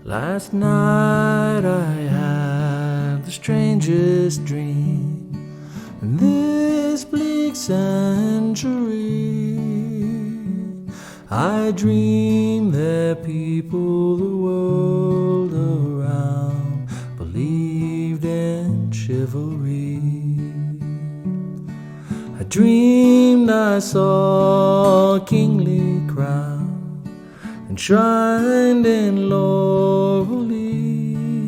Last night I had the strangest dream in this bleak century. I dreamed that people the world around believed in chivalry. I dreamed I saw a kingly crown enshrined in laurel leaves,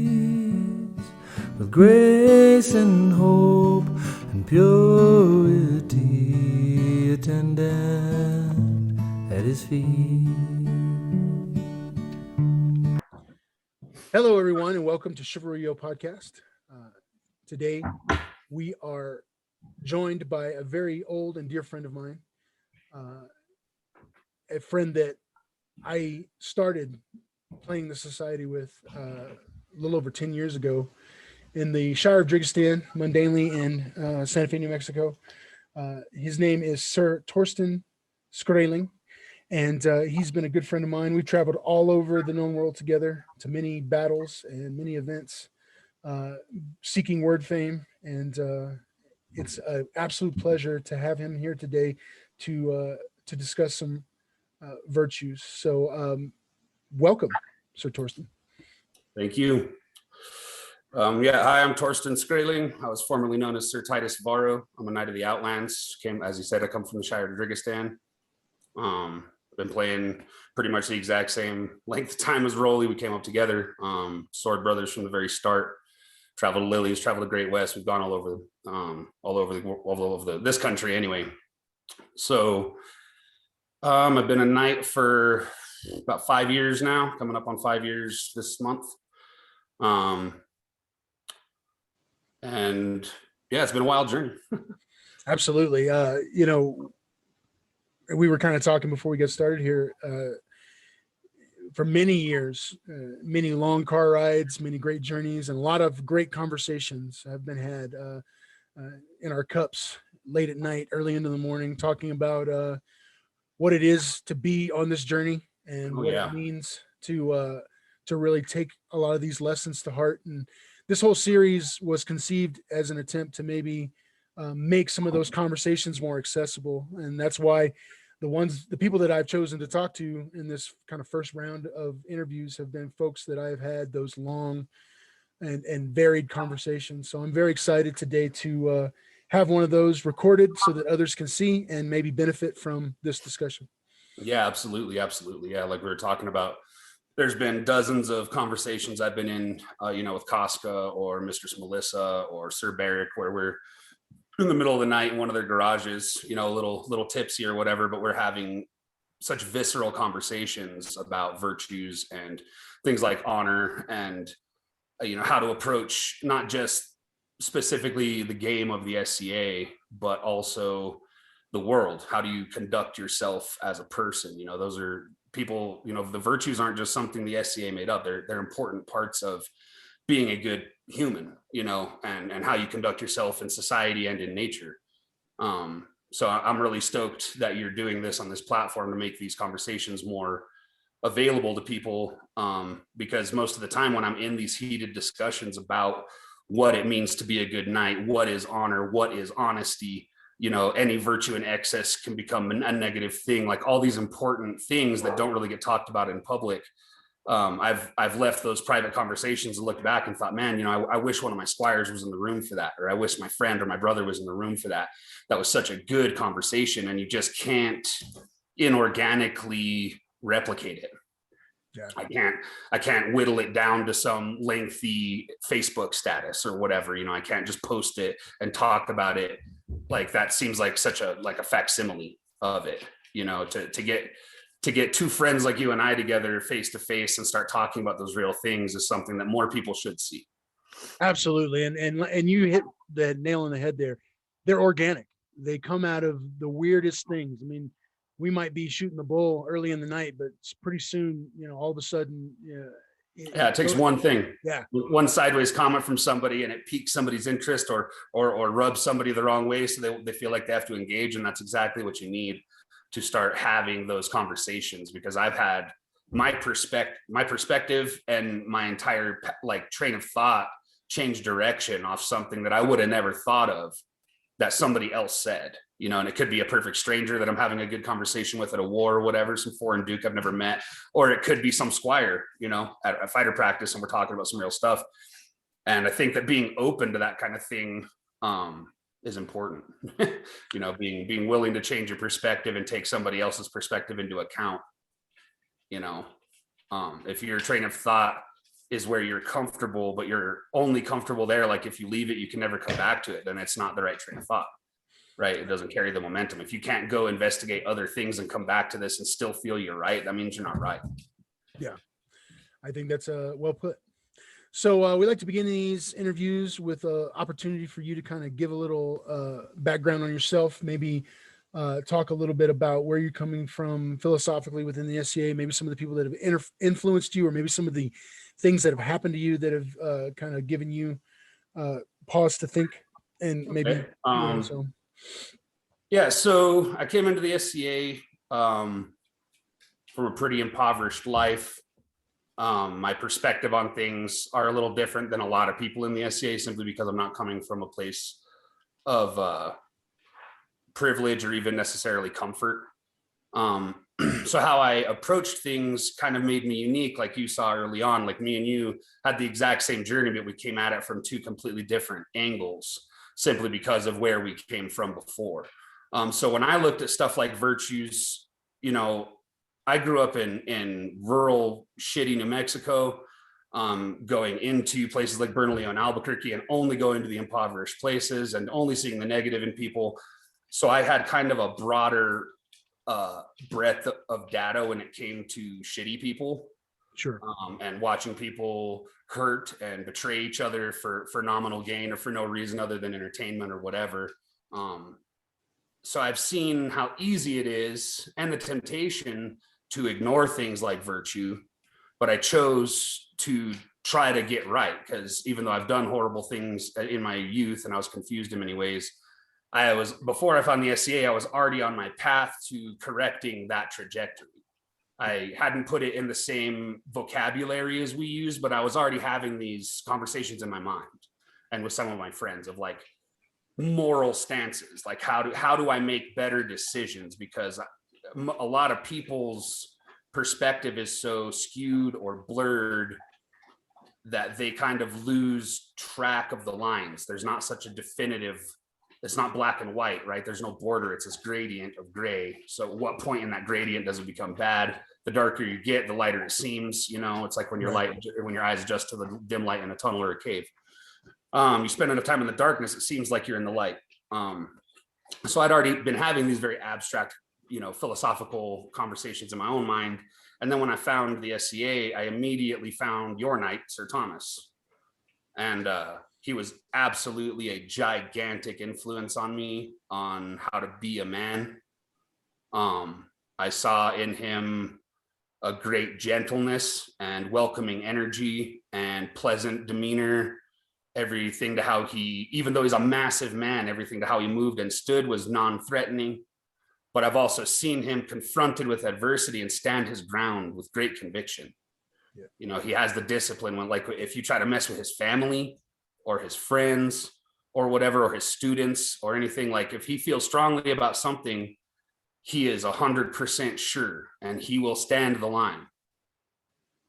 with grace and hope and purity attendant at his feet. Hello, everyone, and welcome to Chivalry podcast. Today, we are joined by a very old and dear friend of mine, a friend that I started playing the society with a little over 10 years ago in the Shire of Drigistan, mundanely in Santa Fe, New Mexico. His name is Syr Torstein Skrælingr, and he's been a good friend of mine. We've traveled all over the known world together to many battles and many events, seeking word fame, and it's an absolute pleasure to have him here today to discuss some virtues. So welcome, Syr Torstein. Thank you. Hi, I'm Torstein Skrælingr. I was formerly known as Sir Titus Varro. I'm a Knight of the Outlands. As you said, I come from the Shire of Drigistan. I've been playing pretty much the exact same length of time as Rolly. We came up together, sword brothers from the very start. Traveled to Lilies, traveled to Great West. We've gone all over this country anyway. So I've been a knight for about 5 years now, coming up on 5 years this month. And yeah, it's been a wild journey. Absolutely. We were kind of talking before we get started here. For many years, many long car rides, many great journeys, and a lot of great conversations have been had in our cups late at night, early into the morning, talking about what it is to be on this journey and what it means to really take a lot of these lessons to heart. And this whole series was conceived as an attempt to maybe make some of those conversations more accessible. And that's why the people that I've chosen to talk to in this kind of first round of interviews have been folks that I've had those long and varied conversations. So I'm very excited today to have one of those recorded so that others can see and maybe benefit from this discussion. Yeah, absolutely. Yeah, like we were talking about, there's been dozens of conversations I've been in, with Casca or Mistress Melissa or Sir Barrick, where we're in the middle of the night in one of their garages, a little tipsy or whatever, but we're having such visceral conversations about virtues and things like honor and, how to approach not just specifically the game of the SCA, but also the world. How do you conduct yourself as a person? Those are people, the virtues aren't just something the SCA made up. They're important parts of being a good human, and how you conduct yourself in society and in nature. So I'm really stoked that you're doing this on this platform to make these conversations more available to people, because most of the time when I'm in these heated discussions about what it means to be a good knight, what is honor, what is honesty, any virtue in excess can become a negative thing, like all these important things that don't really get talked about in public. I've left those private conversations and looked back and thought, man, I wish one of my squires was in the room for that, or I wish my friend or my brother was in the room for that. That was such a good conversation, and you just can't inorganically replicate it. Yeah. I can't whittle it down to some lengthy Facebook status or whatever. I can't just post it and talk about it. Like that seems like such a facsimile of it, to get two friends like you and I together face to face and start talking about those real things is something that more people should see. Absolutely. And you hit the nail on the head there. They're organic. They come out of the weirdest things. I mean, we might be shooting the bull early in the night, but pretty soon, all of a sudden, it takes one thing. Yeah. One sideways comment from somebody and it piques somebody's interest or rubs somebody the wrong way. So they feel like they have to engage. And that's exactly what you need to start having those conversations, because I've had my perspective and my entire like train of thought change direction off something that I would have never thought of that somebody else said, you know. And it could be a perfect stranger that I'm having a good conversation with at a war or whatever, some foreign duke I've never met, or it could be some squire, you know, at a fighter practice, and we're talking about some real stuff. And I think that being open to that kind of thing is important. You know, being willing to change your perspective and take somebody else's perspective into account. You know, if your train of thought is where you're comfortable, but you're only comfortable there, like if you leave it, you can never come back to it, then it's not the right train of thought, right? It doesn't carry the momentum. If you can't go investigate other things and come back to this and still feel you're right, that means you're not right. Yeah, I think that's well put. So we like to begin these interviews with an opportunity for you to kind of give a little background on yourself, maybe talk a little bit about where you're coming from philosophically within the SCA, maybe some of the people that have influenced you, or maybe some of the things that have happened to you that have kind of given you pause to think, and maybe. Okay. Yeah, so I came into the SCA from a pretty impoverished life. My perspective on things are a little different than a lot of people in the SCA, simply because I'm not coming from a place of privilege or even necessarily comfort. So how I approached things kind of made me unique, like you saw early on. Like me and you had the exact same journey, but we came at it from two completely different angles, simply because of where we came from before. So when I looked at stuff like virtues, you know, I grew up in rural, shitty New Mexico, going into places like Bernalillo and Albuquerque, and only going to the impoverished places and only seeing the negative in people. So I had kind of a broader breadth of data when it came to shitty people. Sure. And watching people hurt and betray each other for nominal gain or for no reason other than entertainment or whatever. So I've seen how easy it is and the temptation to ignore things like virtue, but I chose to try to get right, because even though I've done horrible things in my youth and I was confused in many ways, before I found the SCA, I was already on my path to correcting that trajectory. I hadn't put it in the same vocabulary as we use, but I was already having these conversations in my mind and with some of my friends of like moral stances, like how do I make better decisions? Because a lot of people's perspective is so skewed or blurred that they kind of lose track of the lines. There's not such a definitive, it's not black and white, right? There's no border. It's this gradient of gray. So at what point in that gradient does it become bad? The darker you get, the lighter it seems. You know, it's like when your when your eyes adjust to the dim light in a tunnel or a cave. You spend enough time in the darkness, it seems like you're in the light. So I'd already been having these very abstract, you know, philosophical conversations in my own mind. And then when I found the SCA, I immediately found your knight, Sir Thomas. And he was absolutely a gigantic influence on me on how to be a man. I saw in him a great gentleness and welcoming energy and pleasant demeanor. Everything to how he, even though he's a massive man, everything to how he moved and stood was non-threatening. But I've also seen him confronted with adversity and stand his ground with great conviction. Yeah. You know, he has the discipline when, like, if you try to mess with his family or his friends or whatever, or his students or anything, like if he feels strongly about something, he is 100% sure and he will stand the line,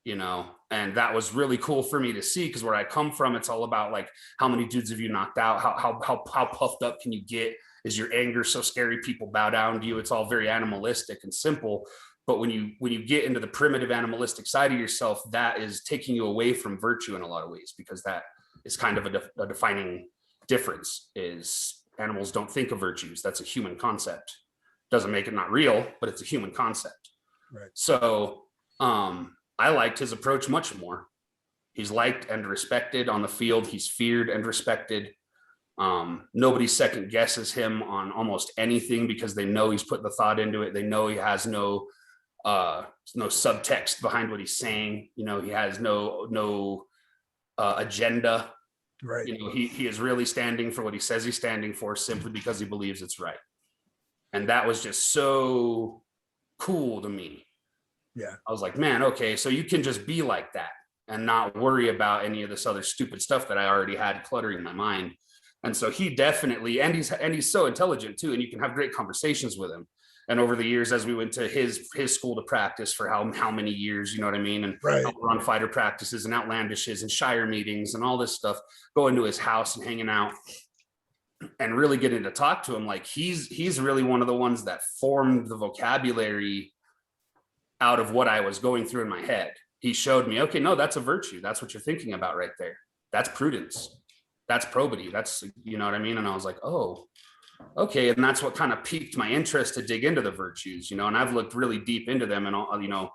you know. And that was really cool for me to see, because where I come from, it's all about like, how many dudes have you knocked out? How puffed up can you get? Is your anger so scary people bow down to you? It's all very animalistic and simple. But when you get into the primitive animalistic side of yourself, that is taking you away from virtue in a lot of ways, because that is kind of a defining difference. Is animals don't think of virtues. That's a human concept. Doesn't make it not real, but it's a human concept. Right. So I liked his approach much more. He's liked and respected on the field. He's feared and respected. Nobody second guesses him on almost anything, because they know he's put the thought into it. They know he has no subtext behind what he's saying. You know, he has no agenda. Right. You know, he is really standing for what he says he's standing for, simply because he believes it's right. And that was just so cool to me. Yeah. I was like, man, okay, so you can just be like that and not worry about any of this other stupid stuff that I already had cluttering my mind. And so he definitely, and he's so intelligent too, and you can have great conversations with him. And over the years, as we went to his school to practice for how many years, you know what I mean? And Right. run fighter practices and outlandishes and shire meetings and all this stuff, going to his house and hanging out and really getting to talk to him. Like he's really one of the ones that formed the vocabulary out of what I was going through in my head. He showed me, okay, no, that's a virtue. That's what you're thinking about right there. That's prudence. That's probity. That's, you know what I mean? And I was like, oh, okay. And that's what kind of piqued my interest to dig into the virtues, you know, and I've looked really deep into them, and all, you know,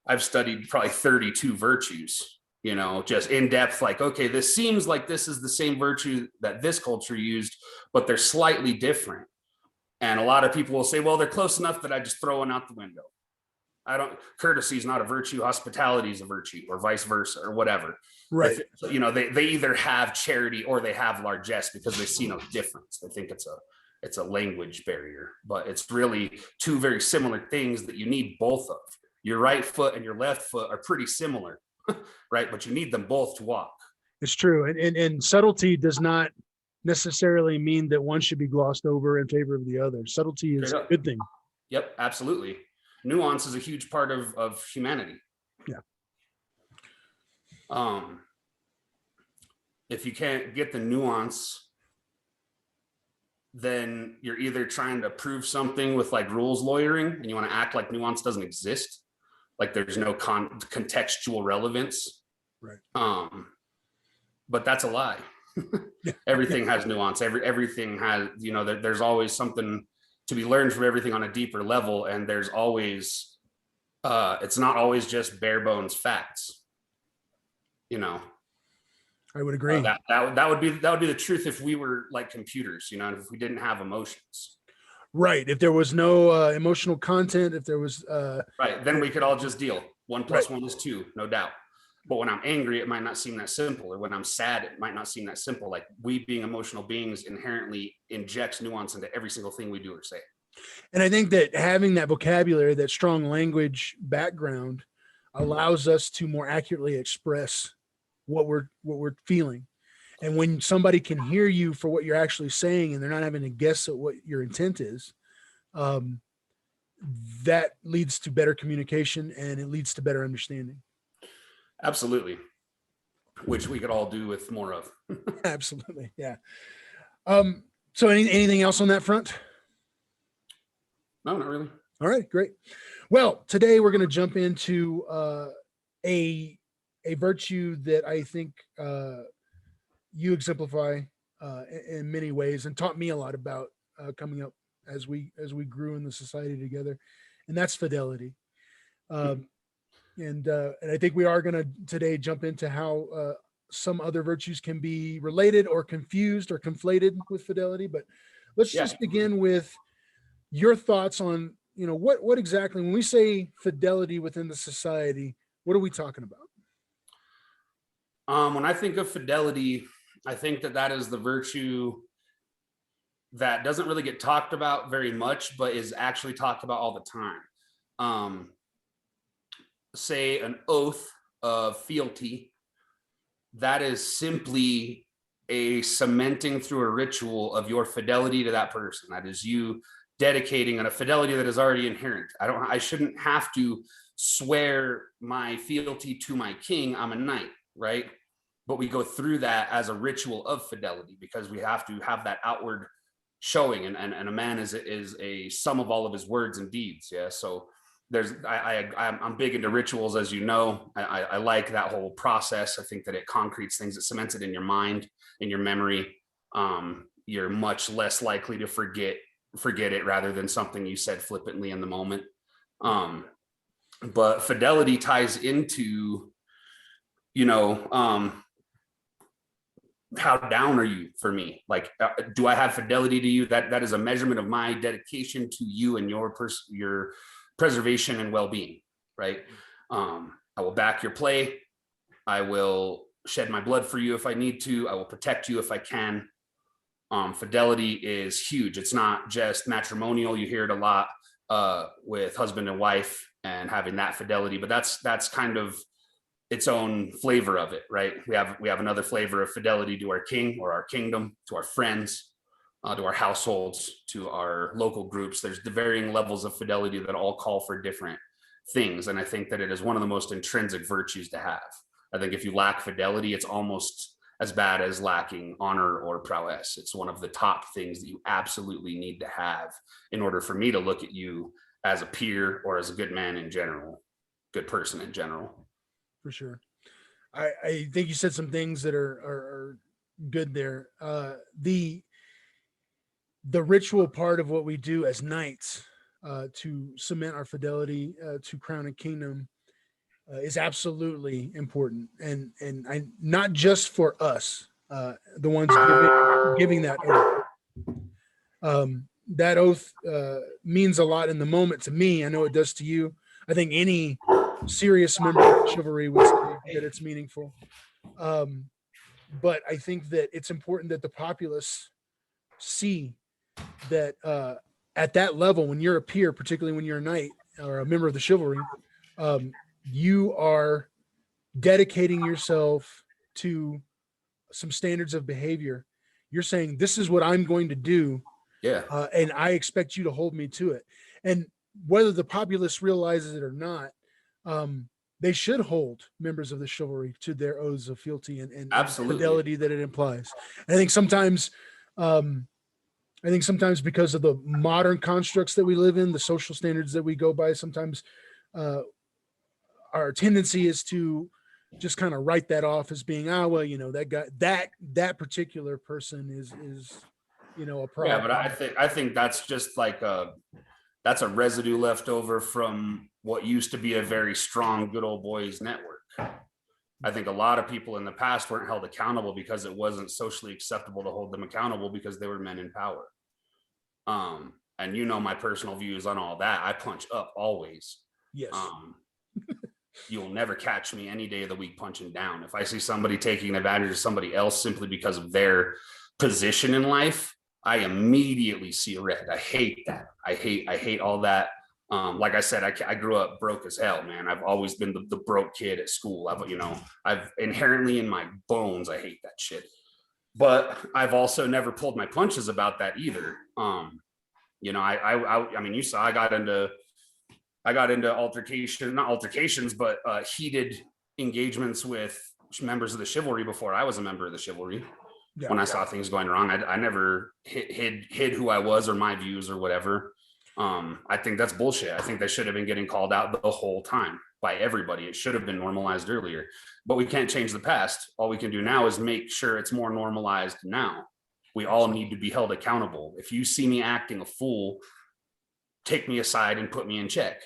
I've studied probably 32 virtues, you know, just in depth, like, okay, this seems like this is the same virtue that this culture used, but they're slightly different. And a lot of people will say, well, they're close enough that I just throw one out the window. Courtesy is not a virtue, hospitality is a virtue, or vice versa, or whatever. Right. You know, they either have charity or they have largesse, because they see no difference. They think it's a language barrier, but it's really two very similar things that you need both of. Your right foot and your left foot are pretty similar, right? But you need them both to walk. It's true. And subtlety does not necessarily mean that one should be glossed over in favor of the other. Subtlety is a good thing. Yep, absolutely. Nuance is a huge part of humanity. Yeah. If you can't get the nuance, then you're either trying to prove something with like rules lawyering, and you want to act like nuance doesn't exist, like there's no contextual relevance. Right. But that's a lie. Everything has nuance. Everything has, you know, there's always something to be learned from everything on a deeper level. And there's always, it's not always just bare bones facts, you know. I would agree. That would be the truth if we were like computers, you know, if we didn't have emotions. Right. If there was no emotional content, if there was right, then we could all just deal. 1 + 1 is 2, no doubt. But when I'm angry, it might not seem that simple. Or when I'm sad, it might not seem that simple. Like, we being emotional beings inherently injects nuance into every single thing we do or say. And I think that having that vocabulary, that strong language background, allows us to more accurately express what we're feeling. And when somebody can hear you for what you're actually saying, and they're not having to guess at what your intent is, that leads to better communication, and it leads to better understanding. Absolutely. Which we could all do with more of. Absolutely. Yeah. So anything else on that front? No, not really. All right, great. Well, today we're going to jump into a virtue that I think you exemplify in many ways, and taught me a lot about coming up as we grew in the society together, and that's fidelity. And I think we are going to today jump into how some other virtues can be related or confused or conflated with fidelity. But let's just begin with your thoughts on, you know, what exactly, when we say fidelity within the society, what are we talking about? When I think of fidelity, I think that is the virtue that doesn't really get talked about very much, but is actually talked about all the time. Say an oath of fealty, that is simply a cementing through a ritual of your fidelity to that person. That is you dedicating a fidelity that is already inherent. I shouldn't have to swear my fealty to my king. I'm a knight, right? But we go through that as a ritual of fidelity, because we have to have that outward showing, and a man is a sum of all of his words and deeds. Yeah. So I'm big into rituals, as you know. I like that whole process. I think that it concretes things, it cements it in your mind, in your memory. You're much less likely to forget it rather than something you said flippantly in the moment. But fidelity ties into, you know, how down are you for me? Like, do I have fidelity to you? That is a measurement of my dedication to you and your preservation and well-being, right? I will back your play. I will shed my blood for you if I need to. I will protect you if I can. Fidelity is huge. It's not just matrimonial. You hear it a lot with husband and wife and having that fidelity, but that's kind of its own flavor of it, right? We have another flavor of fidelity to our king or our kingdom, to our friends, to our households, to our local groups. There's the varying levels of fidelity that all call for different things. And I think that it is one of the most intrinsic virtues to have. I think if you lack fidelity, it's almost as bad as lacking honor or prowess. It's one of the top things that you absolutely need to have in order for me to look at you as a peer or as a good man in general, good person in general. For sure. I think you said some things that are good there. The ritual part of what we do as knights to cement our fidelity to crown and kingdom is absolutely important, and I not just for us, the ones giving that oath. That oath means a lot in the moment to me. I know it does to you. I think any serious member of chivalry would say that it's meaningful. But I think that it's important that the populace see that at that level, when you're a peer, particularly when you're a knight or a member of the chivalry, you are dedicating yourself to some standards of behavior. You're saying, this is what I'm going to do. Yeah. And I expect you to hold me to it. And whether the populace realizes it or not, they should hold members of the chivalry to their oaths of fealty and fidelity that it implies. And I think sometimes because of the modern constructs that we live in, the social standards that we go by, sometimes our tendency is to just kind of write that off as being, well, that guy, that particular person is a problem. Yeah, but I think that's just like that's a residue left over from what used to be a very strong good old boys network. I think a lot of people in the past weren't held accountable because it wasn't socially acceptable to hold them accountable because they were men in power. And my personal views on all that. I punch up always. Yes. You'll never catch me any day of the week punching down. If I see somebody taking advantage of somebody else simply because of their position in life, I immediately see red. I hate that. I hate all that. Like I said, I grew up broke as hell, man. I've always been the broke kid at school. I've inherently in my bones, I hate that shit. But I've also never pulled my punches about that either. I mean, you saw I got into not altercations, but heated engagements with members of the chivalry before I was a member of the chivalry. Yeah, when I saw things going wrong, I never hid who I was or my views or whatever. I think that's bullshit. I think they should have been getting called out the whole time by everybody. It should have been normalized earlier, but we can't change the past. All we can do now is make sure it's more normalized now. We all need to be held accountable. If you see me acting a fool, take me aside and put me in check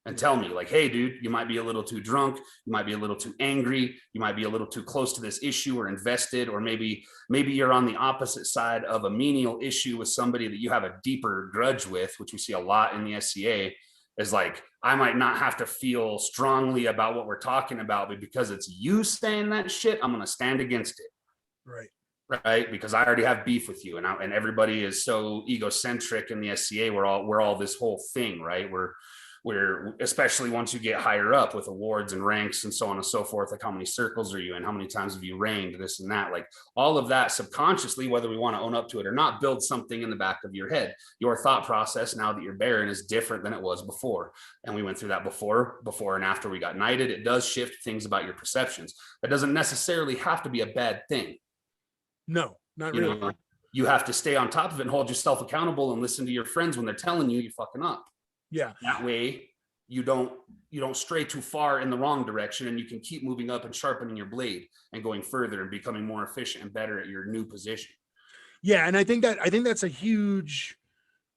and tell me like, hey dude, you might be a little too drunk. You might be a little too angry. You might be a little too close to this issue or invested, or maybe you're on the opposite side of a menial issue with somebody that you have a deeper grudge with, which we see a lot in the SCA, is like, I might not have to feel strongly about what we're talking about, but because it's you saying that shit, I'm going to stand against it. Right. Because I already have beef with you, and everybody is so egocentric in the SCA. We're all this whole thing, right? We're especially once you get higher up with awards and ranks and so on and so forth, like how many circles are you in? How many times have you reigned? This and that, like all of that subconsciously, whether we want to own up to it or not, build something in the back of your head. Your thought process now that you're Baron is different than it was before. And we went through that before and after we got knighted. It does shift things about your perceptions. That doesn't necessarily have to be a bad thing. No, not really. You have to stay on top of it and hold yourself accountable and listen to your friends when they're telling you you're fucking up. Yeah. That way you don't stray too far in the wrong direction, and you can keep moving up and sharpening your blade and going further and becoming more efficient and better at your new position. Yeah. And I think that's a huge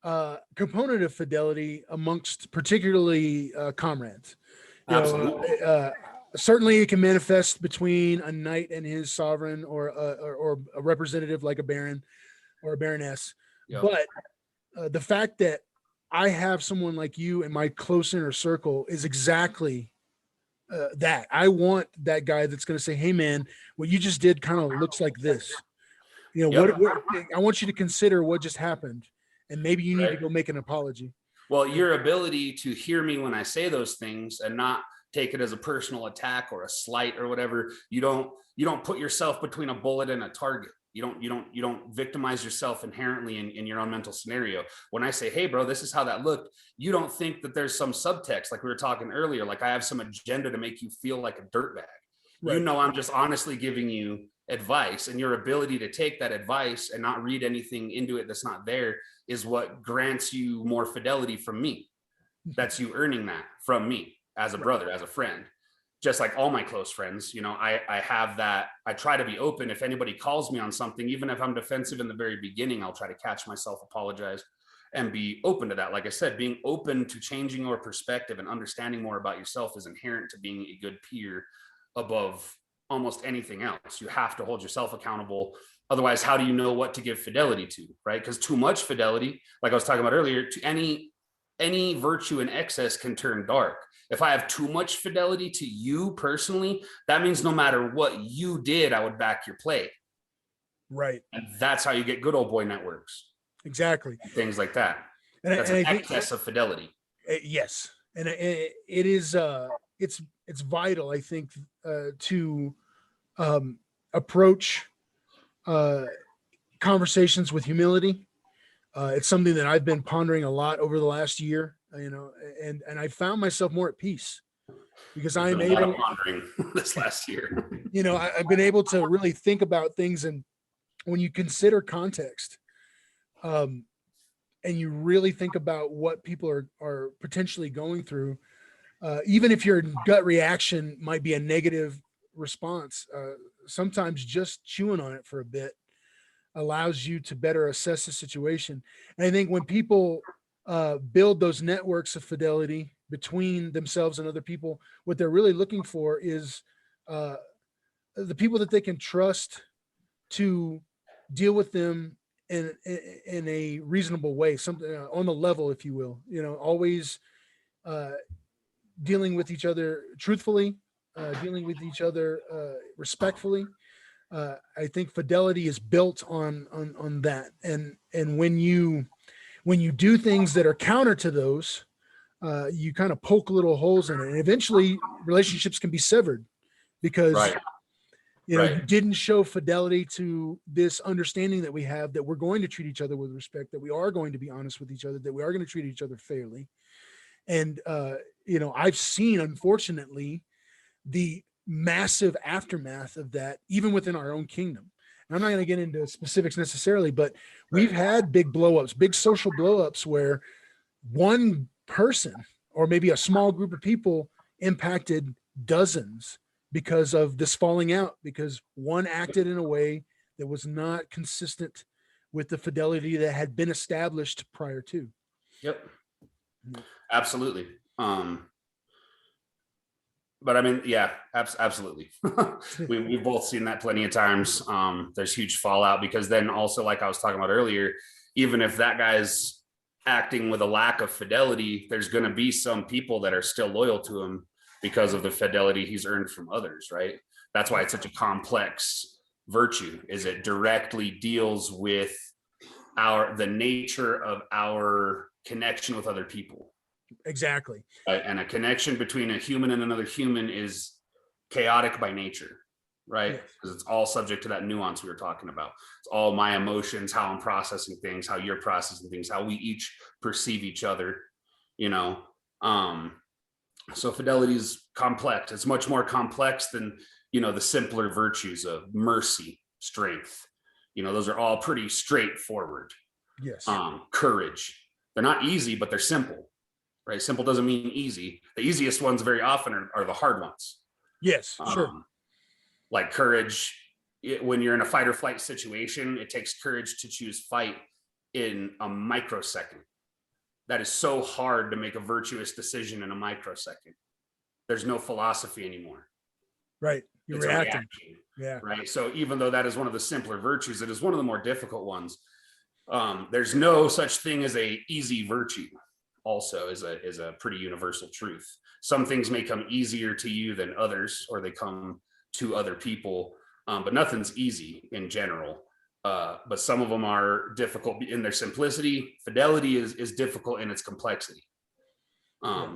component of fidelity amongst particularly comrades. Absolutely. Certainly it can manifest between a knight and his sovereign, or a representative like a baron or a baroness. Yep. But the fact that I have someone like you in my close inner circle is exactly that. I want that guy that's going to say, hey man, what you just did kind of looks like this. You know, Yep. what I want you to consider what just happened, and maybe you need to Right. go make an apology. Well, your ability to hear me when I say those things and not take it as a personal attack or a slight or whatever, you don't put yourself between a bullet and a target. You don't victimize yourself inherently in your own mental scenario. When I say, hey bro, this is how that looked, you don't think that there's some subtext like we were talking earlier, like I have some agenda to make you feel like a dirtbag. Right. You know, I'm just honestly giving you advice, and your ability to take that advice and not read anything into it that's not there is what grants you more fidelity from me. That's you earning that from me as a brother, as a friend. Just like all my close friends, you know, I have that. I try to be open. If anybody calls me on something, even if I'm defensive in the very beginning, I'll try to catch myself, apologize, and be open to that. Like I said, being open to changing your perspective and understanding more about yourself is inherent to being a good peer above almost anything else. You have to hold yourself accountable. Otherwise, how do you know what to give fidelity to, right? Because too much fidelity, like I was talking about earlier, to any virtue in excess can turn dark. If I have too much fidelity to you personally, that means no matter what you did, I would back your play. Right. And that's how you get good old boy networks. Exactly. Things like that. And That's an excess of fidelity. Yes. And it is, it's vital, I think, to approach conversations with humility. It's something that I've been pondering a lot over the last year, you know, and I found myself more at peace because I'm able, pondering this last year. you know, I've been able to really think about things. And when you consider context, and you really think about what people are potentially going through, even if your gut reaction might be a negative response, sometimes just chewing on it for a bit allows you to better assess the situation. And I think when people build those networks of fidelity between themselves and other people, what they're really looking for is the people that they can trust to deal with them in a reasonable way, something on the level, if you will, you know, always dealing with each other truthfully, dealing with each other respectfully. I think fidelity is built on that. And when you do things that are counter to those, you kind of poke little holes in it, and eventually relationships can be severed because Right. you know, Right. you didn't show fidelity to this understanding that we have, that we're going to treat each other with respect, that we are going to be honest with each other, that we are going to treat each other fairly. And, you know, I've seen, unfortunately, the massive aftermath of that, even within our own kingdom. And I'm not going to get into specifics necessarily, but we've had big blowups, big social blowups where one person or maybe a small group of people impacted dozens because of this falling out, because one acted in a way that was not consistent with the fidelity that had been established prior to. Yep. Absolutely. But I mean, yeah, absolutely. We've both seen that plenty of times. There's huge fallout because then also, like I was talking about earlier, even if that guy's acting with a lack of fidelity, there's going to be some people that are still loyal to him because of the fidelity he's earned from others, right? That's why it's such a complex virtue, is it directly deals with the nature of our connection with other people. Exactly. And a connection between a human and another human is chaotic by nature, right? Because it's all subject to that nuance we were talking about. It's all my emotions, how I'm processing things, how you're processing things, how we each perceive each other, you know. So fidelity is complex. It's much more complex than, you know, the simpler virtues of mercy, strength. You know, those are all pretty straightforward. Yes. Courage. They're not easy, but they're simple, right? Simple doesn't mean easy. The easiest ones very often are the hard ones. Yes, sure. Like courage, when you're in a fight or flight situation, it takes courage to choose fight in a microsecond. That is so hard to make a virtuous decision in a microsecond. There's no philosophy anymore. Right. You're reacting. Yeah. Right. So even though that is one of the simpler virtues, it is one of the more difficult ones. There's no such thing as a easy virtue. Also, is a pretty universal truth. Some things may come easier to you than others, or they come to other people, but nothing's easy in general. but some of them are difficult in their simplicity. Fidelity is difficult in its complexity.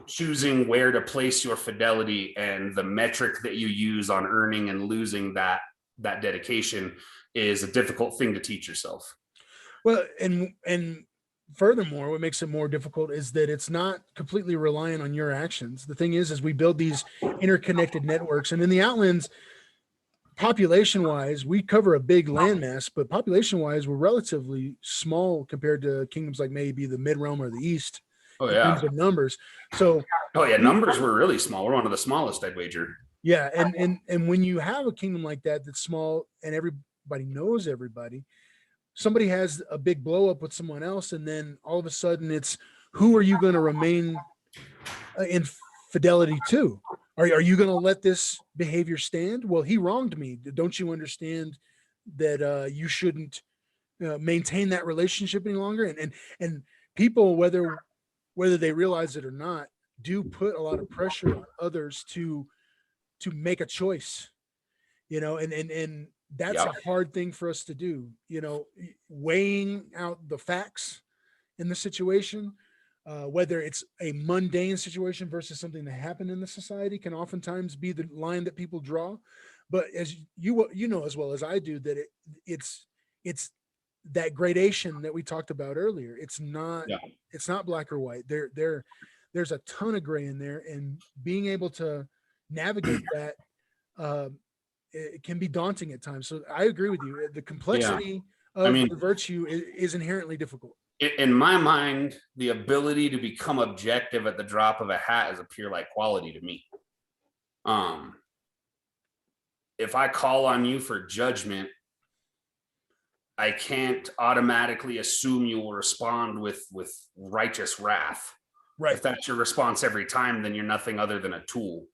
Choosing where to place your fidelity and the metric that you use on earning and losing that dedication is a difficult thing to teach yourself. Well, and furthermore, what makes it more difficult is that it's not completely reliant on your actions. The thing is we build these interconnected networks, and in the Outlands, population wise, we cover a big landmass, but population wise, we're relatively small compared to kingdoms like maybe the Mid Realm or the East. Oh in yeah, terms of numbers. So numbers were really small. We're one of the smallest, I'd wager. Yeah, and when you have a kingdom like that that's small and everybody knows everybody, somebody has a big blow up with someone else, and then all of a sudden it's, who are you going to remain in fidelity to? Are you going to let this behavior stand? Well, he wronged me. Don't you understand that you shouldn't maintain that relationship any longer? And people, whether they realize it or not, do put a lot of pressure on others to make a choice, and that's a hard thing for us to do, weighing out the facts in the situation, whether it's a mundane situation versus something that happened in the society, can oftentimes be the line that people draw. But as you know as well as I do, that it's that gradation that we talked about earlier. It's not black or white. There's a ton of gray in there, and being able to navigate that it can be daunting at times. So I agree with you. The complexity of the virtue is inherently difficult. In my mind, the ability to become objective at the drop of a hat is a pure like quality to me. If I call on you for judgment, I can't automatically assume you will respond with righteous wrath. Right. If that's your response every time, then you're nothing other than a tool.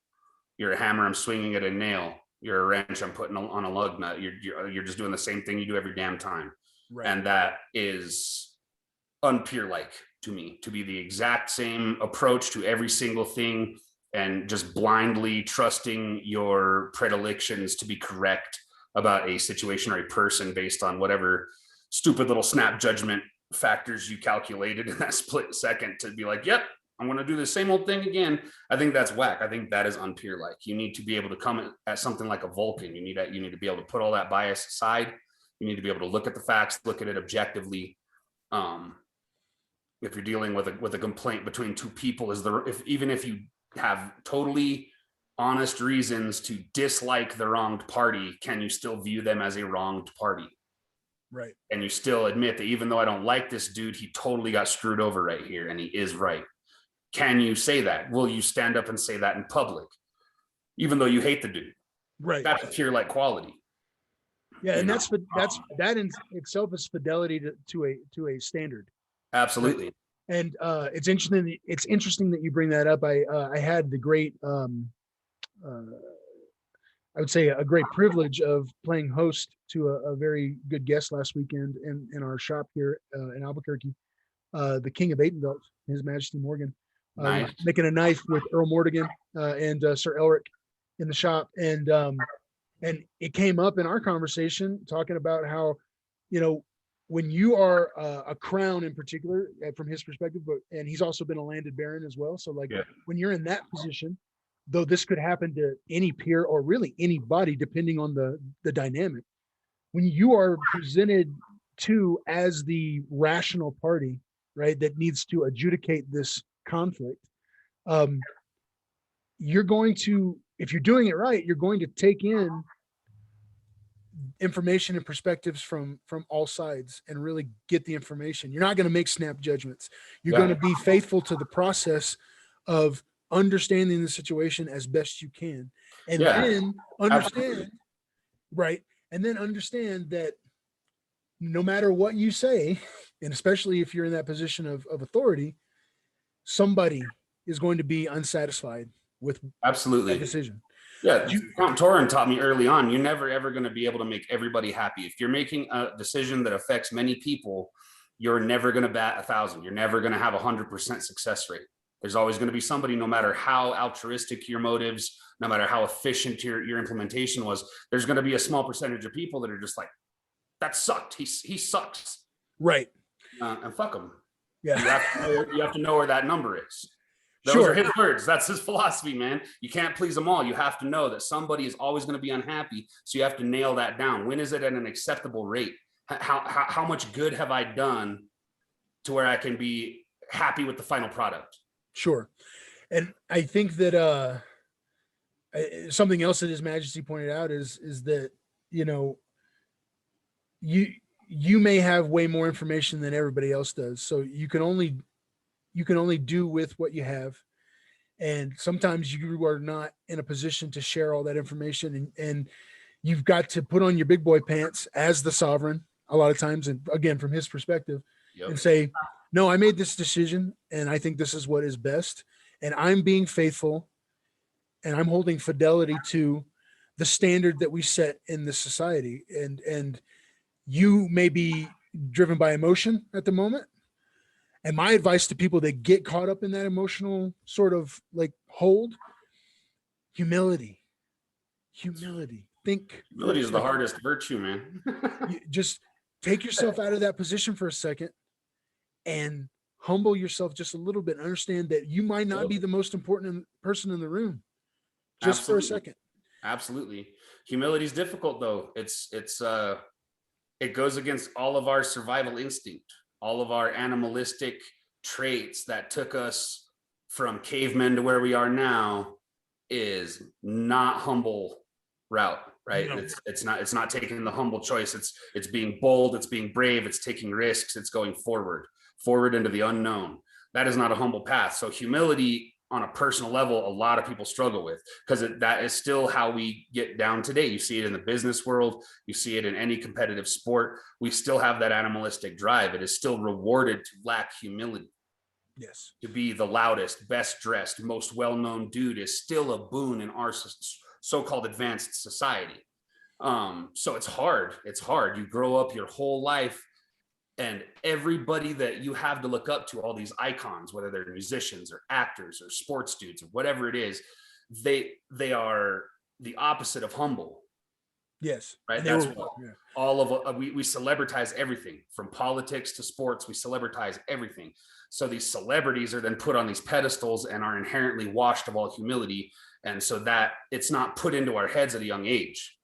You're a hammer, I'm swinging at a nail. You're a wrench, I'm putting on a lug nut. You're just doing the same thing you do every damn time. Right. And that is unpeer-like to me, to be the exact same approach to every single thing and just blindly trusting your predilections to be correct about a situation or a person based on whatever stupid little snap judgment factors you calculated in that split second to be like, yep, I'm going to do the same old thing again. I think that's whack. I think that is unpeer-like. You need to be able to come at something like a Vulcan. You need to be able to put all that bias aside. You need to be able to look at the facts, look at it objectively. If you're dealing with a complaint between two people, even if you have totally honest reasons to dislike the wronged party, can you still view them as a wronged party? Right. And you still admit that even though I don't like this dude, he totally got screwed over right here and he is right. Can you say that? Will you stand up and say that in public, even though you hate the dude? Right. That's a pure like quality. Yeah, and that in itself is fidelity to a standard. Absolutely. And it's interesting. It's interesting that you bring that up. I had the great, I would say, a great privilege of playing host to a very good guest last weekend in our shop here in Albuquerque, the King of Aitenvelt, His Majesty Morgan, Nice. making a knife with Earl Mordigan and Sir Elric in the shop, and it came up in our conversation talking about how, when you are a crown in particular, from his perspective, and he's also been a landed baron as well. So when you're in that position, though this could happen to any peer or really anybody, depending on the dynamic, when you are presented to as the rational party, right, that needs to adjudicate this conflict, you're going to, if you're doing it right, you're going to take in information and perspectives from all sides and really get the information. You're not going to make snap judgments. You're going to be faithful to the process of understanding the situation as best you can, and then understand, right? And then understand that no matter what you say, and especially if you're in that position of authority, somebody is going to be unsatisfied with that decision. Yeah, Count Torin taught me early on, you're never ever going to be able to make everybody happy. If you're making a decision that affects many people, you're never going to bat 1,000. You're never going to have 100% success rate. There's always going to be somebody, no matter how altruistic your motives, no matter how efficient your implementation was, there's going to be a small percentage of people that are just like, that sucked. He sucks. Right. And fuck him. Yeah. You have to know where that number is. Those Sure. are his words. That's his philosophy, man. You can't please them all. You have to know that somebody is always going to be unhappy. So you have to nail that down. When is it at an acceptable rate? How much good have I done to where I can be happy with the final product? Sure. And I think that something else that His Majesty pointed out is that, you know, you may have way more information than everybody else does. So you can only do with what you have. And sometimes you are not in a position to share all that information, and you've got to put on your big boy pants as the sovereign a lot of times. And again, from his perspective, and say, no, I made this decision and I think this is what is best. And I'm being faithful and I'm holding fidelity to the standard that we set in this society. And you may be driven by emotion at the moment. And my advice to people that get caught up in that emotional sort of like hold, humility. Think. Humility is the hardest virtue, man. You just take yourself out of that position for a second and humble yourself just a little bit. Understand that you might not be the most important person in the room. Just Absolutely. For a second. Absolutely. Humility is difficult though. It goes against all of our survival instinct, all of our animalistic traits that took us from cavemen to where we are now. Is not humble route, right? No. It's not taking the humble choice. It's being bold, it's being brave, it's taking risks, it's going forward into the unknown. That is not a humble path. So humility on a personal level, a lot of people struggle with, because that is still how we get down today. You see it in the business world, you see it in any competitive sport. We still have that animalistic drive. It is still rewarded to lack humility. Yes. To be the loudest, best dressed, most well-known dude is still a boon in our so-called advanced society. So it's hard. You grow up your whole life, and everybody that you have to look up to, all these icons, whether they're musicians or actors or sports dudes or whatever it is, they are the opposite of humble. Yes. Right. That's all of we celebritize everything from politics to sports. We celebritize everything. So these celebrities are then put on these pedestals and are inherently washed of all humility. And so that it's not put into our heads at a young age.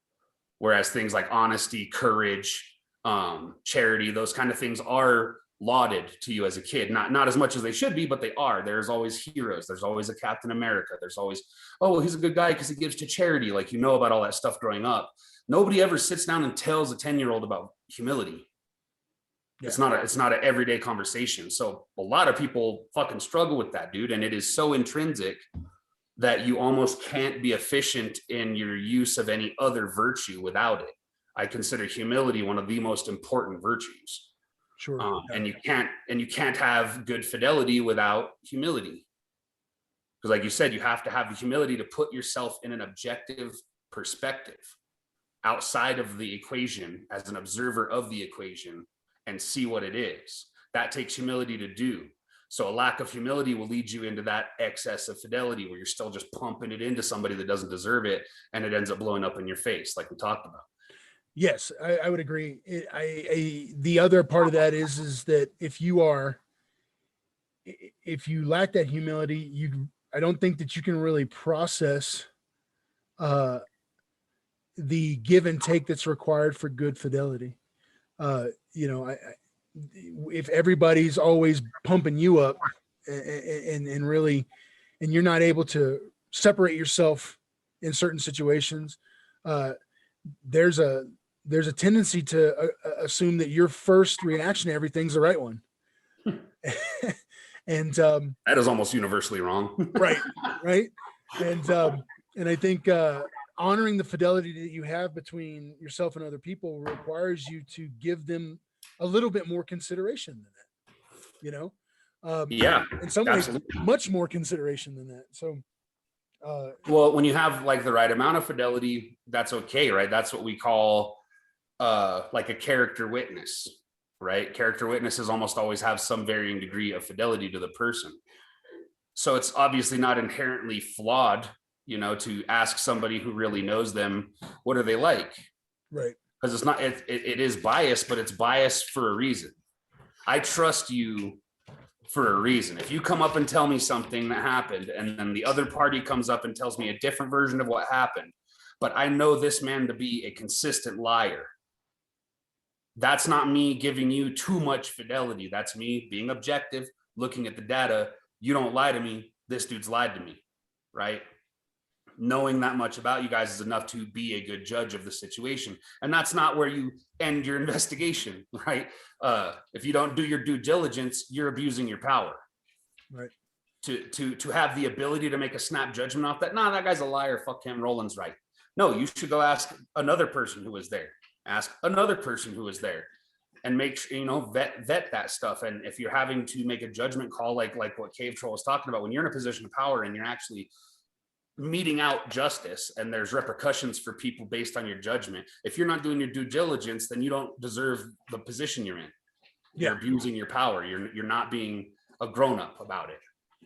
Whereas things like honesty, courage, charity, those kind of things are lauded to you as a kid. Not as much as they should be, but they are. There's always heroes. There's always a Captain America. There's always, oh, well, he's a good guy because he gives to charity. Like, you know about all that stuff growing up. Nobody ever sits down and tells a 10-year-old about humility. Yeah. It's not an everyday conversation. So a lot of people fucking struggle with that, dude. And it is so intrinsic that you almost can't be efficient in your use of any other virtue without it. I consider humility one of the most important virtues. Sure. And you can't have good fidelity without humility. Because like you said, you have to have the humility to put yourself in an objective perspective outside of the equation as an observer of the equation and see what it is. That takes humility to do. So a lack of humility will lead you into that excess of fidelity where you're still just pumping it into somebody that doesn't deserve it, and it ends up blowing up in your face like we talked about. Yes, I would agree. The other part of that is that if you lack that humility, I don't think that you can really process the give and take that's required for good fidelity. If everybody's always pumping you up and really, and you're not able to separate yourself in certain situations, there's a tendency to assume that your first reaction to everything's the right one. And that is almost universally wrong. Right. And I think honoring the fidelity that you have between yourself and other people requires you to give them a little bit more consideration than that, yeah, in some ways, much more consideration than that. So, well, when you have like the right amount of fidelity, that's okay, right? That's what we call like a character witness, right? Character witnesses almost always have some varying degree of fidelity to the person. So it's obviously not inherently flawed, to ask somebody who really knows them, what are they like? Right. because it's not, it is biased, but it's biased for a reason. I trust you for a reason. If you come up and tell me something that happened, and then the other party comes up and tells me a different version of what happened, but I know this man to be a consistent liar, that's not me giving you too much fidelity. That's me being objective, looking at the data. You don't lie to me. This dude's lied to me, right? Knowing that much about you guys is enough to be a good judge of the situation. And that's not where you end your investigation, right? If you don't do your due diligence, you're abusing your power. Right. To have the ability to make a snap judgment off that, nah, that guy's a liar, fuck him, Roland's right. No, you should go ask another person who was there. Ask another person who was there, and make sure, vet that stuff. And if you're having to make a judgment call, like what Cave Troll was talking about, when you're in a position of power and you're actually meting out justice and there's repercussions for people based on your judgment, if you're not doing your due diligence, then you don't deserve the position you're in. You're abusing your power. You're not being a grown-up about it.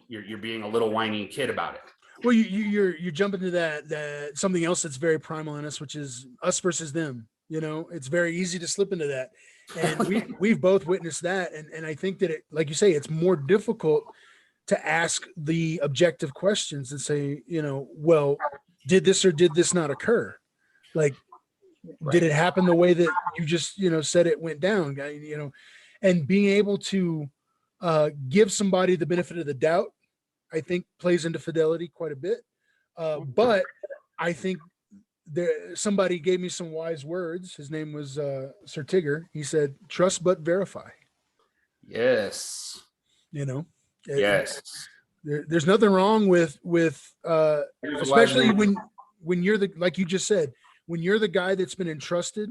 You're being a little whiny kid about it. Well, you jump into that something else that's very primal in us, which is us versus them. It's very easy to slip into that. And we've both witnessed that. And I think that like you say, it's more difficult to ask the objective questions and say, well, did this or did this not occur? Like, right. Did it happen the way that you just, said it went down, and being able to give somebody the benefit of the doubt, I think plays into fidelity quite a bit. But I think somebody gave me some wise words. His name was Sir Tigger. He said, trust but verify. Yes. Yes. There's nothing wrong with especially when you're like you just said, when you're the guy that's been entrusted.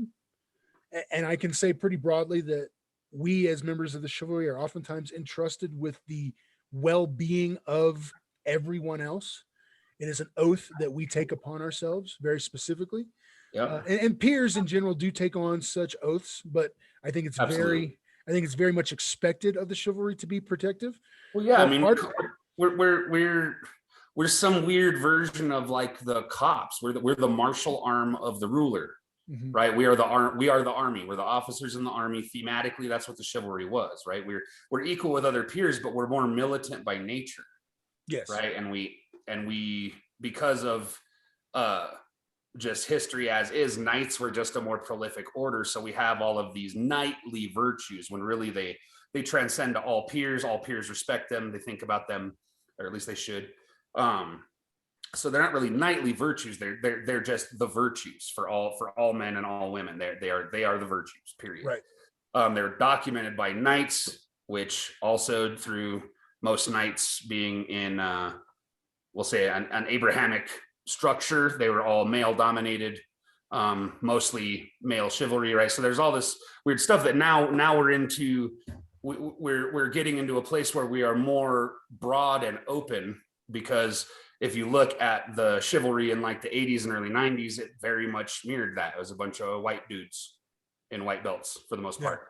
And I can say pretty broadly that we as members of the chivalry are oftentimes entrusted with the well-being of everyone else. It is an oath that we take upon ourselves very specifically. Yeah. And peers in general do take on such oaths, but I think it's very much expected of the chivalry to be protective. Well, yeah, we're some weird version of like the cops. We're the martial arm of the ruler, mm-hmm. right? We are the army. We're the officers in the army. Thematically, that's what the chivalry was, right? We're equal with other peers, but we're more militant by nature. Yes. Right. And we because of just history as is, knights were just a more prolific order. So we have all of these knightly virtues when really they transcend to all peers respect them. They think about them, or at least they should. So they're not really knightly virtues. They're just the virtues for all men and all women. They are the virtues, period. Right. They're documented by knights, which also through most knights being in, we'll say an Abrahamic structure, they were all male dominated, mostly male chivalry, right? So there's all this weird stuff that now we're into. We're getting into a place where we are more broad and open, because if you look at the chivalry in like the 80s and early 90s, it very much mirrored that. It was a bunch of white dudes in white belts for the most part.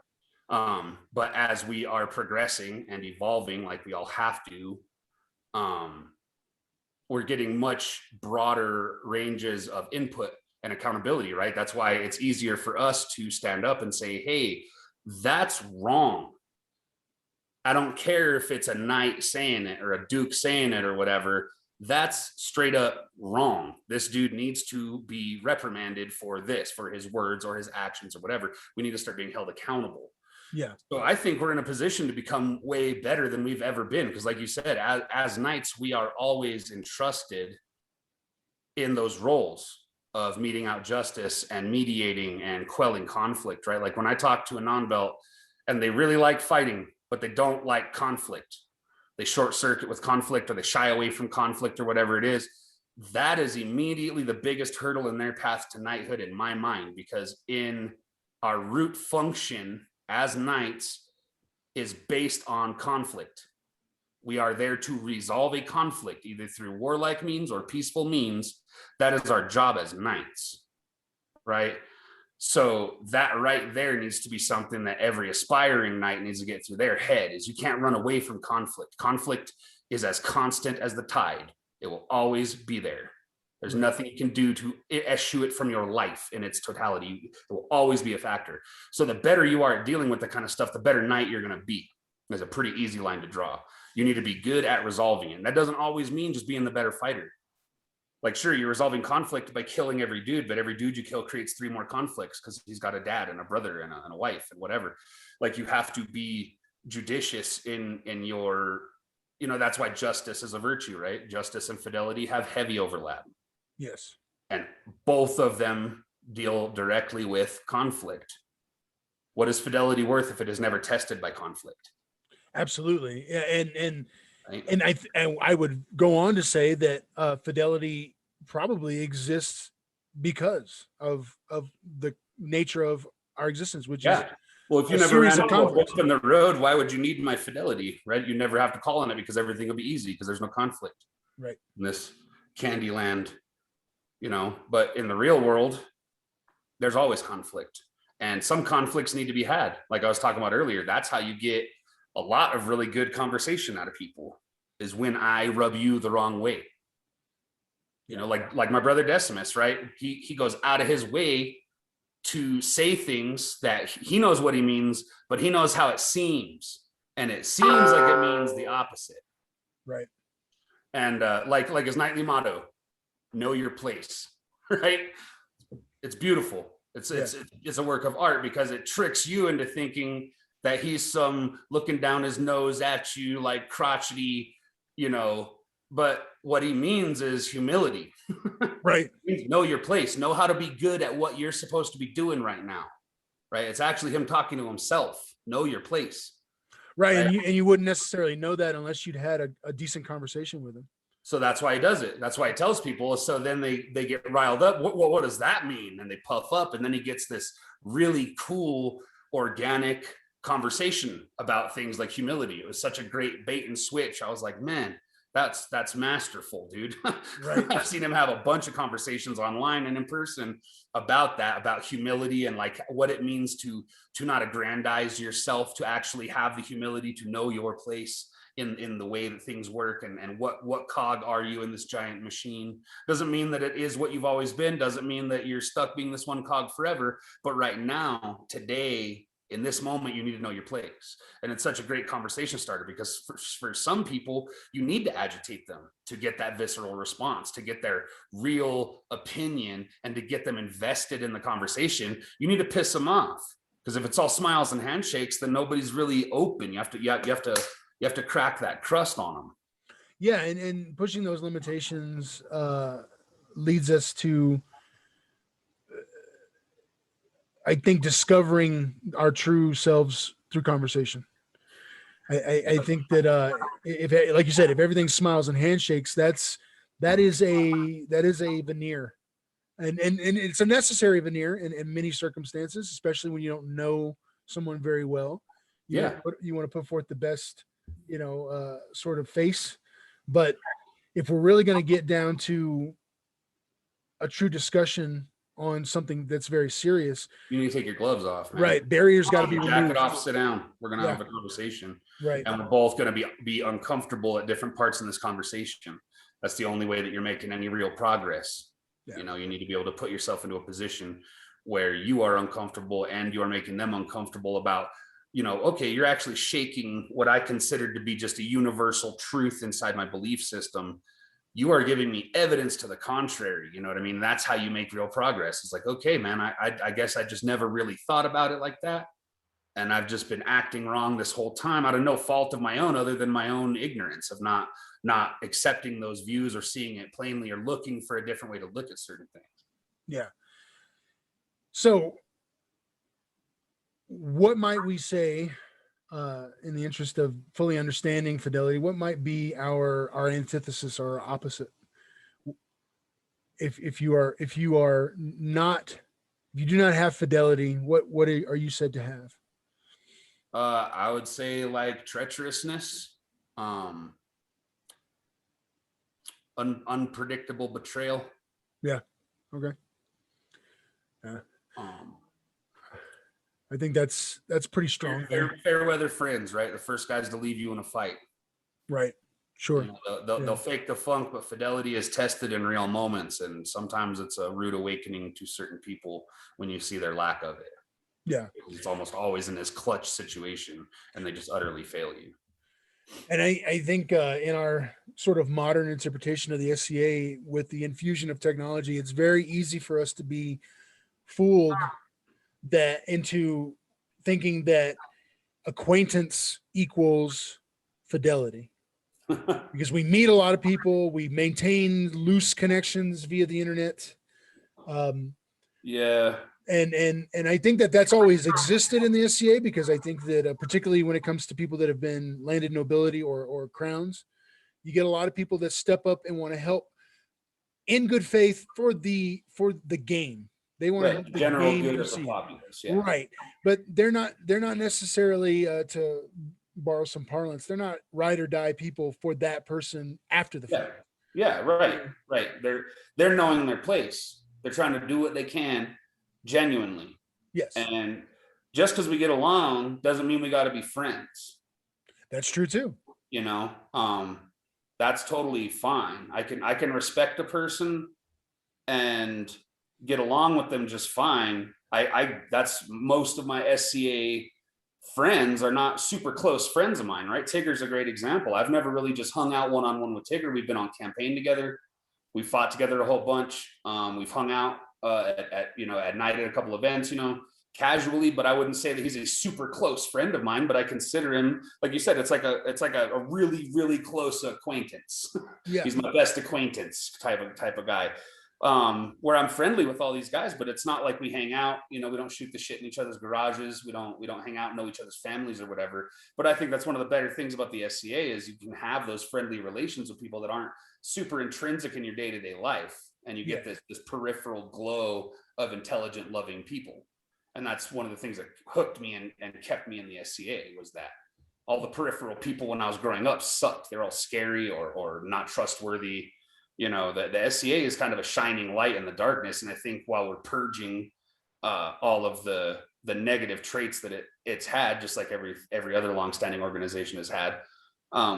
But as we are progressing and evolving, like we all have to, we're getting much broader ranges of input and accountability, right? That's why it's easier for us to stand up and say, hey, that's wrong. I don't care if it's a knight saying it or a duke saying it or whatever. That's straight up wrong. This dude needs to be reprimanded for this, for his words or his actions or whatever. We need to start being held accountable. Yeah. So I think we're in a position to become way better than we've ever been. Because like you said, as knights, we are always entrusted in those roles of meting out justice and mediating and quelling conflict, right? Like when I talk to a non-belt and they really like fighting, but they don't like conflict, they short circuit with conflict, or they shy away from conflict or whatever it is, that is immediately the biggest hurdle in their path to knighthood in my mind. Because in our root function as knights is based on conflict. We are there to resolve a conflict, either through warlike means or peaceful means. That is our job as knights, right? So that right there needs to be something that every aspiring knight needs to get through their head, is you can't run away from conflict. Conflict is as constant as the tide. It will always be there. There's nothing you can do to eschew it from your life in its totality. It will always be a factor. So the better you are at dealing with that kind of stuff, the better knight you're going to be. There's a pretty easy line to draw. You need to be good at resolving it. And that doesn't always mean just being the better fighter. Like, sure, you're resolving conflict by killing every dude, but every dude you kill creates 3 more conflicts because he's got a dad and a brother and a wife and whatever. Like, you have to be judicious in your, that's why justice is a virtue, right? Justice and fidelity have heavy overlap. Yes. And both of them deal directly with conflict. What is fidelity worth if it is never tested by conflict? Absolutely. And Right? I would go on to say that fidelity probably exists because of the nature of our existence, which is well, if you a never series ran of into a conflicts. wolf in the road, why would you need my fidelity, right? You never have to call on it because everything will be easy because there's no conflict. Right. In this candy land, but in the real world, there's always conflict, and some conflicts need to be had. Like I was talking about earlier, that's how you get a lot of really good conversation out of people, is when I rub you the wrong way. Like my brother Decimus, right? He goes out of his way to say things that he knows what he means, but he knows how it seems, and it seems like it means the opposite. Right. And like his knightly motto, know your place, right? It's beautiful. It's a work of art because it tricks you into thinking that he's some looking down his nose at you like crotchety, but what he means is humility. Right. Know your place, know how to be good at what you're supposed to be doing right now, right? It's actually him talking to himself. Know your place. Right. And you wouldn't necessarily know that unless you'd had a decent conversation with him. So that's why he does it. That's why he tells people. So then they get riled up. What does that mean? And they puff up, and then he gets this really cool, organic conversation about things like humility. It was such a great bait and switch. I was like, man, that's masterful, dude. Right. I've seen him have a bunch of conversations online and in person about humility and like what it means to not aggrandize yourself, to actually have the humility to know your place in the way that things work, and what cog are you in this giant machine. Doesn't mean that it is what you've always been, doesn't mean that you're stuck being this one cog forever, but right now, today, in this moment, you need to know your place. And it's such a great conversation starter because for some people, you need to agitate them to get that visceral response, to get their real opinion, and to get them invested in the conversation. You need to piss them off, because if it's all smiles and handshakes, then nobody's really open. You have to crack that crust on them. Yeah, and pushing those limitations leads us to, I think, discovering our true selves through conversation. I think that if, like you said, if everything smiles and handshakes, that is a veneer, and it's a necessary veneer in many circumstances, especially when you don't know someone very well. You want to put forth the best, sort of face. But if we're really going to get down to a true discussion on something that's very serious, you need to take your gloves off, man. Right? Barriers got to be removed. Jacket off, sit down. We're gonna have a conversation, right? And we're both gonna be uncomfortable at different parts in this conversation. That's the only way that you're making any real progress. Yeah. You need to be able to put yourself into a position where you are uncomfortable and you are making them uncomfortable about, okay, you're actually shaking what I considered to be just a universal truth inside my belief system. You are giving me evidence to the contrary. You know what I mean? That's how you make real progress. It's like, okay, man, I guess I just never really thought about it like that. And I've just been acting wrong this whole time out of no fault of my own, other than my own ignorance of not accepting those views or seeing it plainly or looking for a different way to look at certain things. Yeah. So what might we say, in the interest of fully understanding fidelity, what might be our antithesis or our opposite? If you do not have fidelity, what are you said to have? I would say like treacherousness, unpredictable betrayal. Yeah. Okay. Yeah. I think that's pretty strong. Fair weather friends, right? The first guys to leave you in a fight. Right. Sure. They'll fake the funk, but fidelity is tested in real moments, and sometimes it's a rude awakening to certain people when you see their lack of it. Yeah, it's almost always in this clutch situation, and they just utterly fail you. And I think in our sort of modern interpretation of the SCA, with the infusion of technology, it's very easy for us to be fooled into thinking that acquaintance equals fidelity. Because we meet a lot of people, we maintain loose connections via the internet. Yeah. And I think that that's always existed in the SCA, because I think that particularly when it comes to people that have been landed nobility or crowns, you get a lot of people that step up and want to help in good faith for the game. They want to help the general game good of proceed. the populace. Yeah. Right. But they're not necessarily to borrow some parlance, they're not ride or die people for that person after the fact. Yeah, right. They're knowing their place. They're trying to do what they can genuinely. Yes. And just because we get along doesn't mean we got to be friends. That's true too. That's totally fine. I can respect a person and get along with them just fine. That's most of my SCA friends are not super close friends of mine, right? Tigger's a great example. I've never really just hung out one-on-one with Tigger. We've been on campaign together. We fought together a whole bunch. We've hung out at night at a couple events, casually, but I wouldn't say that he's a super close friend of mine, but I consider him, like you said, it's like a really, really close acquaintance. Yeah. He's my best acquaintance type of guy. Where I'm friendly with all these guys, but it's not like we hang out, we don't shoot the shit in each other's garages. We don't hang out and know each other's families or whatever. But I think that's one of the better things about the SCA is you can have those friendly relations with people that aren't super intrinsic in your day-to-day life. And you get this peripheral glow of intelligent, loving people. And that's one of the things that hooked me and kept me in the SCA, was that all the peripheral people when I was growing up sucked. They're all scary or not trustworthy. The SCA is kind of a shining light in the darkness. And I think while we're purging all of the negative traits that it's had, just like every other longstanding organization has had,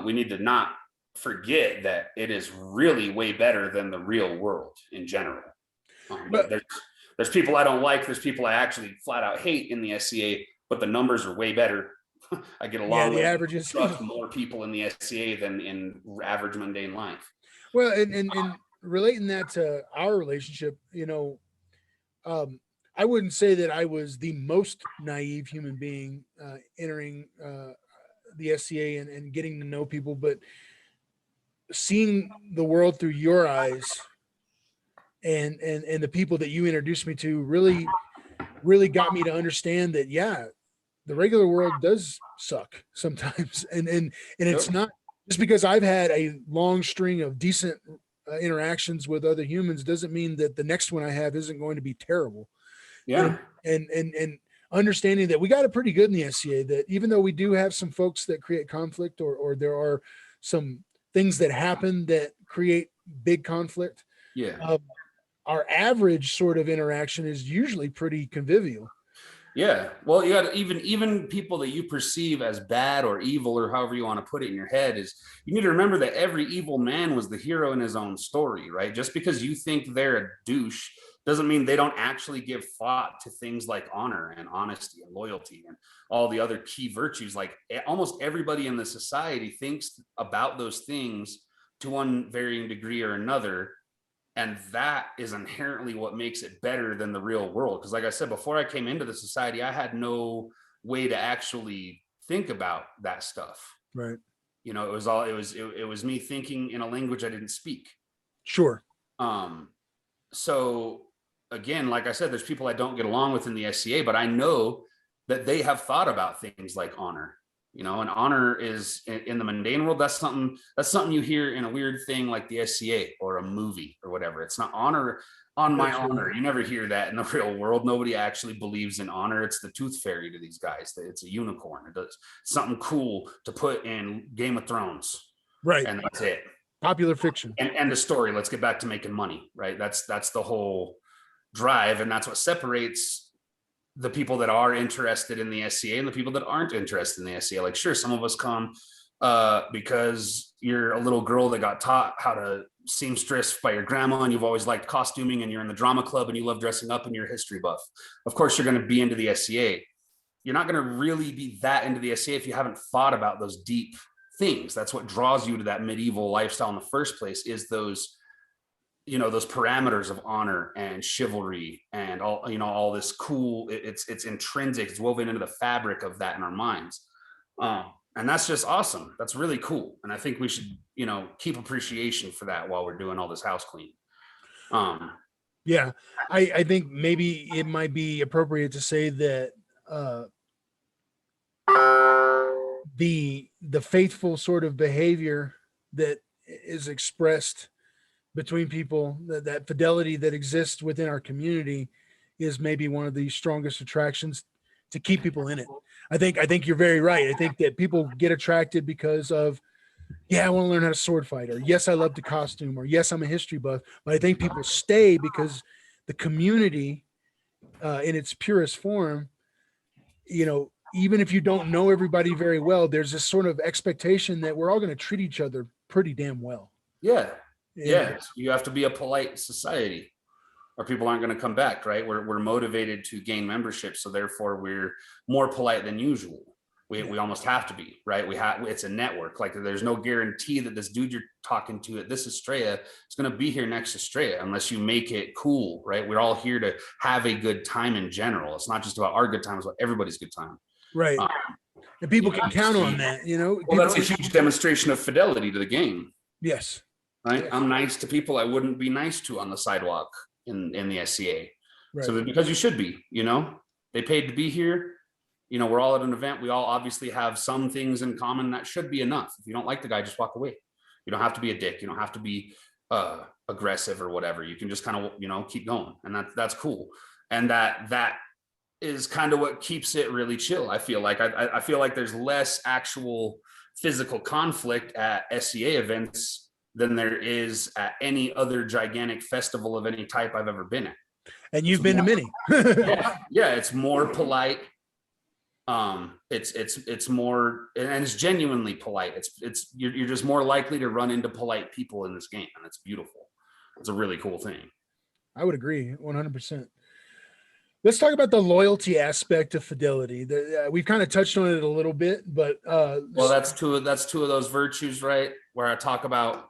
we need to not forget that it is really way better than the real world in general. But there's people I don't like. There's people I actually flat out hate in the SCA, but the numbers are way better. I get along with averages. Trust more people in the SCA than in average mundane life. Well, and relating that to our relationship, I wouldn't say that I was the most naive human being entering the SCA and getting to know people, but seeing the world through your eyes and the people that you introduced me to really got me to understand that, the regular world does suck sometimes. And it's not just because I've had a long string of decent interactions with other humans doesn't mean that the next one I have isn't going to be terrible. Yeah. And understanding that we got it pretty good in the SCA, that even though we do have some folks that create conflict or there are some things that happen that create big conflict. Yeah. Our average sort of interaction is usually pretty convivial. Yeah. Well, you got even people that you perceive as bad or evil, or however you want to put it in your head, is you need to remember that every evil man was the hero in his own story, right? Just because you think they're a douche doesn't mean they don't actually give thought to things like honor and honesty and loyalty and all the other key virtues. Like almost everybody in the society thinks about those things to one varying degree or another. And that is inherently what makes it better than the real world. Because like I said, before I came into the society, I had no way to actually think about that stuff. Right. It was me thinking in a language I didn't speak. Sure. So again, like I said, there's people I don't get along with in the SCA, but I know that they have thought about things like honor. And honor is in the mundane world. That's something you hear in a weird thing like the SCA or a movie or whatever. It's not honor on my honor. You never hear that in the real world. Nobody actually believes in honor. It's the tooth fairy to these guys. It's a unicorn. It does something cool to put in Game of Thrones. Right. And that's it. Popular fiction. And the story. Let's get back to making money. Right. That's the whole drive. And that's what separates the people that are interested in the SCA and the people that aren't interested in the SCA. Like, sure, some of us come because, you're a little girl that got taught how to seamstress by your grandma, and you've always liked costuming, and you're in the drama club and you love dressing up and you're a history buff. Of course, you're going to be into the SCA. You're not going to really be that into the SCA if you haven't thought about those deep things. That's what draws you to that medieval lifestyle in the first place, is those, you know, those parameters of honor and chivalry and all, you know, all this cool, it's intrinsic, it's woven into the fabric of that in our minds. And that's just awesome. That's really cool. And I think we should, you know, keep appreciation for that while we're doing all this house clean. Yeah, I think maybe it might be appropriate to say that the faithful sort of behavior that is expressed between people, that fidelity that exists within our community, is maybe one of the strongest attractions to keep people in it. I think you're very right. I think that people get attracted because of, yeah, I want to learn how to sword fight, or yes, I love the costume, or yes, I'm a history buff. But I think people stay because the community, in its purest form, you know, even if you don't know everybody very well, there's this sort of expectation that we're all going to treat each other pretty damn well. Yeah. Yeah. You have to be a polite society or people aren't going to come back, right? We're motivated to gain membership. So therefore we're more polite than usual. We almost have to be, right? It's a network. Like there's no guarantee that this dude you're talking to at this Estrella is going to be here next Estrella unless you make it cool, right? We're all here to have a good time in general. It's not just about our good time, it's about everybody's good time. Right. And people can count on that, you know? Well, that's a huge demonstration of fidelity to the game. Yes. Right. I'm nice to people I wouldn't be nice to on the sidewalk in the SCA. Right. So because you should be, you know, they paid to be here. You know, we're all at an event. We all obviously have some things in common. That should be enough. If you don't like the guy, just walk away. You don't have to be a dick. You don't have to be aggressive or whatever. You can just kind of, you know, keep going. And that's cool. And that is kind of what keeps it really chill. I feel like I feel like there's less actual physical conflict at SCA events than there is at any other gigantic festival of any type I've ever been at. And you've been to many. Yeah, it's more polite. It's more, and it's genuinely polite. You're just more likely to run into polite people in this game, and it's beautiful. It's a really cool thing. I would agree 100%. Let's talk about the loyalty aspect of fidelity. We've kind of touched on it a little bit, but well, that's two of those virtues, right? Where I talk about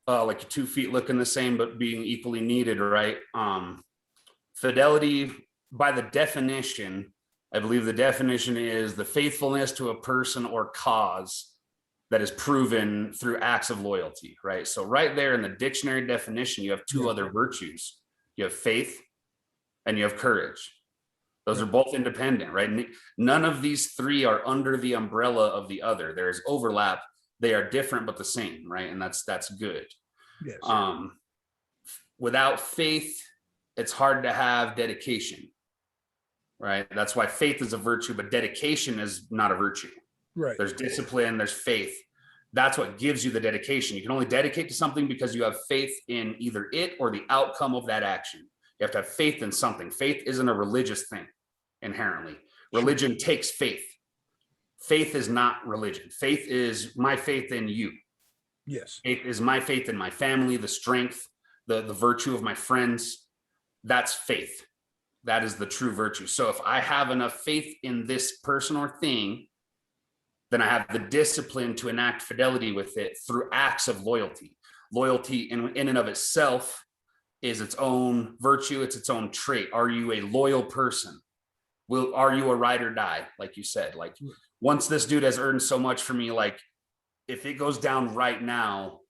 like your 2 feet looking the same but being equally needed, right? Fidelity, by the definition, I believe the definition is the faithfulness to a person or cause that is proven through acts of loyalty, right? So right there in the dictionary definition, you have two other virtues. You have faith and you have courage. Those are both independent, right? None of these three are under the umbrella of the other. There is overlap. They are different but the same, right? And that's good. Yes. Without faith, it's hard to have dedication, right? That's why faith is a virtue, but dedication is not a virtue. Right. There's discipline, there's faith. That's what gives you the dedication. You can only dedicate to something because you have faith in either it or the outcome of that action. You have to have faith in something. Faith isn't a religious thing inherently. Religion takes faith. Faith is not religion. Faith is my faith in you. Yes. Faith is my faith in my family, the strength, the virtue of my friends. That's faith. That is the true virtue. So if I have enough faith in this person or thing, then I have the discipline to enact fidelity with it through acts of loyalty. Loyalty in and of itself is its own virtue. It's its own trait. Are you a loyal person? Are you a ride or die? Like you said, like once this dude has earned so much for me, like if it goes down right now,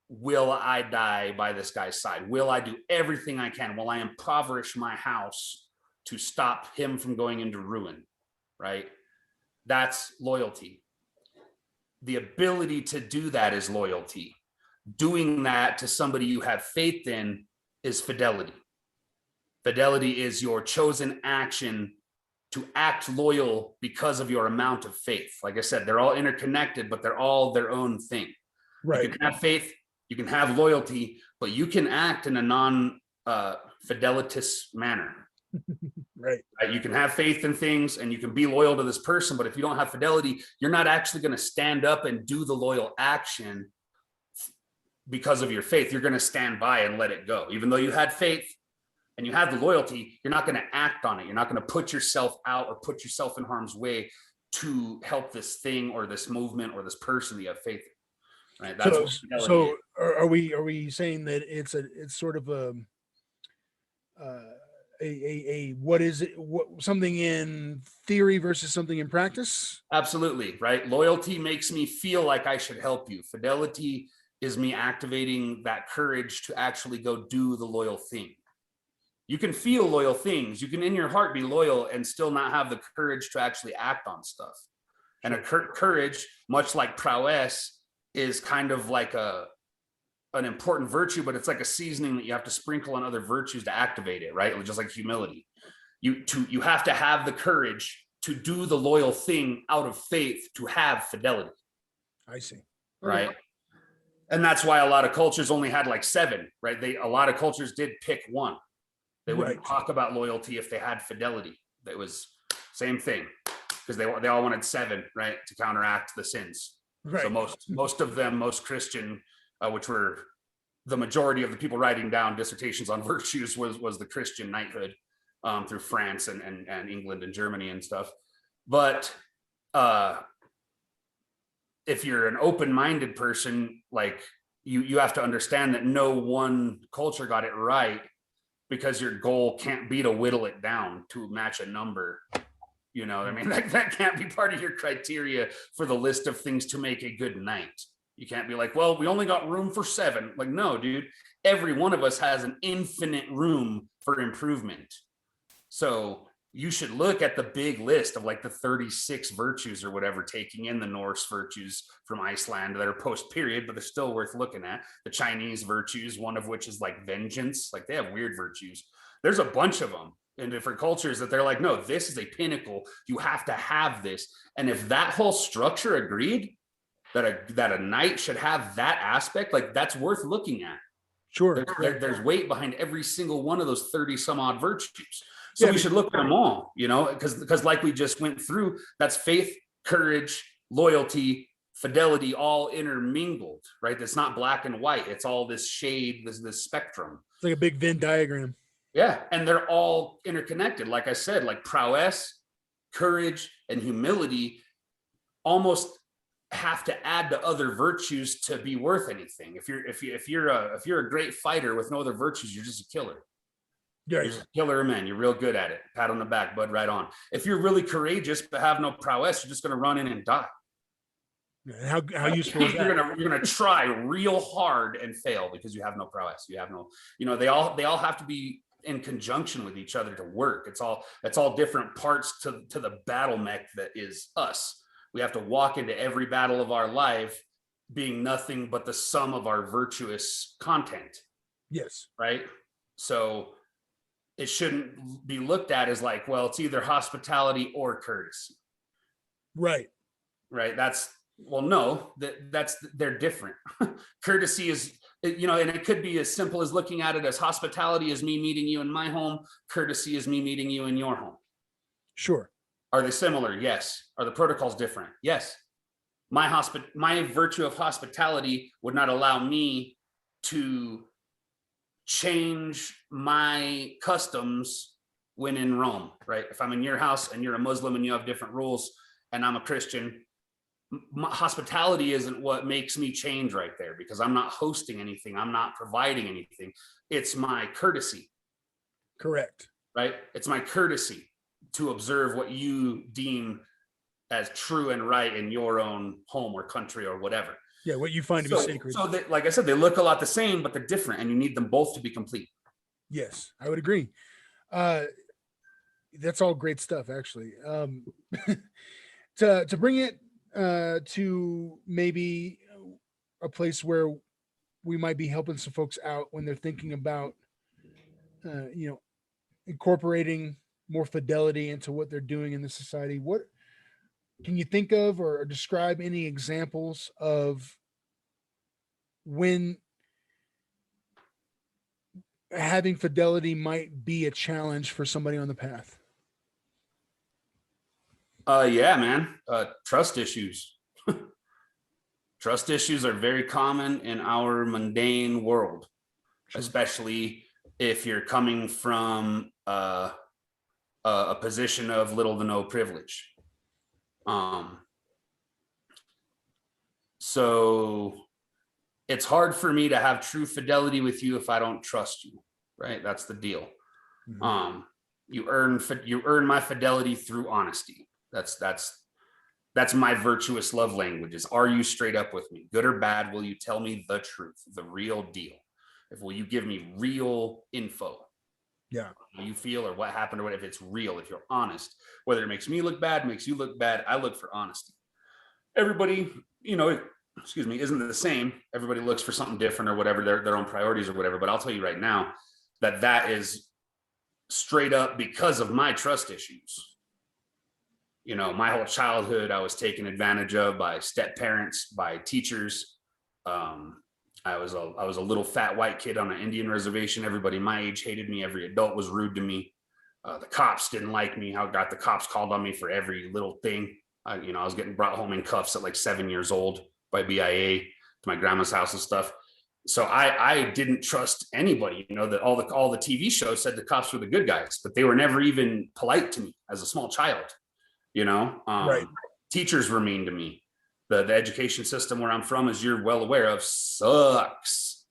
will I die by this guy's side? Will I do everything I can? Will I impoverish my house to stop him from going into ruin? Right? That's loyalty. The ability to do that is loyalty. Doing that to somebody you have faith in is fidelity. Fidelity is your chosen action to act loyal because of your amount of faith. Like I said, they're all interconnected, but they're all their own thing. Right. You can have faith, you can have loyalty, but you can act in a non-fidelitous manner. Right. You can have faith in things and you can be loyal to this person, but if you don't have fidelity, you're not actually going to stand up and do the loyal action because of your faith, you're going to stand by and let it go. Even though you had faith and you have the loyalty, you're not going to act on it. You're not going to put yourself out or put yourself in harm's way to help this thing or this movement or this person that you have faith in. Right? That's so are we saying that it's sort of what is it, something in theory versus something in practice? Absolutely, right? Loyalty makes me feel like I should help you. Fidelity is me activating that courage to actually go do the loyal thing. You can feel loyal things. You can in your heart be loyal and still not have the courage to actually act on stuff. And a courage, much like prowess, is kind of like an important virtue, but it's like a seasoning that you have to sprinkle on other virtues to activate it, right? Just like humility. You have to have the courage to do the loyal thing out of faith to have fidelity. I see. Right. And that's why a lot of cultures only had like 7, right? A lot of cultures did pick 1. They wouldn't talk about loyalty if they had fidelity. That was same thing, because they all wanted 7, right, to counteract the sins. Right. So most of them, most Christian, which were the majority of the people writing down dissertations on virtues, was the Christian knighthood through France and England and Germany and stuff. But if you're an open-minded person, like you have to understand that no one culture got it right, because your goal can't be to whittle it down to match a number. You know what I mean? That can't be part of your criteria for the list of things to make a good knight. You can't be like, well, we only got room for 7. Like, no, dude, every one of us has an infinite room for improvement. So you should look at the big list of like the 36 virtues or whatever, taking in the Norse virtues from Iceland that are post-period, but they're still worth looking at. The Chinese virtues, one of which is like vengeance. Like, they have weird virtues. There's a bunch of them in different cultures that they're like, no, this is a pinnacle. You have to have this. And if that whole structure agreed that a knight should have that aspect, like, that's worth looking at. Sure. There's weight behind every single one of those 30 some odd virtues. So we should look at them all, you know, because like we just went through, that's faith, courage, loyalty, fidelity, all intermingled, right? It's not black and white. It's all this shade, this spectrum. It's like a big Venn diagram. Yeah. And they're all interconnected. Like I said, like prowess, courage, and humility almost have to add to other virtues to be worth anything. If you're a great fighter with no other virtues, you're just a killer. You're a killer, man. You're real good at it. Pat on the back, bud. Right on. If you're really courageous but have no prowess, you're just going to run in and die. How useful is that? You're gonna try real hard and fail because you have no prowess. You have no, you know, they all have to be in conjunction with each other to work. It's all different parts to the battle mech that is us. We have to walk into every battle of our life being nothing but the sum of our virtuous content. Yes. Right. So it shouldn't be looked at as like, well, it's either hospitality or courtesy. Right. Well, no, they're different. Courtesy is, you know, and it could be as simple as looking at it as hospitality is me meeting you in my home. Courtesy is me meeting you in your home. Sure. Are they similar? Yes. Are the protocols different? Yes. My virtue of hospitality would not allow me to change my customs when in Rome, right? If I'm in your house and you're a Muslim and you have different rules and I'm a Christian, hospitality isn't what makes me change right there, because I'm not hosting anything. I'm not providing anything. It's my courtesy. Correct. Right? It's my courtesy to observe what you deem as true and right in your own home or country or whatever. Yeah, what you find to be sacred. So like I said, they look a lot the same, but they're different, and you need them both to be complete. Yes, I would agree. That's all great stuff, actually. To bring it to maybe a place where we might be helping some folks out when they're thinking about, incorporating more fidelity into what they're doing in the society. What can you think of or describe any examples of when having fidelity might be a challenge for somebody on the path? Yeah, man. Trust issues. Trust issues are very common in our mundane world, especially if you're coming from a position of little to no privilege. So it's hard for me to have true fidelity with you if I don't trust you, right? That's the deal. Mm-hmm. You earn my fidelity through honesty. That's my virtuous love languages. Are you straight up with me? Good or bad, will you tell me the truth, the real deal? Will you give me real info? Yeah. How you feel or what happened or what, if it's real, if you're honest, whether it makes me look bad, makes you look bad, I look for honesty. Everybody, isn't the same. Everybody looks for something different or whatever, their own priorities or whatever. But I'll tell you right now that is straight up because of my trust issues. My whole childhood, I was taken advantage of by step parents, by teachers. I was a little fat white kid on an Indian reservation. Everybody my age hated me. Every adult was rude to me. The cops didn't like me. I got the cops called on me for every little thing. I was getting brought home in cuffs at like 7 years old by BIA to my grandma's house and stuff. So I didn't trust anybody. That all the TV shows said the cops were the good guys, but they were never even polite to me as a small child. Right. Teachers were mean to me. The education system where I'm from, as you're well aware of, sucks,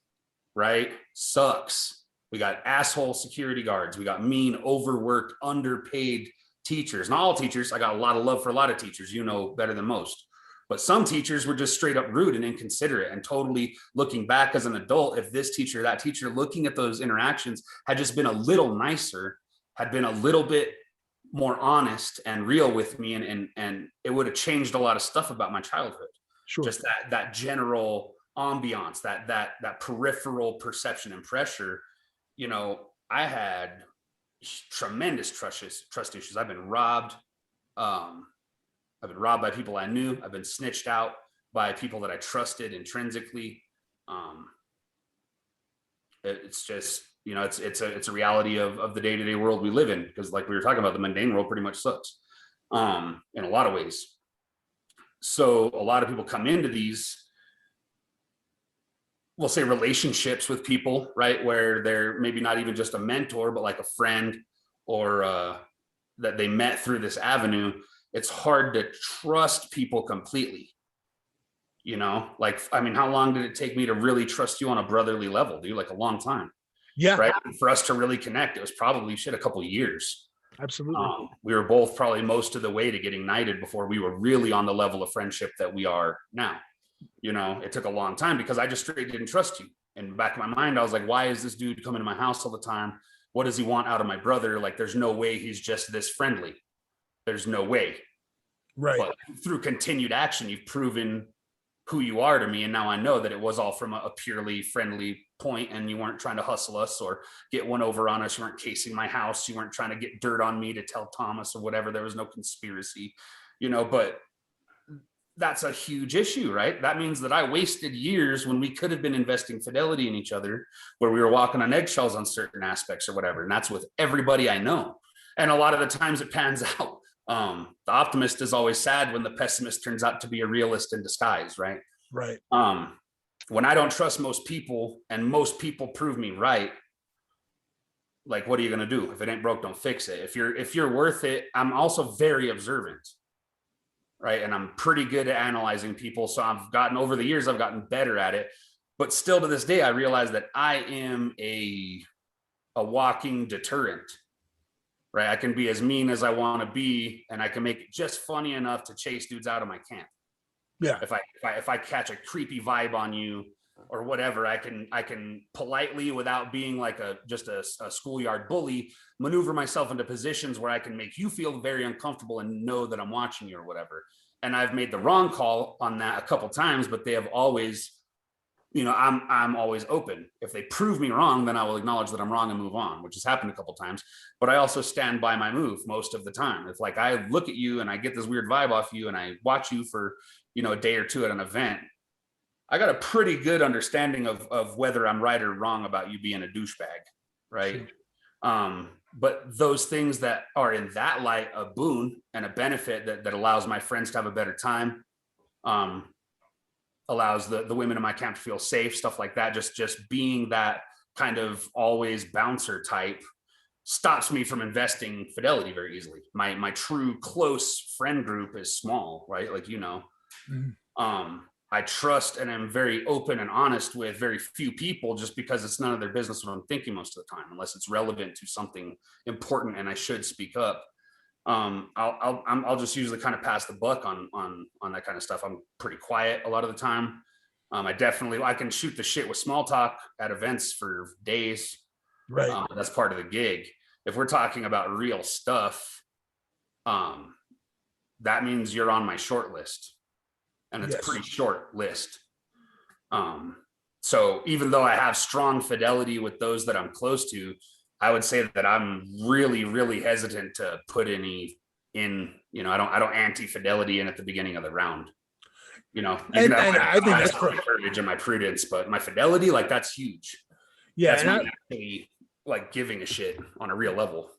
right? Sucks. We got asshole security guards. We got mean, overworked, underpaid teachers. Not all teachers. I got a lot of love for a lot of teachers, better than most. But some teachers were just straight up rude and inconsiderate, and totally looking back as an adult, if this teacher, that teacher, looking at those interactions had just been a little nicer, had been a little bit more honest and real with me, and it would have changed a lot of stuff about my childhood. Sure. Just that general ambiance, that peripheral perception and pressure. I had tremendous trust issues. I've been robbed. I've been robbed by people I knew. I've been snitched out by people that I trusted intrinsically. It's just, it's a reality of the day-to-day world we live in, because like we were talking about, the mundane world pretty much sucks in a lot of ways. So a lot of people come into these, we'll say, relationships with people, right, where they're maybe not even just a mentor, but like a friend, or that they met through this avenue. It's hard to trust people completely. How long did it take me to really trust you on a brotherly level, dude? Like a long time. Yeah. Right. For us to really connect, it was probably a couple of years. Absolutely. We were both probably most of the way to getting knighted before we were really on the level of friendship that we are now. It took a long time because I just straight didn't trust you. In the back of my mind, I was like, why is this dude coming to my house all the time? What does he want out of my brother? Like, there's no way he's just this friendly. There's no way. Right. But through continued action, you've proven who you are to me. And now I know that it was all from a purely friendly point, and you weren't trying to hustle us or get one over on us. You weren't casing my house. You weren't trying to get dirt on me to tell Thomas or whatever. There was no conspiracy, but that's a huge issue, right? That means that I wasted years when we could have been investing fidelity in each other, where we were walking on eggshells on certain aspects or whatever. And that's with everybody I know. And a lot of the times it pans out. The optimist is always sad when the pessimist turns out to be a realist in disguise, right? Right. When I don't trust most people and most people prove me right, like, what are you going to do? If it ain't broke, don't fix it. If you're worth it, I'm also very observant, right? And I'm pretty good at analyzing people. So over the years, I've gotten better at it, but still to this day, I realize that I am a walking deterrent. Right, I can be as mean as I want to be, and I can make it just funny enough to chase dudes out of my camp. Yeah. If I catch a creepy vibe on you or whatever, I can politely, without being like just a schoolyard bully, maneuver myself into positions where I can make you feel very uncomfortable and know that I'm watching you or whatever. And I've made the wrong call on that a couple times, but they have always, I'm always open. If they prove me wrong, then I will acknowledge that I'm wrong and move on, which has happened a couple times. But I also stand by my move most of the time. It's like I look at you and I get this weird vibe off you, and I watch you for a day or two at an event. I got a pretty good understanding of whether I'm right or wrong about you being a douchebag, right? Sure. But those things that are in that light a boon and a benefit that allows my friends to have a better time, allows the women in my camp to feel safe, stuff like that. Just being that kind of always bouncer type stops me from investing fidelity very easily. My true close friend group is small, right? Like, you know, I trust and am very open and honest with very few people, just because it's none of their business what I'm thinking most of the time, unless it's relevant to something important and I should speak up. I'll just usually kind of pass the buck on that kind of stuff. I'm pretty quiet a lot of the time. I can shoot the shit with small talk at events for days. Right. That's part of the gig. If we're talking about real stuff, that means you're on my short list. And it's a pretty short list. So even though I have strong fidelity with those that I'm close to, I would say that I'm really, really hesitant to put any in, you know, I don't anti-fidelity in at the beginning of the round. You know, and I think that's my courage and my prudence, but my fidelity, like, that's huge. Yeah. That's not actually like giving a shit on a real level.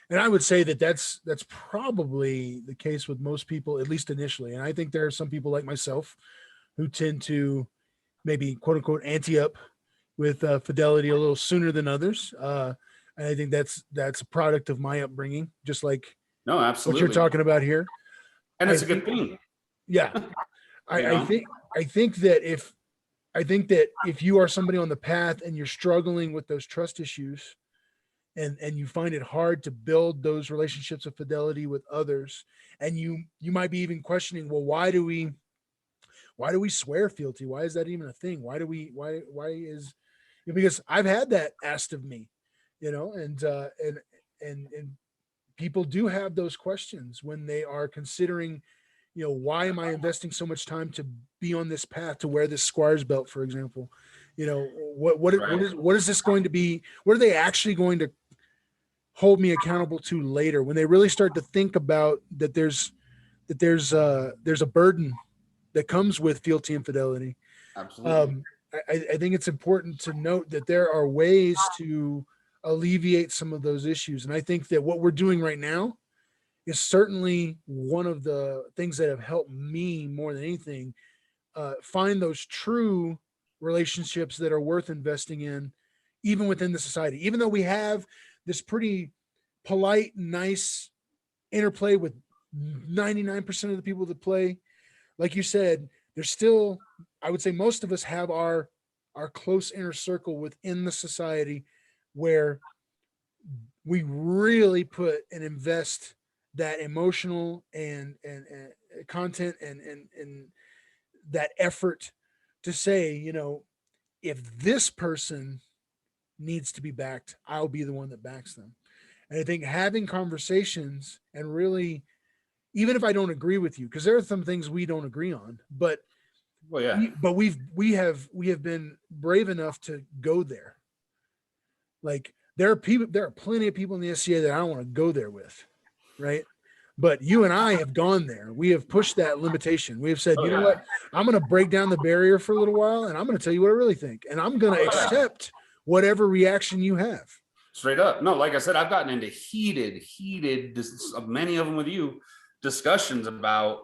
And I would say that that's probably the case with most people, at least initially. And I think there are some people like myself who tend to maybe quote unquote ante up with fidelity a little sooner than others. And I think that's a product of my upbringing, just like no, absolutely what you're talking about here. And it's a good thing. Yeah. I think that if you are somebody on the path and you're struggling with those trust issues, and you find it hard to build those relationships of fidelity with others, and you might be even questioning, well, why do we swear fealty? Why is that even a thing? Because I've had that asked of me, you know, and people do have those questions when they are considering, you know, why am I investing so much time to be on this path, to wear this squire's belt, for example? You know, what is this going to be? What are they actually going to hold me accountable to later, when they really start to think about that there's a burden that comes with fealty and fidelity. Absolutely. I think it's important to note that there are ways to alleviate some of those issues. And I think that what we're doing right now is certainly one of the things that have helped me more than anything, find those true relationships that are worth investing in, even within the society. Even though we have this pretty polite, nice interplay with 99% of the people that play, like you said, there's still, I would say most of us have our close inner circle within the society where we really put and invest that emotional and content and that effort to say, you know, if this person needs to be backed, I'll be the one that backs them. And I think having conversations and really, even if I don't agree with you, because there are some things we don't agree on, but we have been brave enough to go there. Like there are plenty of people in the SCA that I don't want to go there with, right? But you and I have gone there. We have pushed that limitation. We have said, you know what? I'm going to break down the barrier for a little while, and I'm going to tell you what I really think. And I'm going to accept whatever reaction you have. Straight up. No, like I said, I've gotten into heated, many of them with you, discussions about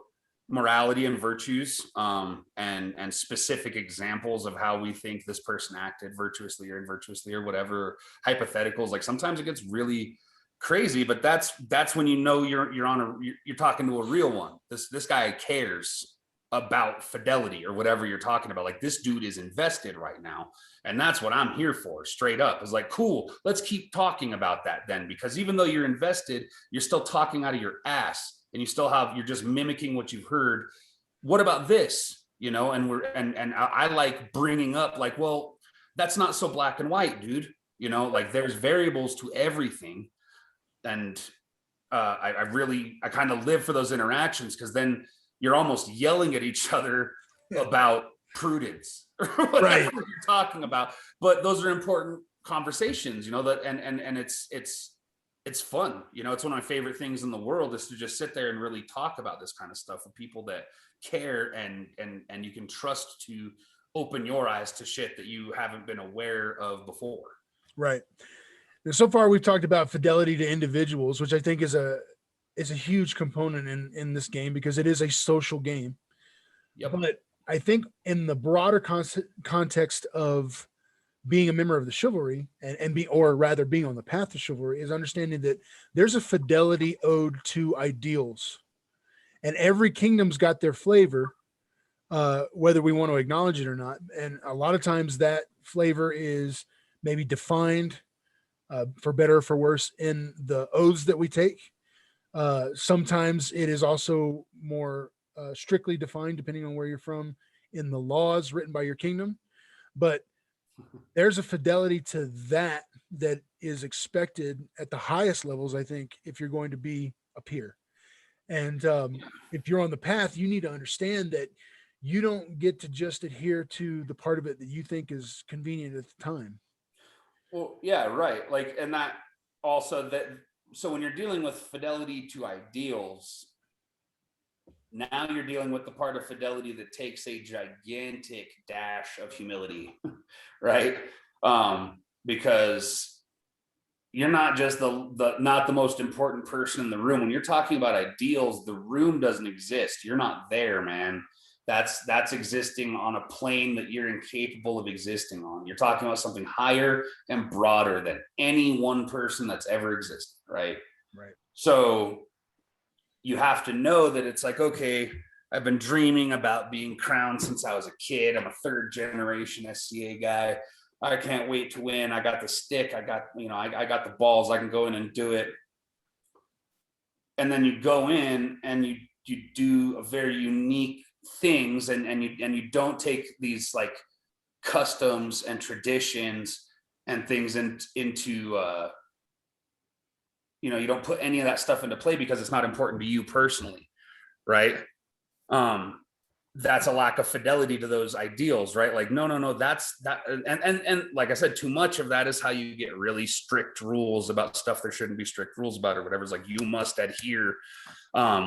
morality and virtues, and specific examples of how we think this person acted virtuously or invirtuously or whatever, hypotheticals. Like sometimes it gets really crazy, but that's when you know you're talking to a real one. This guy cares about fidelity or whatever you're talking about. Like this dude is invested right now, and that's what I'm here for. Straight up, is like, cool, let's keep talking about that then, because even though you're invested, you're still talking out of your ass, and you're just mimicking what you've heard. What about this? You know, and I like bringing up like, well, that's not so black and white, dude. You know, like there's variables to everything. And I kind of live for those interactions, because then you're almost yelling at each other about prudence or whatever you're talking about. But those are important conversations, you know, that and it's fun. You know, it's one of my favorite things in the world is to just sit there and really talk about this kind of stuff with people that care and you can trust to open your eyes to shit that you haven't been aware of before. Right. So far, we've talked about fidelity to individuals, which I think is a huge component in this game, because it is a social game. Yep. But I think in the broader context of being a member of the chivalry and be, or rather being on the path to chivalry, is understanding that there's a fidelity owed to ideals, and every kingdom's got their flavor, whether we want to acknowledge it or not. And a lot of times that flavor is maybe defined, for better or for worse, in the oaths that we take. Sometimes it is also more strictly defined, depending on where you're from, in the laws written by your kingdom. But there's a fidelity to that is expected at the highest levels, I think, if you're going to be a peer. And if you're on the path, you need to understand that you don't get to just adhere to the part of it that you think is convenient at the time. Well, yeah, right. Like, and that also that, so when you're dealing with fidelity to ideals, now you're dealing with the part of fidelity that takes a gigantic dash of humility, right? Because you're not just not the most important person in the room. When you're talking about ideals, the room doesn't exist. You're not there, man. That's existing on a plane that you're incapable of existing on. You're talking about something higher and broader than any one person that's ever existed, right? Right. So you have to know that it's like, okay, I've been dreaming about being crowned since I was a kid. I'm a third generation SCA guy. I can't wait to win. I got the stick. I got the balls. I can go in and do it. And then you go in and you do a very unique things, and you don't take these like customs and traditions and things into you don't put any of that stuff into play because it's not important to you personally, right? That's a lack of fidelity to those ideals, right? Like, no, that's that. And like I said, too much of that is how you get really strict rules about stuff there shouldn't be strict rules about, or whatever. It's like, you must adhere,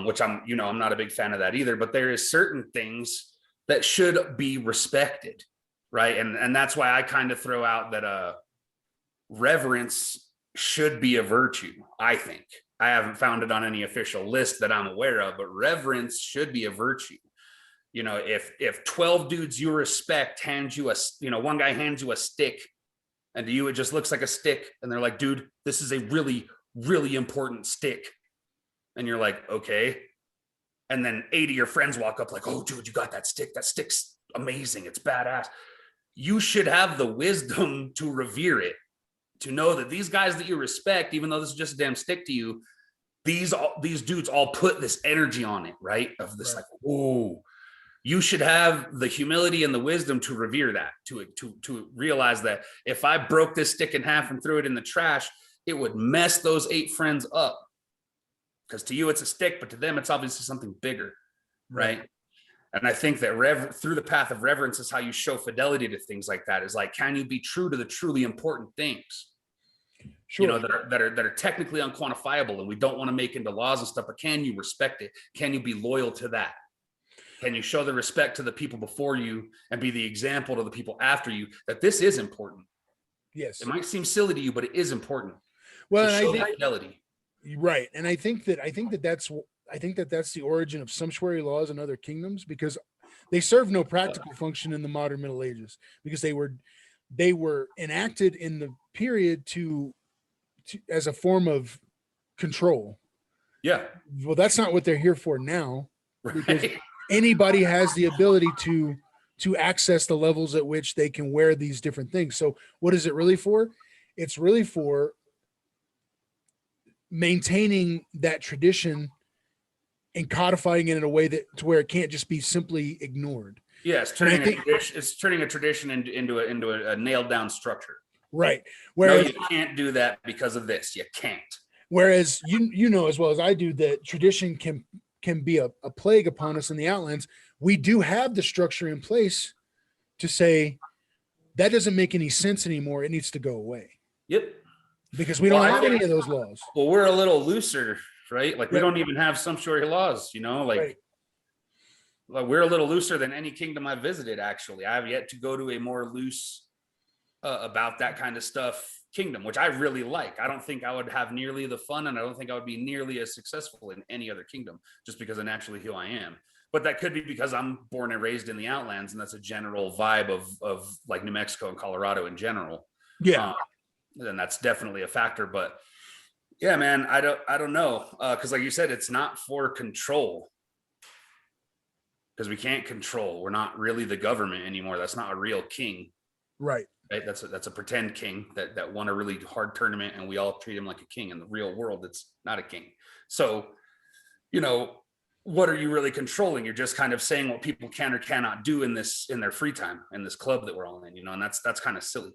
which I'm not a big fan of that either, but there is certain things that should be respected, right? And that's why I kind of throw out that reverence should be a virtue. I think I haven't found it on any official list that I'm aware of, but reverence should be a virtue. If 12 dudes you respect hand you one guy hands you a stick, and to you it just looks like a stick, and they're like, dude, this is a really, really important stick, and you're like, okay, and then 80 of your friends walk up like, oh dude, you got that stick's amazing, it's badass. You should have the wisdom to revere it, to know that these guys that you respect, even though this is just a damn stick to you, these dudes all put this energy on it, right? Of this, right. Like, whoa. You should have the humility and the wisdom to revere that, to realize that if I broke this stick in half and threw it in the trash, it would mess those 8 friends up. Because to you it's a stick, but to them it's obviously something bigger, right? And I think that through the path of reverence is how you show fidelity to things like that. Is like, can you be true to the truly important things? Sure. that are technically unquantifiable, and we don't want to make into laws and stuff, but can you respect it? Can you be loyal to that? Can you show the respect to the people before you and be the example to the people after you that this is important? Yes. It might seem silly to you, but it is important. Well, to and show I think fidelity. Right. And I think that's the origin of sumptuary laws in other kingdoms, because they serve no practical function in the modern Middle Ages, because they were enacted in the period to as a form of control. Yeah. Well, that's not what they're here for now, because right. Anybody has the ability to access the levels at which they can wear these different things. So what is it really for? It's really for maintaining that tradition and codifying it in a way that to where it can't just be simply ignored. Yeah, it's turning a tradition into a nailed down structure. Right. Whereas no, you can't do that because of this. You can't. Whereas you know as well as I do that tradition can be a plague upon us in the Outlands. We do have the structure in place to say that doesn't make any sense anymore. It needs to go away. Yep. Because we don't have any of those laws. Well, we're a little looser, right? Like we don't even have sumptuary laws, like we're a little looser than any kingdom I've visited. Actually, I have yet to go to a more loose about that kind of stuff kingdom, which I really like. I don't think I would have nearly the fun, and I don't think I would be nearly as successful in any other kingdom, just because of naturally who I am. but that could be because I'm born and raised in the Outlands, and that's a general vibe of like New Mexico and Colorado in general. Yeah. Then that's definitely a factor. But yeah, man, I don't know, because like you said, it's not for control, because we can't control. We're not really the government anymore. That's not a real king. Right. That's a pretend king that won a really hard tournament, and we all treat him like a king. In the real world, it's not a king. So, what are you really controlling? You're just kind of saying what people can or cannot do in their free time in this club that we're all in, and that's kind of silly.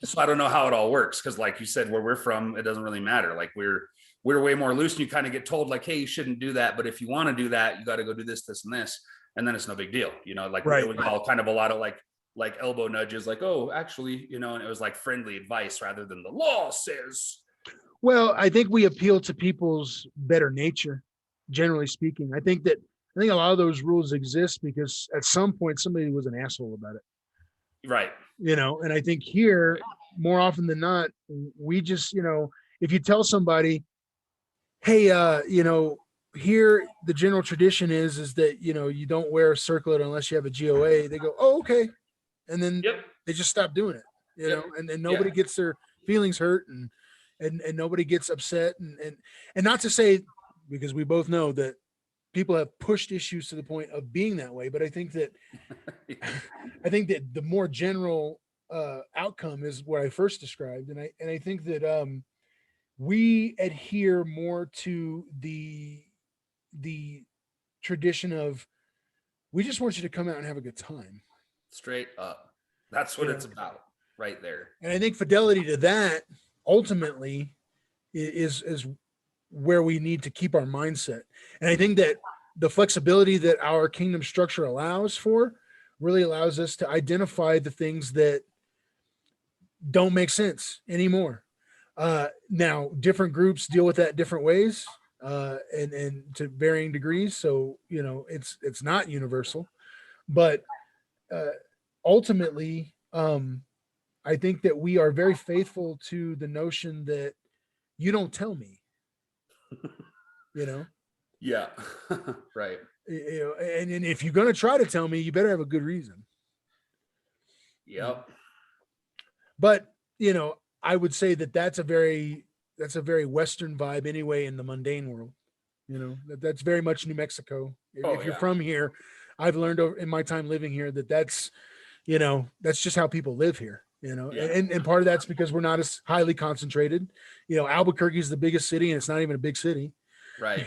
So I don't know how it all works, because like you said, where we're from, it doesn't really matter. Like we're way more loose, and you kind of get told like, hey, you shouldn't do that, but if you want to do that, you got to go do this, and this, and then it's no big deal. Like right. It was all kind of a lot of like elbow nudges, like, oh, actually, and it was like friendly advice rather than the law says. Well, I think we appeal to people's better nature, generally speaking. I think a lot of those rules exist because at some point somebody was an asshole about it. Right. And I think here, more often than not, we just, if you tell somebody, hey, here the general tradition is that, you don't wear a circlet unless you have a GOA, they go, oh, okay. And then they just stop doing it, and nobody gets their feelings hurt and nobody gets upset. And not to say, because we both know that people have pushed issues to the point of being that way. But I think that, the more general outcome is what I first described. And I think that we adhere more to the tradition of, we just want you to come out and have a good time. Straight up. That's what it's about right there. And I think fidelity to that ultimately is where we need to keep our mindset. And I think that the flexibility that our kingdom structure allows for really allows us to identify the things that don't make sense anymore. Now, different groups deal with that different ways, and to varying degrees. So, it's not universal, but ultimately, I think that we are very faithful to the notion that you don't tell me, Yeah. Right. And if you're going to try to tell me, you better have a good reason. Yep. But, I would say that that's a very Western vibe anyway, in the mundane world, that's very much New Mexico. If you're from here, I've learned in my time living here that's just how people live here, and part of that's because we're not as highly concentrated. Albuquerque is the biggest city, and it's not even a big city. Right.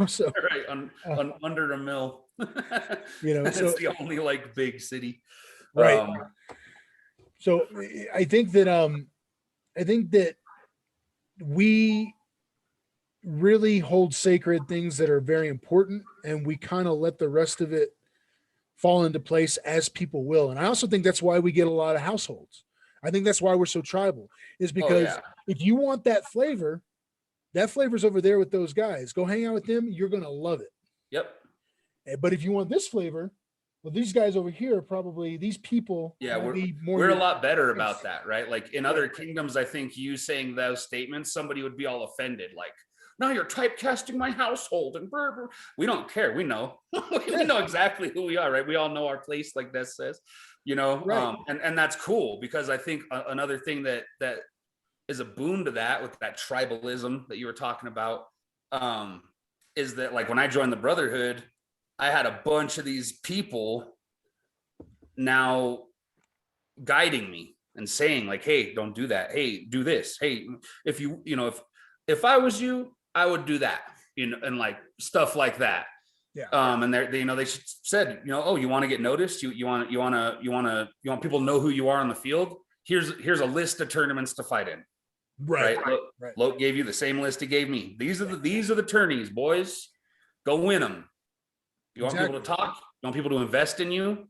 So right on under a mill. It's so the only big city. Right. So I think that we really hold sacred things that are very important, and we kind of let the rest of it fall into place as people will. And I also think that's why we get a lot of households. I think that's why we're so tribal, is because if you want that flavor's over there with those guys. Go hang out with them. You're going to love it. Yep. But if you want this flavor, well, these guys over here, probably these people. Yeah, we're a lot better about that, right? Like in other kingdoms, I think you saying those statements, somebody would be all offended. Like, now you're typecasting my household, and brr, brr. We don't care. We know. We know exactly who we are, right? We all know our place, like Des says, Right. And that's cool, because I think another thing that is a boon to that, with that tribalism that you were talking about, is that like when I joined the Brotherhood, I had a bunch of these people now guiding me and saying like, hey, don't do that. Hey, do this. Hey, if if I was you, I would do that, and like stuff like that. Yeah. And they said, oh, you want to get noticed? You want people to know who you are on the field? Here's a list of tournaments to fight in. Right. Loke gave you the same list he gave me. These are the tourneys, boys. Go win them. You want people to talk? You want people to invest in you?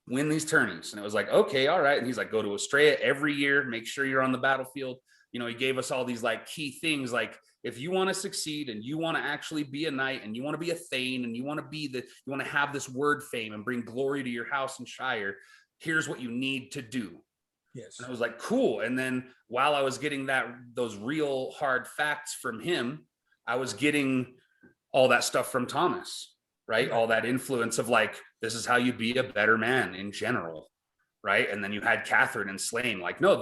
Win these tourneys. And it was like, okay, all right. And he's like, go to Estrella every year. Make sure you're on the battlefield. He gave us all these like key things. Like, if you want to succeed and you want to actually be a knight and you want to be a thane and you want to have this word fame and bring glory to your house and shire, here's what you need to do. Yes. And I was like, cool. And then while I was getting those real hard facts from him, I was getting all that stuff from Thomas, right? All that influence of like, this is how you be a better man in general, right? And then you had Catherine and Slane, like, no,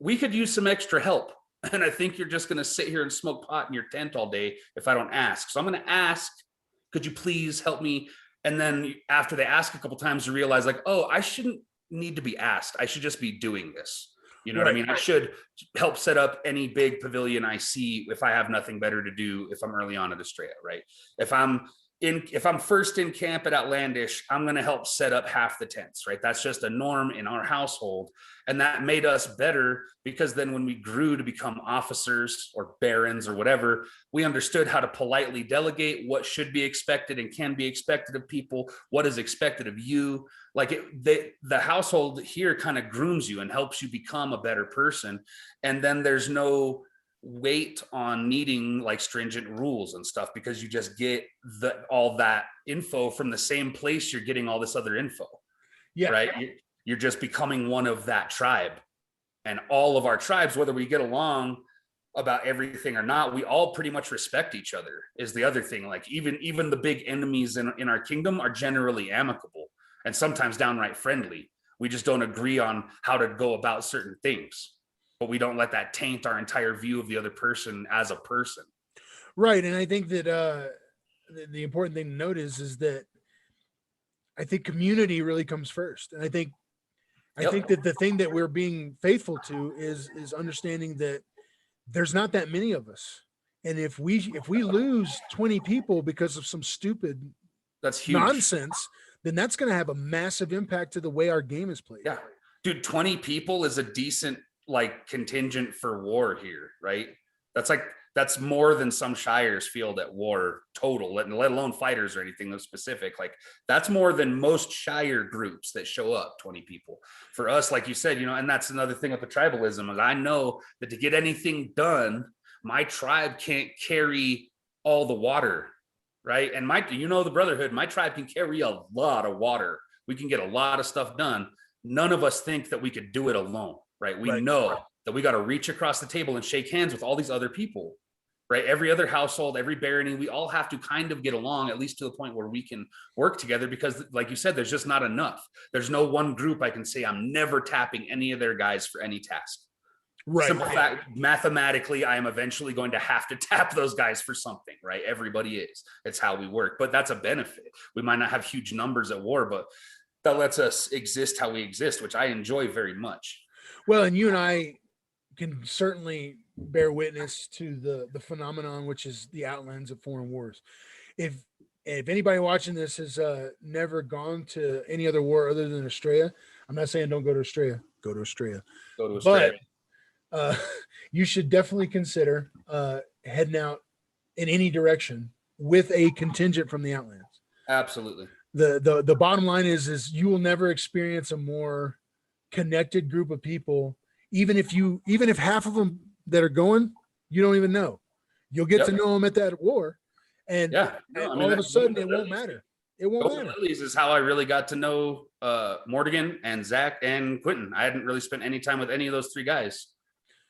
we could use some extra help. And I think you're just going to sit here and smoke pot in your tent all day if I don't ask. So I'm going to ask, could you please help me? And then after they ask a couple times, you realize like, oh, I shouldn't need to be asked. I should just be doing this. You know what I mean? I should help set up any big pavilion I see if I have nothing better to do if I'm early on at Estrella, right? If I'm first in camp at Outlandish, I'm going to help set up half the tents, right? That's just a norm in our household. And that made us better because then when we grew to become officers or barons or whatever, we understood how to politely delegate what should be expected and can be expected of people, what is expected of you. Like the household here kind of grooms you and helps you become a better person. And then there's no weight on needing like stringent rules and stuff because you just get all that info from the same place you're getting all this other info. Yeah. Right. You're just becoming one of that tribe. And all of our tribes, whether we get along about everything or not, we all pretty much respect each other is the other thing. Like even the big enemies in our kingdom are generally amicable and sometimes downright friendly. We just don't agree on how to go about certain things. But we don't let that taint our entire view of the other person as a person. Right. And I think that the important thing to note is that I think community really comes first. And I think that the thing that we're being faithful to is understanding that there's not that many of us. And if we lose 20 people because of some stupid that's huge nonsense, then that's going to have a massive impact to the way our game is played. Yeah. Dude, 20 people is a decent like contingent for war here, right? That's more than some shires field at war total, let alone fighters or anything specific. Like that's more than most shire groups that show up, 20 people. For us, like you said, you know, and that's another thing with the tribalism is I know that to get anything done, my tribe can't carry all the water, right? And the Brotherhood, my tribe can carry a lot of water. We can get a lot of stuff done. None of us think that we could do it alone. Right. We know that we got to reach across the table and shake hands with all these other people, right? Every other household, every barony, we all have to kind of get along, at least to the point where we can work together because like you said, there's just not enough. There's no one group I can say I'm never tapping any of their guys for any task. Right. Simple fact, mathematically, I am eventually going to have to tap those guys for something, right? Everybody is. It's how we work, but that's a benefit. We might not have huge numbers at war, but that lets us exist how we exist, which I enjoy very much. Well, and you and I can certainly bear witness to the phenomenon, which is the outlands of foreign wars. If anybody watching this has never gone to any other war other than Estrella, I'm not saying don't go to Estrella. Go to Estrella. Go to Estrella. But you should definitely consider heading out in any direction with a contingent from the outlands. Absolutely. The bottom line is you will never experience a more connected group of people, even if half of them that are going, you don't even know. You'll get to know them at that war, and all of a sudden it won't matter. It won't matter. Lilies is how I really got to know Mortigan and Zach and Quentin. I hadn't really spent any time with any of those three guys,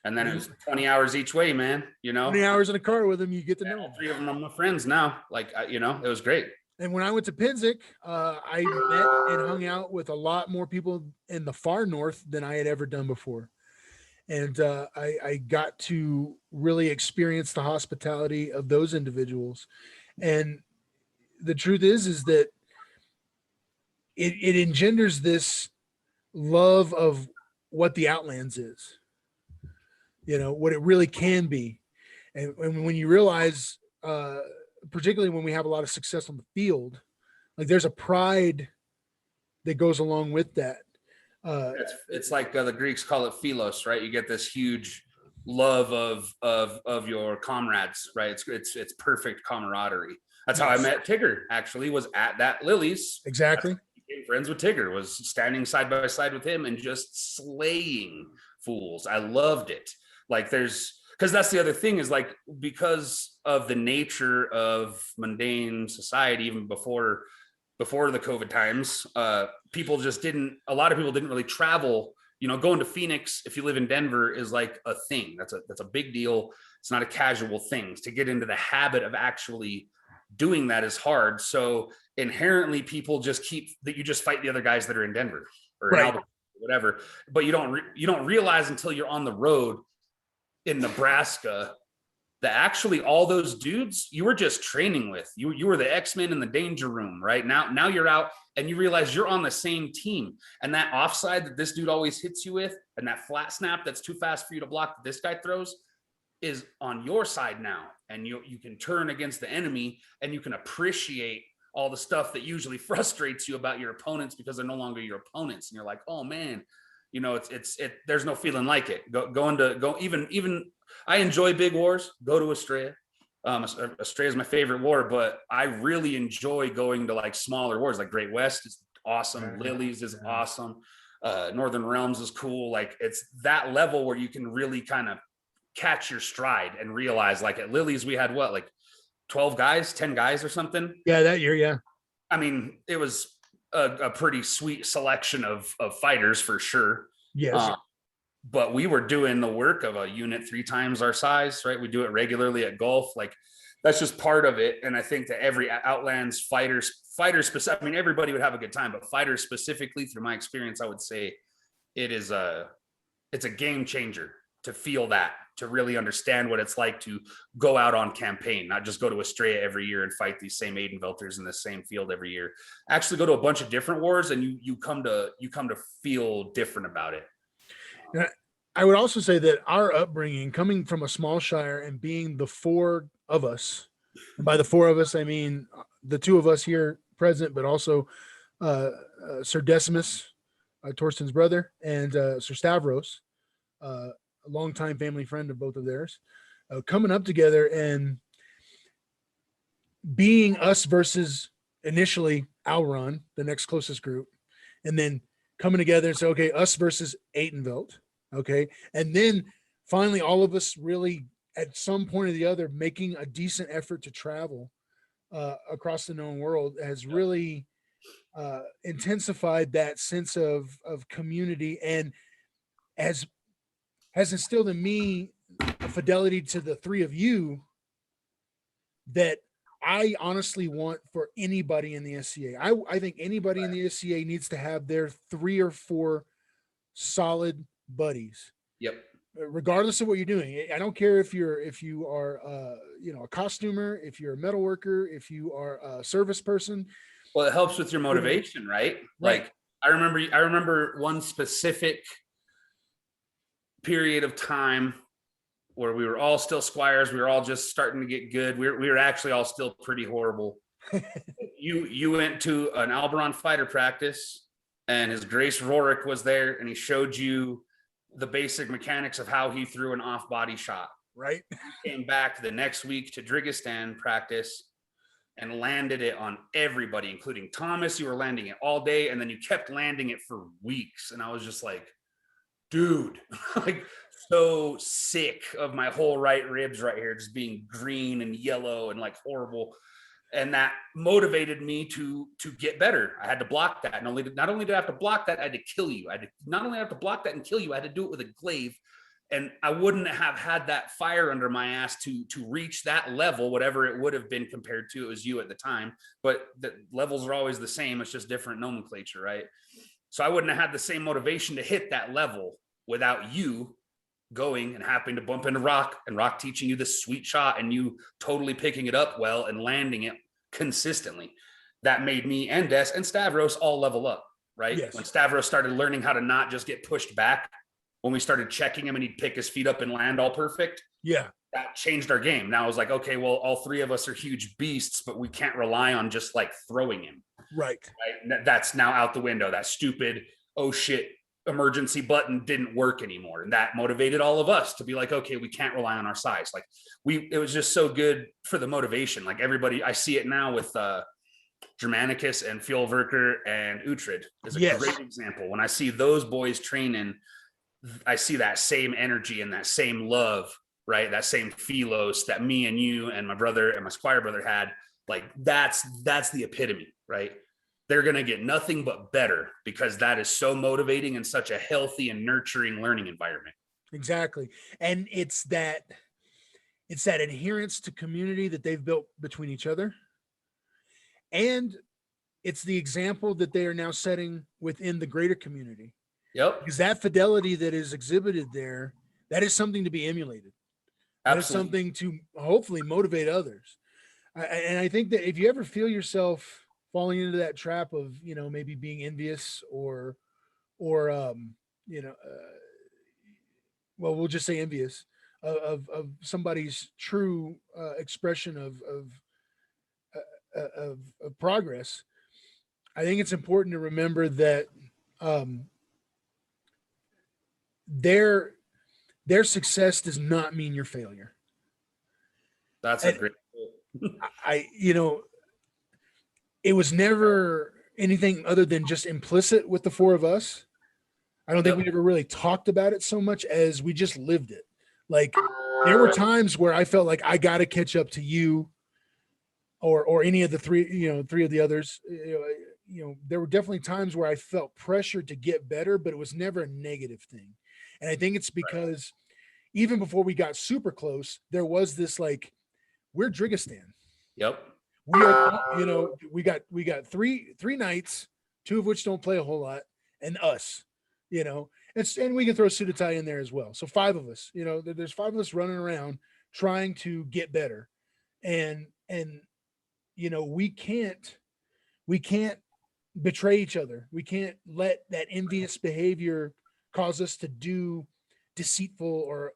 and then it was 20 hours each way, man. You know, 20 hours in a car with them, you get to know them. 3 of them are my friends now. Like it was great. And when I went to Pinzik, I met and hung out with a lot more people in the far north than I had ever done before. And I got to really experience the hospitality of those individuals. And the truth is that it engenders this love of what the Outlands is, you know, what it really can be. And when you realize, particularly when we have a lot of success on the field, like there's a pride that goes along with that. It's like the Greeks call it philos, right? You get this huge love of your comrades, right? It's perfect camaraderie. That's how I met Tigger, actually, was at that Lily's. Exactly. Became friends with Tigger, was standing side by side with him and just slaying fools. I loved it. Like because that's the other thing is like, because of the nature of mundane society, even before the COVID times, a lot of people didn't really travel. You know, going to Phoenix, if you live in Denver, is like a thing. That's a big deal. It's not a casual thing. To get into the habit of actually doing that is hard. So inherently people just you just fight the other guys that are in Denver or in Albuquerque, whatever, but you don't realize until you're on the road in Nebraska that actually all those dudes you were just training with. You were the X-Men in the danger room, right? Now you're out and you realize you're on the same team. And that offside that this dude always hits you with, and that flat snap that's too fast for you to block that this guy throws, is on your side now. And you can turn against the enemy, and you can appreciate all the stuff that usually frustrates you about your opponents because they're no longer your opponents. And you're like, oh man, you know, there's no feeling like it. Even I enjoy big wars. Go to Estrella. Estrella is my favorite war, but I really enjoy going to like smaller wars. Like Great West is awesome. Lilies is awesome. Northern Realms is cool. Like it's that level where you can really kind of catch your stride and realize, like at Lilies we had what, like 12 guys, 10 guys or something. Yeah, that year. Yeah. I mean, it was a pretty sweet selection of fighters for sure. Yes. But we were doing the work of a unit 3 times our size, right? We do it regularly at Gulf. Like that's just part of it. And I think that every Outlands fighters specific, I mean, everybody would have a good time, but fighters specifically, through my experience, I would say it's a game changer to feel that, to really understand what it's like to go out on campaign, not just go to Estrella every year and fight these same Aidenvelters in the same field every year. Actually go to a bunch of different wars, and you come to feel different about it. I would also say that our upbringing, coming from a small shire and being the 4 of us, and by the 4 of us, I mean the 2 of us here present, but also Sir Decimus, Torstein's brother, and Sir Stavros, a longtime family friend of both of theirs, coming up together and being us versus initially Auron, the next closest group, and then coming together and say, okay, us versus Aidenveld. Okay. And then finally, all of us really at some point or the other, making a decent effort to travel across the known world has really intensified that sense of community, and has instilled in me a fidelity to the 3 of you that I honestly want for anybody in the SCA. I think anybody in the SCA needs to have their 3 or 4 solid buddies. Yep. Regardless of what you're doing. I don't care if you are a costumer, if you're a metal worker, if you are a service person. Well, it helps with your motivation, right? Like I remember one specific period of time where we were all still squires. We were all just starting to get good. We were actually all still pretty horrible. You went to an Alberon fighter practice, and His Grace Rorik was there, and he showed you the basic mechanics of how he threw an off-body shot. Right. He came back the next week to Drigistan practice and landed it on everybody, including Thomas. You were landing it all day, and then you kept landing it for weeks. And I was just like, dude, like so sick of my whole right ribs right here just being green and yellow and like horrible. And that motivated me to get better. I had to block that. Not only did I have to block that, I had to kill you. I had to not only have to block that and kill you, I had to do it with a glaive. And I wouldn't have had that fire under my ass to reach that level, whatever it would have been compared to, it was you at the time. But the levels are always the same. It's just different nomenclature, right? So I wouldn't have had the same motivation to hit that level without you going and happening to bump into Rock, and Rock teaching you this sweet shot, and you totally picking it up well and landing it consistently. That made me and Des and Stavros all level up, right? Yes. When Stavros started learning how to not just get pushed back, when we started checking him and he'd pick his feet up and land all perfect. Yeah. That changed our game. Now I was like, okay, well, all 3 of us are huge beasts, but we can't rely on just like throwing him. Right. That's now out the window. That stupid, oh shit, emergency button didn't work anymore. And that motivated all of us to be like, okay, we can't rely on our size. Like it was just so good for the motivation. Like everybody, I see it now with Germanicus and Fjolverker and Uhtred is a great example. When I see those boys training, I see that same energy and that same love, right? That same philos that me and you and my brother and my squire brother had. Like that's the epitome, right? They're going to get nothing but better because that is so motivating and such a healthy and nurturing learning environment. Exactly. And it's that adherence to community that they've built between each other. and it's the example that they are now setting within the greater community. Yep. Because that fidelity that is exhibited there, that is something to be emulated. That is something to hopefully motivate others. And I think that if you ever feel yourself falling into that trap of, you know, maybe being envious or you know, well, we'll just say envious of somebody's true expression of progress, I think it's important to remember that their success does not mean your failure. That's a great. You know, it was never anything other than just implicit with the four of us. I don't think we ever really talked about it so much as we just lived it. Like there were times where I felt like I got to catch up to you or any of the three of the others. You know, there were definitely times where I felt pressure to get better, but it was never a negative thing. And I think it's because even before we got super close, there was this like, we're Drigistan. Yep. We are, you know, we got three knights, two of which don't play a whole lot, and us, you know, and we can throw Sudatai in there as well. So 5 of us, you know, there's 5 of us running around trying to get better. And, you know, we can't betray each other. We can't let that envious behavior cause us to do deceitful or,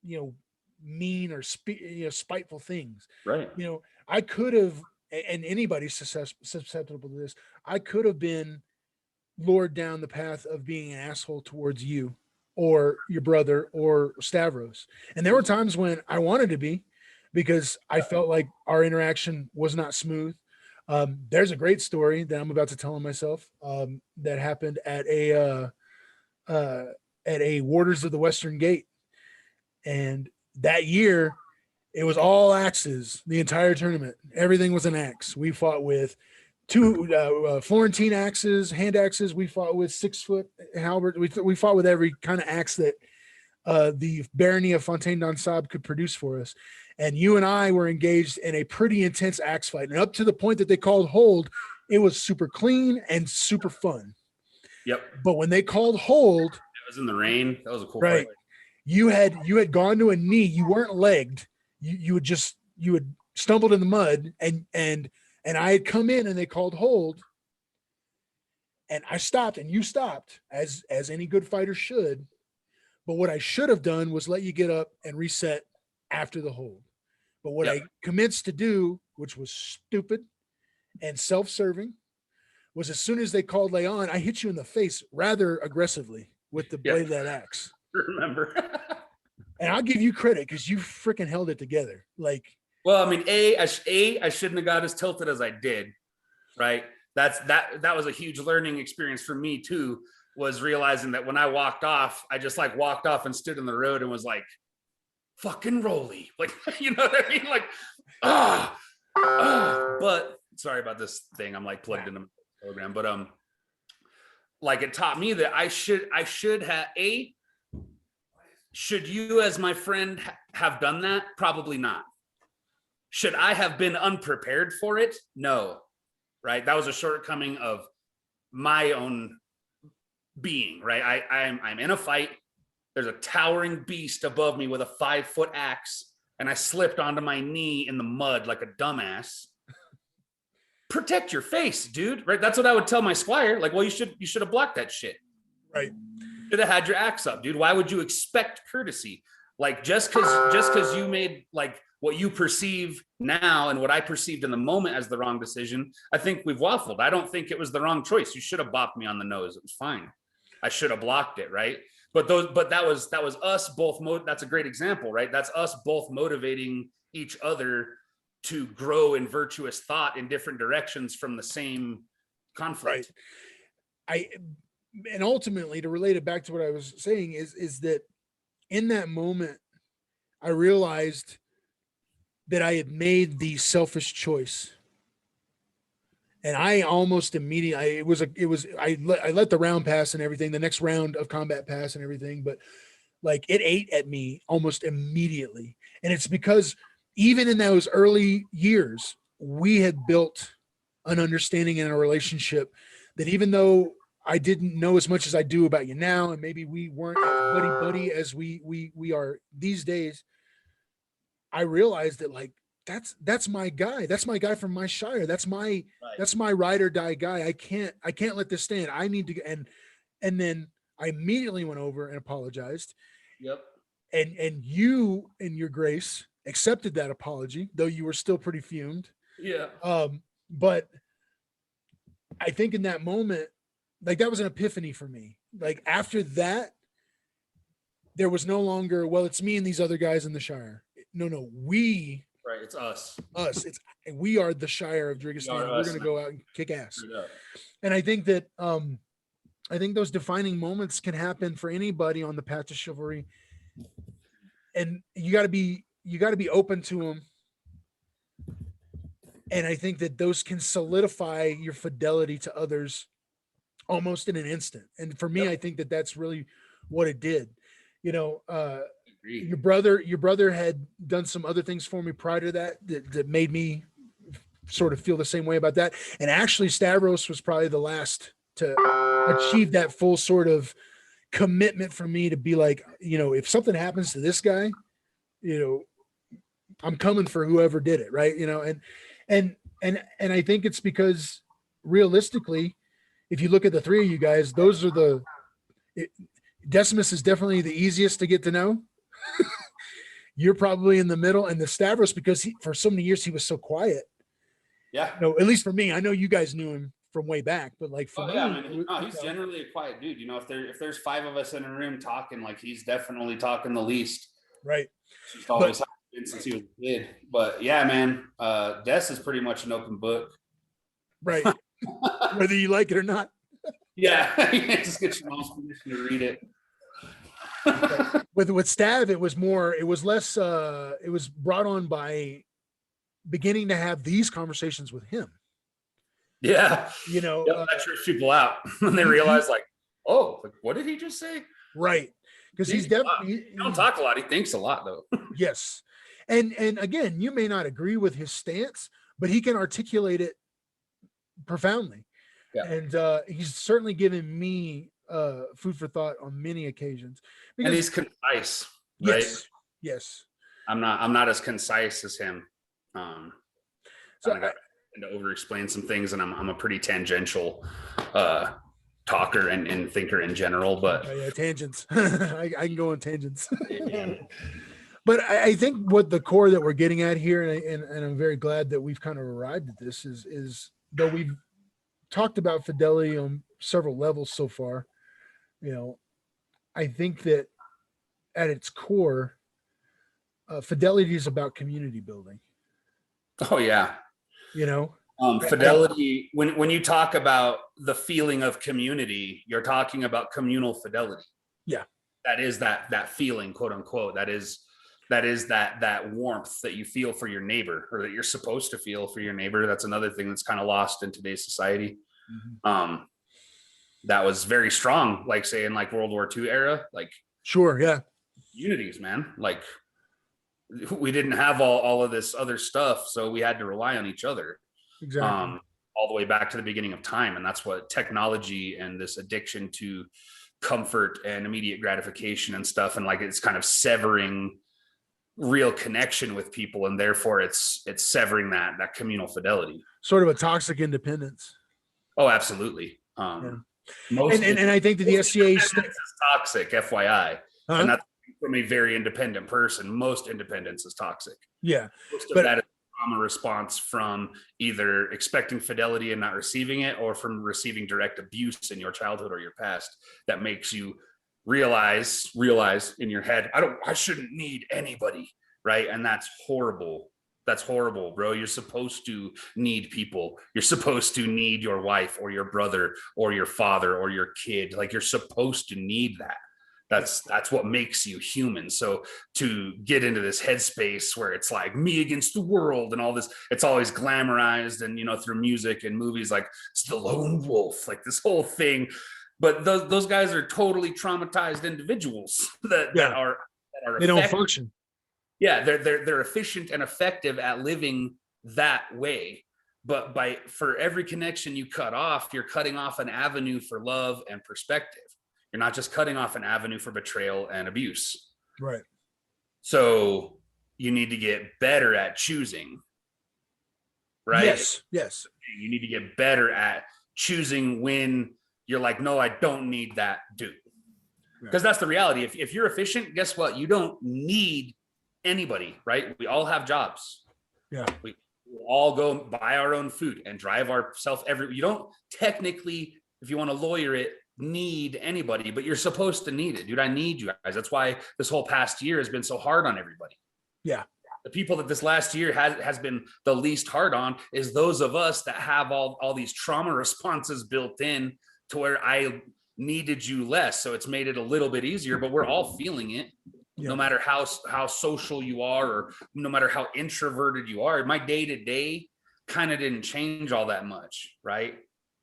you know, mean or spiteful things. Right. You know, I could have, and anybody's susceptible to this, I could have been lured down the path of being an asshole towards you or your brother or Stavros. And there were times when I wanted to be, because I felt like our interaction was not smooth. There's a great story that I'm about to tell on myself that happened at a Warders of the Western Gate. And that year, it was all axes, the entire tournament. Everything was an axe. We fought with 2 Florentine axes, hand axes. We fought with 6-foot halberd. We fought with every kind of axe that the barony of Fontaine d'Ansab could produce for us. And you and I were engaged in a pretty intense axe fight. And up to the point that they called hold, it was super clean and super fun. Yep. But when they called hold, it was in the rain. That was a cool right. fight. You had gone to a knee. You weren't legged. You had stumbled in the mud, and I had come in and they called hold, and I stopped and you stopped as any good fighter should. But what I should have done was let you get up and reset after the hold. But what I commenced to do, which was stupid and self-serving, was as soon as they called lay on, I hit you in the face rather aggressively with the blade of that axe. Remember. And I'll give you credit because you freaking held it together. Like, well, I mean, I shouldn't have got as tilted as I did, right? That was a huge learning experience for me too, was realizing that when I walked off, I just like walked off and stood in the road and was like, fucking rolly. Like, you know what I mean? Like, but sorry about this thing. I'm like plugged into the program, but like it taught me that I should have should you as my friend have done that? Probably not. Should I have been unprepared for it? No, right? That was a shortcoming of my own being, right? I'm in a fight. There's a towering beast above me with a 5-foot axe, and I slipped onto my knee in the mud like a dumbass. Protect your face, dude, right? That's what I would tell my squire. Like, well, you should have blocked that shit. Right. Should have had your axe up, dude. Why would you expect courtesy? Like, just because you made like what you perceive now and what I perceived in the moment as the wrong decision, I think we've waffled. I don't think it was the wrong choice. You should have bopped me on the nose. It was fine. I should have blocked it, right? But that was us both. That's a great example, right? That's us both motivating each other to grow in virtuous thought in different directions from the same conflict. Right. And ultimately, to relate it back to what I was saying is that in that moment, I realized that I had made the selfish choice. And I almost immediately, I let the round pass and everything, the next round of combat pass and everything, but like it ate at me almost immediately. And it's because even in those early years, we had built an understanding in a relationship that even though I didn't know as much as I do about you now, and maybe we weren't as buddy as we are these days, I realized that like that's my guy. That's my guy from my shire. That's my ride or die guy. I can't let this stand. I need to, and then I immediately went over and apologized. Yep. And you, in your grace, accepted that apology, though you were still pretty fumed. Yeah. But I think in that moment, like that was an epiphany for me. Like after that, there was no longer, well, it's me and these other guys in the Shire. No, we. Right, it's us. We are the Shire of Dragistan. We're going to go out and kick ass. And I think that, I think those defining moments can happen for anybody on the path to chivalry. And you got to be open to them. And I think that those can solidify your fidelity to others almost in an instant. And for me, I think that that's really what it did. You know, your brother had done some other things for me prior to that made me sort of feel the same way about that. And actually Stavros was probably the last to achieve that full sort of commitment for me to be like, you know, if something happens to this guy, you know, I'm coming for whoever did it. Right. You know, and I think it's because realistically, if you look at the three of you guys, those are Decimus is definitely the easiest to get to know. You're probably in the middle, and the Stavros, because for so many years he was so quiet. Yeah. No, at least for me, I know you guys knew him from way back, but like for me, I mean, he's generally a quiet dude. You know, if there's five of us in a room talking, like he's definitely talking the least. Right. He's always been since he was a kid. But yeah, man, Des is pretty much an open book. Right. Whether you like it or not. Yeah, just get your mom's permission to read it. With Stav, it was less, it was brought on by beginning to have these conversations with him. Yeah. You know, that trips people out when they realize like, oh, like, what did he just say? Right. Because he's definitely, he don't talk a lot. He thinks a lot though. Yes. And again, you may not agree with his stance, but he can articulate it profoundly. Yeah. And he's certainly given me food for thought on many occasions. And he's concise, right? Yes. I'm not as concise as him. So I got to over explain some things, and I'm a pretty tangential talker and thinker in general. But tangents. I can go on tangents. But I think what the core that we're getting at here, and I'm very glad that we've kind of arrived at this, is though we've talked about fidelity on several levels so far, you know, I think that at its core, fidelity is about community building. Oh yeah. You know, fidelity, when you talk about the feeling of community, you're talking about communal fidelity. Yeah. That is that feeling, quote unquote. That is that warmth that you feel for your neighbor, or that you're supposed to feel for your neighbor. That's another thing that's kind of lost in today's society. Mm-hmm. That was very strong, like say in like World War II era, like sure, yeah, unities, man. Like we didn't have all of this other stuff, so we had to rely on each other. Exactly. All the way back to the beginning of time, and that's what technology and this addiction to comfort and immediate gratification and stuff, and like it's kind of severing real connection with people, and therefore it's severing that communal fidelity. Sort of a toxic independence. Oh, absolutely. And I think that the SCA is toxic, FYI, and that's from a very independent person. Most independence is toxic. Yeah, most of that is a response from either expecting fidelity and not receiving it, or from receiving direct abuse in your childhood or your past that makes you realize in your head, I shouldn't need anybody, right? And that's horrible. That's horrible, bro. You're supposed to need people. You're supposed to need your wife or your brother or your father or your kid. Like you're supposed to need that. That's what makes you human. So to get into this headspace where it's like me against the world and all this, it's always glamorized, and you know, through music and movies, like it's the lone wolf, like this whole thing. But those guys are totally traumatized individuals that are they don't function. Yeah, they're efficient and effective at living that way. But for every connection you cut off, you're cutting off an avenue for love and perspective. You're not just cutting off an avenue for betrayal and abuse. Right. So you need to get better at choosing. Right? Yes. You need to get better at choosing when you're like, no, I don't need that dude. Because that's the reality. If you're efficient, guess what? You don't need anybody, right? We all have jobs. Yeah. We all go buy our own food and drive ourselves you don't technically, if you want to lawyer it, need anybody, but you're supposed to need it. Dude, I need you guys. That's why this whole past year has been so hard on everybody. Yeah. The people that this last year has been the least hard on is those of us that have all these trauma responses built in to where I needed you less. So it's made it a little bit easier, but we're all feeling it. No matter how social you are, or no matter how introverted you are. My day-to-day kind of didn't change all that much, right?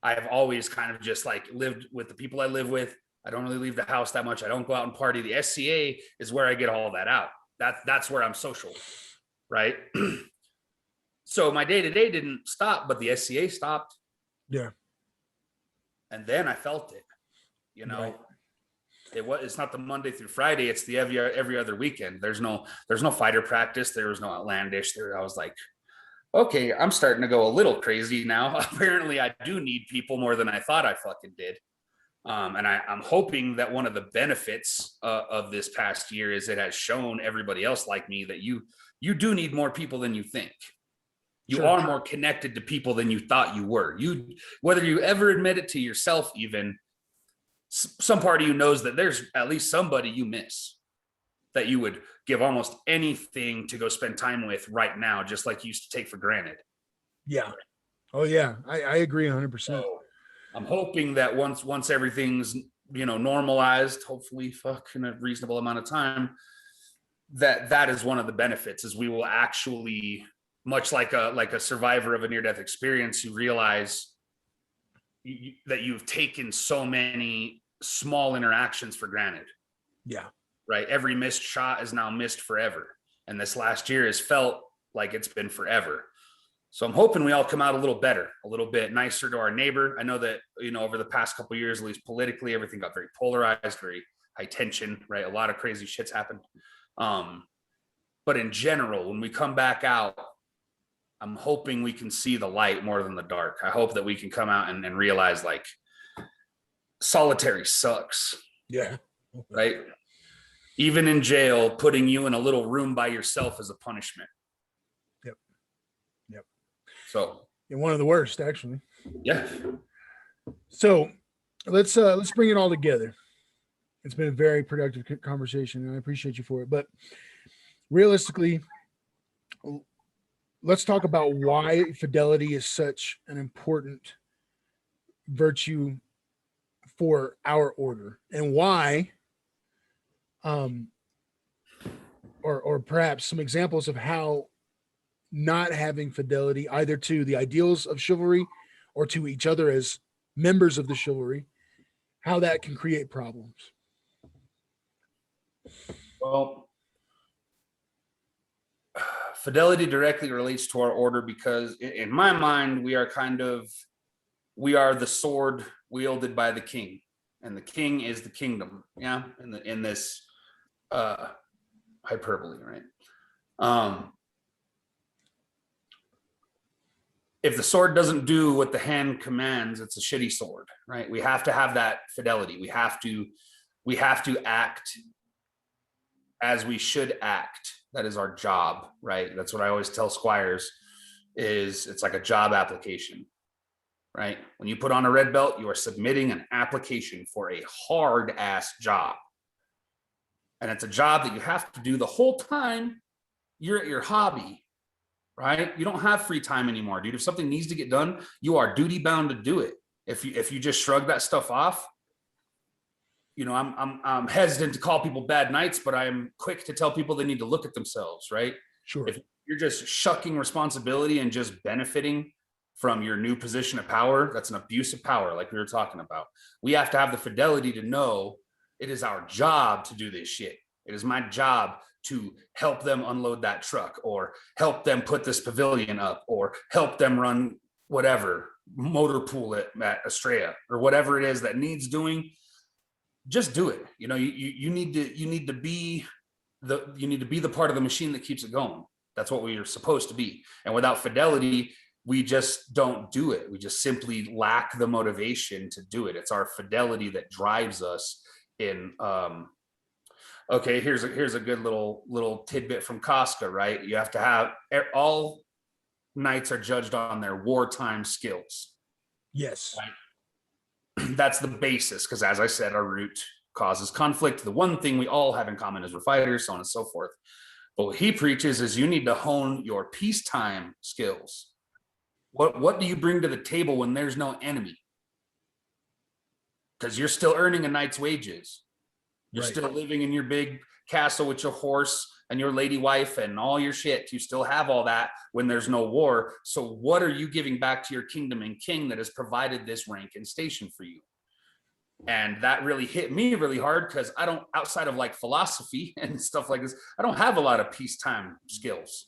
I've always kind of just like lived with the people I live with. I don't really leave the house that much. I don't go out and party. The SCA is where I get all that out. That's where I'm social, right? So my day-to-day didn't stop, but the SCA stopped. Yeah. And then I felt it, you know. Right. It's not the Monday through Friday. It's the every other weekend. There's no fighter practice. There was no outlandish. I was like, okay, I'm starting to go a little crazy now. Apparently I do need people more than I thought I fucking did. And I'm hoping that one of the benefits of this past year is it has shown everybody else like me that you do need more people than you think. You are more connected to people than you thought you were. Whether you ever admit it to yourself, even some part of you knows that there's at least somebody you miss that you would give almost anything to go spend time with right now, just like you used to take for granted. Yeah. Oh yeah. I agree 100%. So I'm hoping that once everything's, normalized, hopefully in a reasonable amount of time, that is one of the benefits is we will actually, much like a survivor of a near-death experience, you realize that you've taken so many small interactions for granted. Yeah. Right. Every missed shot is now missed forever. And this last year has felt like it's been forever. So I'm hoping we all come out a little better, a little bit nicer to our neighbor. I know that, over the past couple of years, at least politically, everything got very polarized, very high tension, right? A lot of crazy shits happened. But in general, when we come back out, I'm hoping we can see the light more than the dark. I hope that we can come out and realize like solitary sucks. Yeah. Right. Even in jail, putting you in a little room by yourself is a punishment. Yep. So. And one of the worst, actually. Yeah. So let's bring it all together. It's been a very productive conversation and I appreciate you for it. But realistically, let's talk about why fidelity is such an important virtue for our order and why, or perhaps some examples of how not having fidelity either to the ideals of chivalry or to each other as members of the chivalry, how that can create problems. Well, fidelity directly relates to our order because in my mind, we are the sword wielded by the king, and the king is the kingdom. Yeah. In this hyperbole, right? If the sword doesn't do what the hand commands, it's a shitty sword, right? We have to have that fidelity. We have to act as we should act. That is our job, right? That's what I always tell squires is it's like a job application, right? When you put on a red belt, you are submitting an application for a hard ass job. And it's a job that you have to do the whole time you're at your hobby, right? You don't have free time anymore, dude. If something needs to get done, you are duty bound to do it. If you just shrug that stuff off, I'm hesitant to call people bad knights, but I'm quick to tell people they need to look at themselves, right? Sure. If you're just shucking responsibility and just benefiting from your new position of power, that's an abuse of power, like we were talking about. We have to have the fidelity to know it is our job to do this shit. It is my job to help them unload that truck or help them put this pavilion up or help them run whatever motor pool at Estrella or whatever it is that needs doing, just do it. You know, you need to be the part of the machine that keeps it going. That's what we are supposed to be. And without fidelity, we just don't do it. We just simply lack the motivation to do it. It's our fidelity that drives us in. Okay, here's a good little tidbit from Casca, right? You have to have all knights are judged on their wartime skills. Yes. Right? That's the basis, because as I said, our root causes conflict. The one thing we all have in common is we're fighters, so on and so forth. But what he preaches is you need to hone your peacetime skills. What do you bring to the table when there's no enemy? Because you're still earning a knight's wages. You're still living in your big castle with your horse and your lady wife and all your shit. You still have all that when there's no war. So what are you giving back to your kingdom and king that has provided this rank and station for you? And that really hit me really hard, because I don't, outside of like philosophy and stuff like this, I don't have a lot of peacetime skills.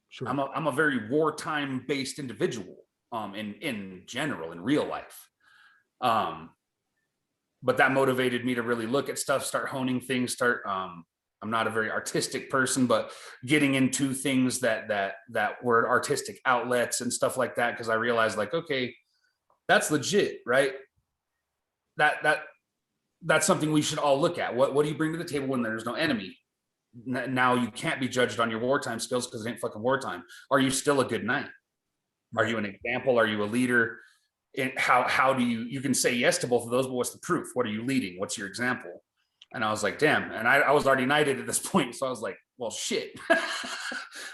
Sure. I'm a very wartime based individual in general, in real life. But that motivated me to really look at stuff, start honing things, I'm not a very artistic person, but getting into things that were artistic outlets and stuff like that, because I realized, like, okay, that's legit, right? That's something we should all look at. What do you bring to the table when there's no enemy? Now you can't be judged on your wartime skills, because it ain't fucking wartime. Are you still a good knight? Are you an example? Are you a leader? And how do you can say yes to both of those, but what's the proof? What are you leading? What's your example? And I was like, damn. And I was already knighted at this point. So I was like, well, shit.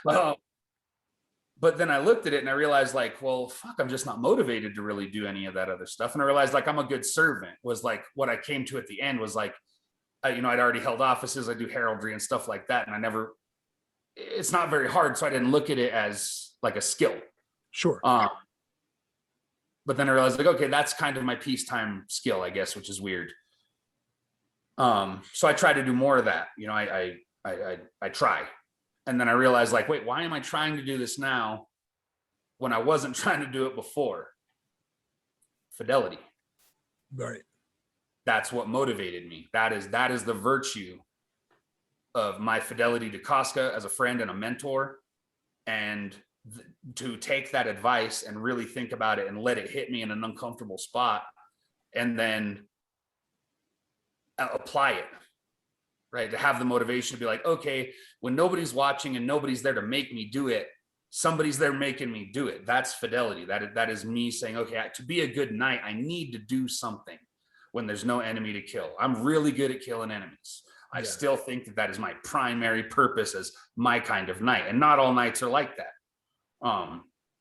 But then I looked at it and I realized, like, well, fuck, I'm just not motivated to really do any of that other stuff. And I realized, like, I'm a good servant, was like what I came to at the end, was like, I'd already held offices. I do heraldry and stuff like that. And it's not very hard. So I didn't look at it as like a skill. Sure. But then I realized, like, okay, that's kind of my peacetime skill, I guess, which is weird. So I try to do more of that. I try. And then I realized, like, wait, why am I trying to do this now when I wasn't trying to do it before? Fidelity. Right. That's what motivated me. That is the virtue of my fidelity to Casca as a friend and a mentor, and to take that advice and really think about it and let it hit me in an uncomfortable spot, and then apply it, right? To have the motivation to be like, okay, when nobody's watching and nobody's there to make me do it, somebody's there making me do it. That's fidelity. That is me saying, okay, to be a good knight, I need to do something when there's no enemy to kill. I'm really good at killing enemies. I still think that is my primary purpose as my kind of knight, and not all knights are like that.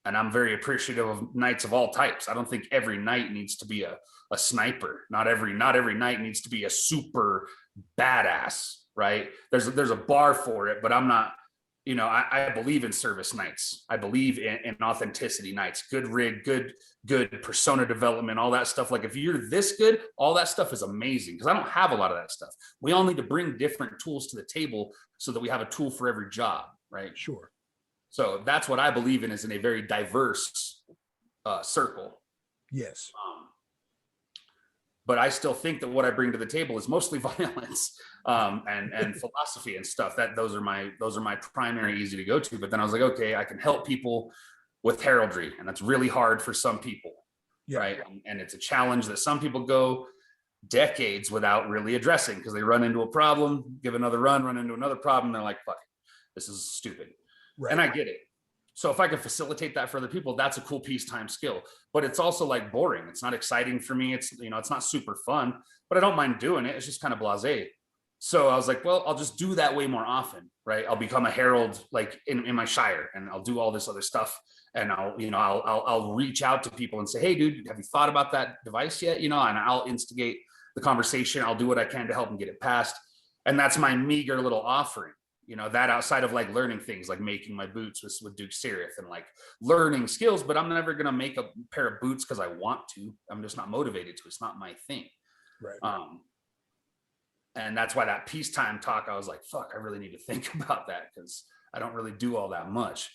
And I'm very appreciative of knights of all types. I don't think every knight needs to be a sniper. Not every knight needs to be a super badass, right? There's a bar for it, but I'm not, I believe in service knights. I believe in authenticity knights, good rig, good persona development, all that stuff. Like, if you're this good, all that stuff is amazing, because I don't have a lot of that stuff. We all need to bring different tools to the table so that we have a tool for every job, right? Sure. So that's what I believe in, is in a very diverse circle. Yes. But I still think that what I bring to the table is mostly violence and philosophy and stuff. Those are my primary easy to go to. But then I was like, okay, I can help people with heraldry, and that's really hard for some people, right? And it's a challenge that some people go decades without really addressing, because they run into a problem, give another run into another problem. They're like, fuck it, this is stupid. Right. And I get it. So if I can facilitate that for other people, that's a cool peacetime skill. But it's also like boring. It's not exciting for me. It's, it's not super fun, but I don't mind doing it. It's just kind of blasé. So I was like, well, I'll just do that way more often, right? I'll become a herald, like in my shire, and I'll do all this other stuff. And I'll reach out to people and say, hey, dude, have you thought about that device yet? And I'll instigate the conversation. I'll do what I can to help them get it passed. And that's my meager little offering. That outside of like learning things like making my boots with Duke Sirith and like learning skills, but I'm never going to make a pair of boots because I want to. I'm just not motivated to. It's not my thing. Right. And that's why that peacetime talk, I was like, fuck, I really need to think about that, because I don't really do all that much.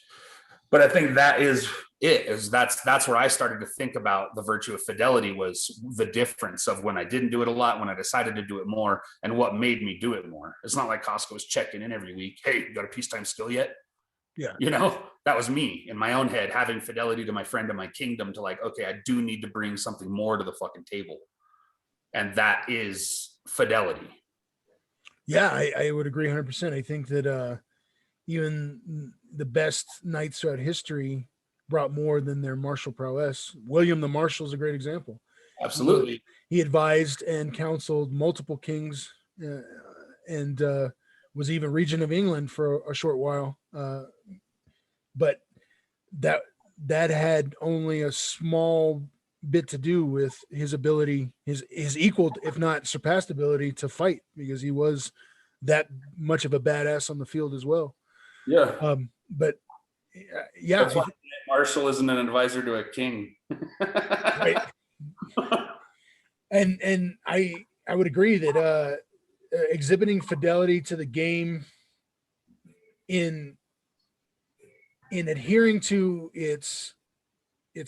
But I think that's where I started to think about the virtue of fidelity, was the difference of when I didn't do it a lot, when I decided to do it more, and what made me do it more. It's not like Costco was checking in every week. Hey, you got a peacetime skill yet? Yeah. That was me in my own head, having fidelity to my friend and my kingdom, to like, okay, I do need to bring something more to the fucking table. And that is fidelity. Yeah, I would agree 100%. I think that even the best knights throughout history brought more than their martial prowess. William the Marshal is a great example. Absolutely. He advised and counseled multiple kings, and was even regent of England for a short while. But that had only a small bit to do with his ability, his equal, if not surpassed ability to fight, because he was that much of a badass on the field as well. Yeah. But yeah, that's why Marshall isn't an advisor to a king. right. And I would agree that exhibiting fidelity to the game in adhering to its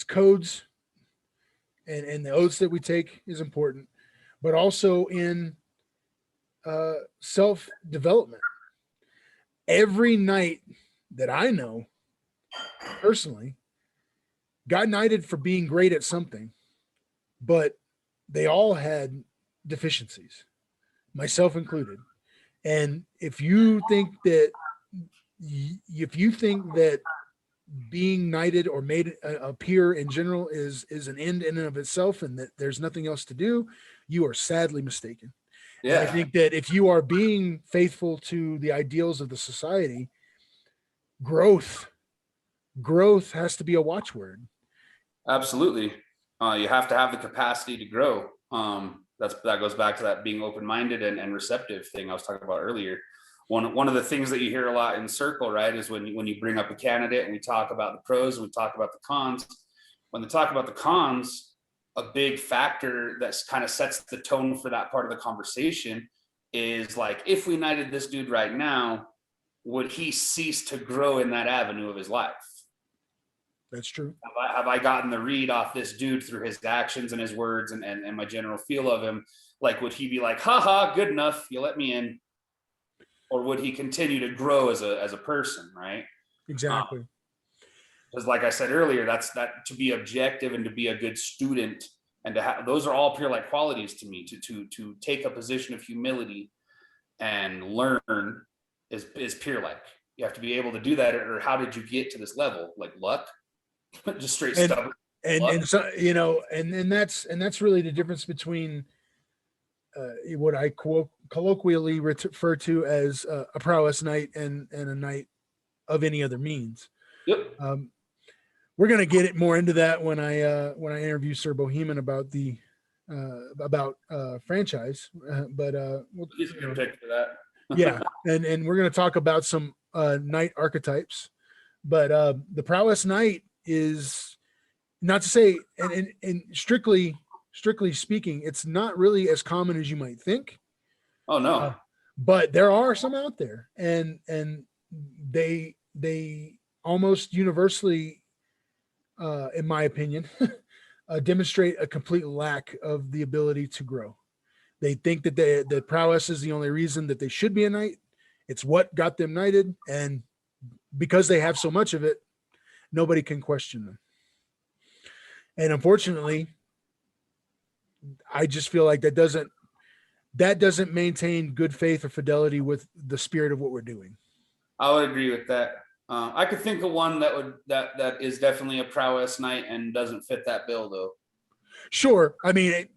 codes and the oaths that we take is important, but also in self-development. Every knight that I know personally got knighted for being great at something, but they all had deficiencies, myself included. And if you think that being knighted or made a peer in general is an end in and of itself, and that there's nothing else to do, you are sadly mistaken. Yeah. And I think that if you are being faithful to the ideals of the society, growth has to be a watchword. Absolutely. You have to have the capacity to grow. That goes back to that being open-minded and receptive thing I was talking about earlier. One of the things that you hear a lot in circle, right, is when you bring up a candidate and we talk about the pros and we talk about the cons. When they talk about the cons, a big factor that's kind of sets the tone for that part of the conversation is like, if we knighted this dude right now, would he cease to grow in that avenue of his life? That's true. Have I gotten the read off this dude through his actions and his words and my general feel of him? Like, would he be like, haha, good enough, you let me in? Or would he continue to grow as a person, right? Exactly. Because like I said earlier, that's to be objective and to be a good student, and to have, those are all peer like qualities to me. To take a position of humility and learn is peer like. You have to be able to do that. Or how did you get to this level? Like luck, just straight stubborn. And so and that's really the difference between what I colloquially refer to as a prowess knight and a knight of any other means. Yep. We're gonna get it more into that when I interview Sir Bohemian about the franchise. But he's a good pick for that. Yeah, and we're gonna talk about some knight archetypes. But the prowess knight is not to say, and strictly speaking, it's not really as common as you might think. Oh no. But there are some out there, and they almost universally, in my opinion, demonstrate a complete lack of the ability to grow. They think that the prowess is the only reason that they should be a knight. It's what got them knighted, and because they have so much of it, nobody can question them. And unfortunately, I just feel like that doesn't maintain good faith or fidelity with the spirit of what we're doing. I would agree with that. I could think of one that is definitely a prowess knight and doesn't fit that bill though. Sure. I mean,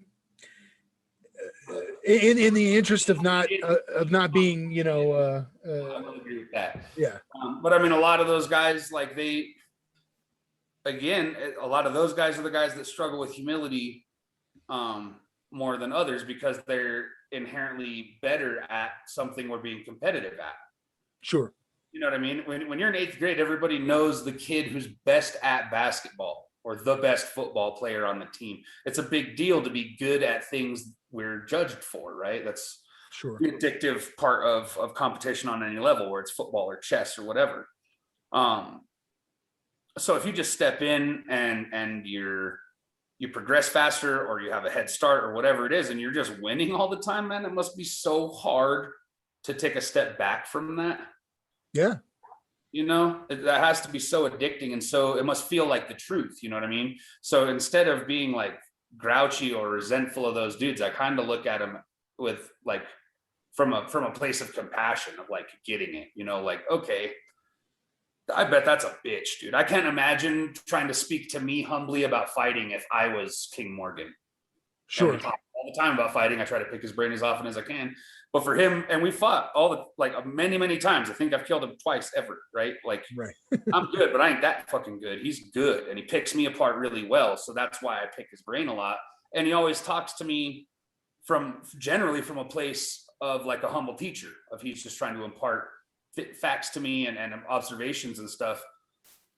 in the interest of not being, I would agree with that. Yeah. But I mean, a lot of those guys, like a lot of those guys are the guys that struggle with humility more than others because they're inherently better at something we're being competitive at. Sure. You know what I mean? When you're in 8th grade, everybody knows the kid who's best at basketball or the best football player on the team. It's a big deal to be good at things we're judged for, right? That's sure the addictive part of competition on any level, where it's football or chess or whatever. So if you just step in and you progress faster, or you have a head start, or whatever it is, and you're just winning all the time, man, it must be so hard to take a step back from that. Yeah. You know, that has to be so addicting, and so it must feel like the truth. You know what I mean? So instead of being like grouchy or resentful of those dudes, I kind of look at them with like from a place of compassion, of like getting it. You know, like, okay, I bet that's a bitch, dude. I can't imagine trying to speak to me humbly about fighting if I was King Morgan. Sure. And we talk all the time about fighting. I try to pick his brain as often as I can. But for him, and we fought all the, like, many times. I think I've killed him twice ever, right? Like, right. I'm good, but I ain't that fucking good. He's good, and he picks me apart really well. So that's why I pick his brain a lot. And he always talks to me generally from a place of like a humble teacher, of he's just trying to impart facts to me and observations and stuff.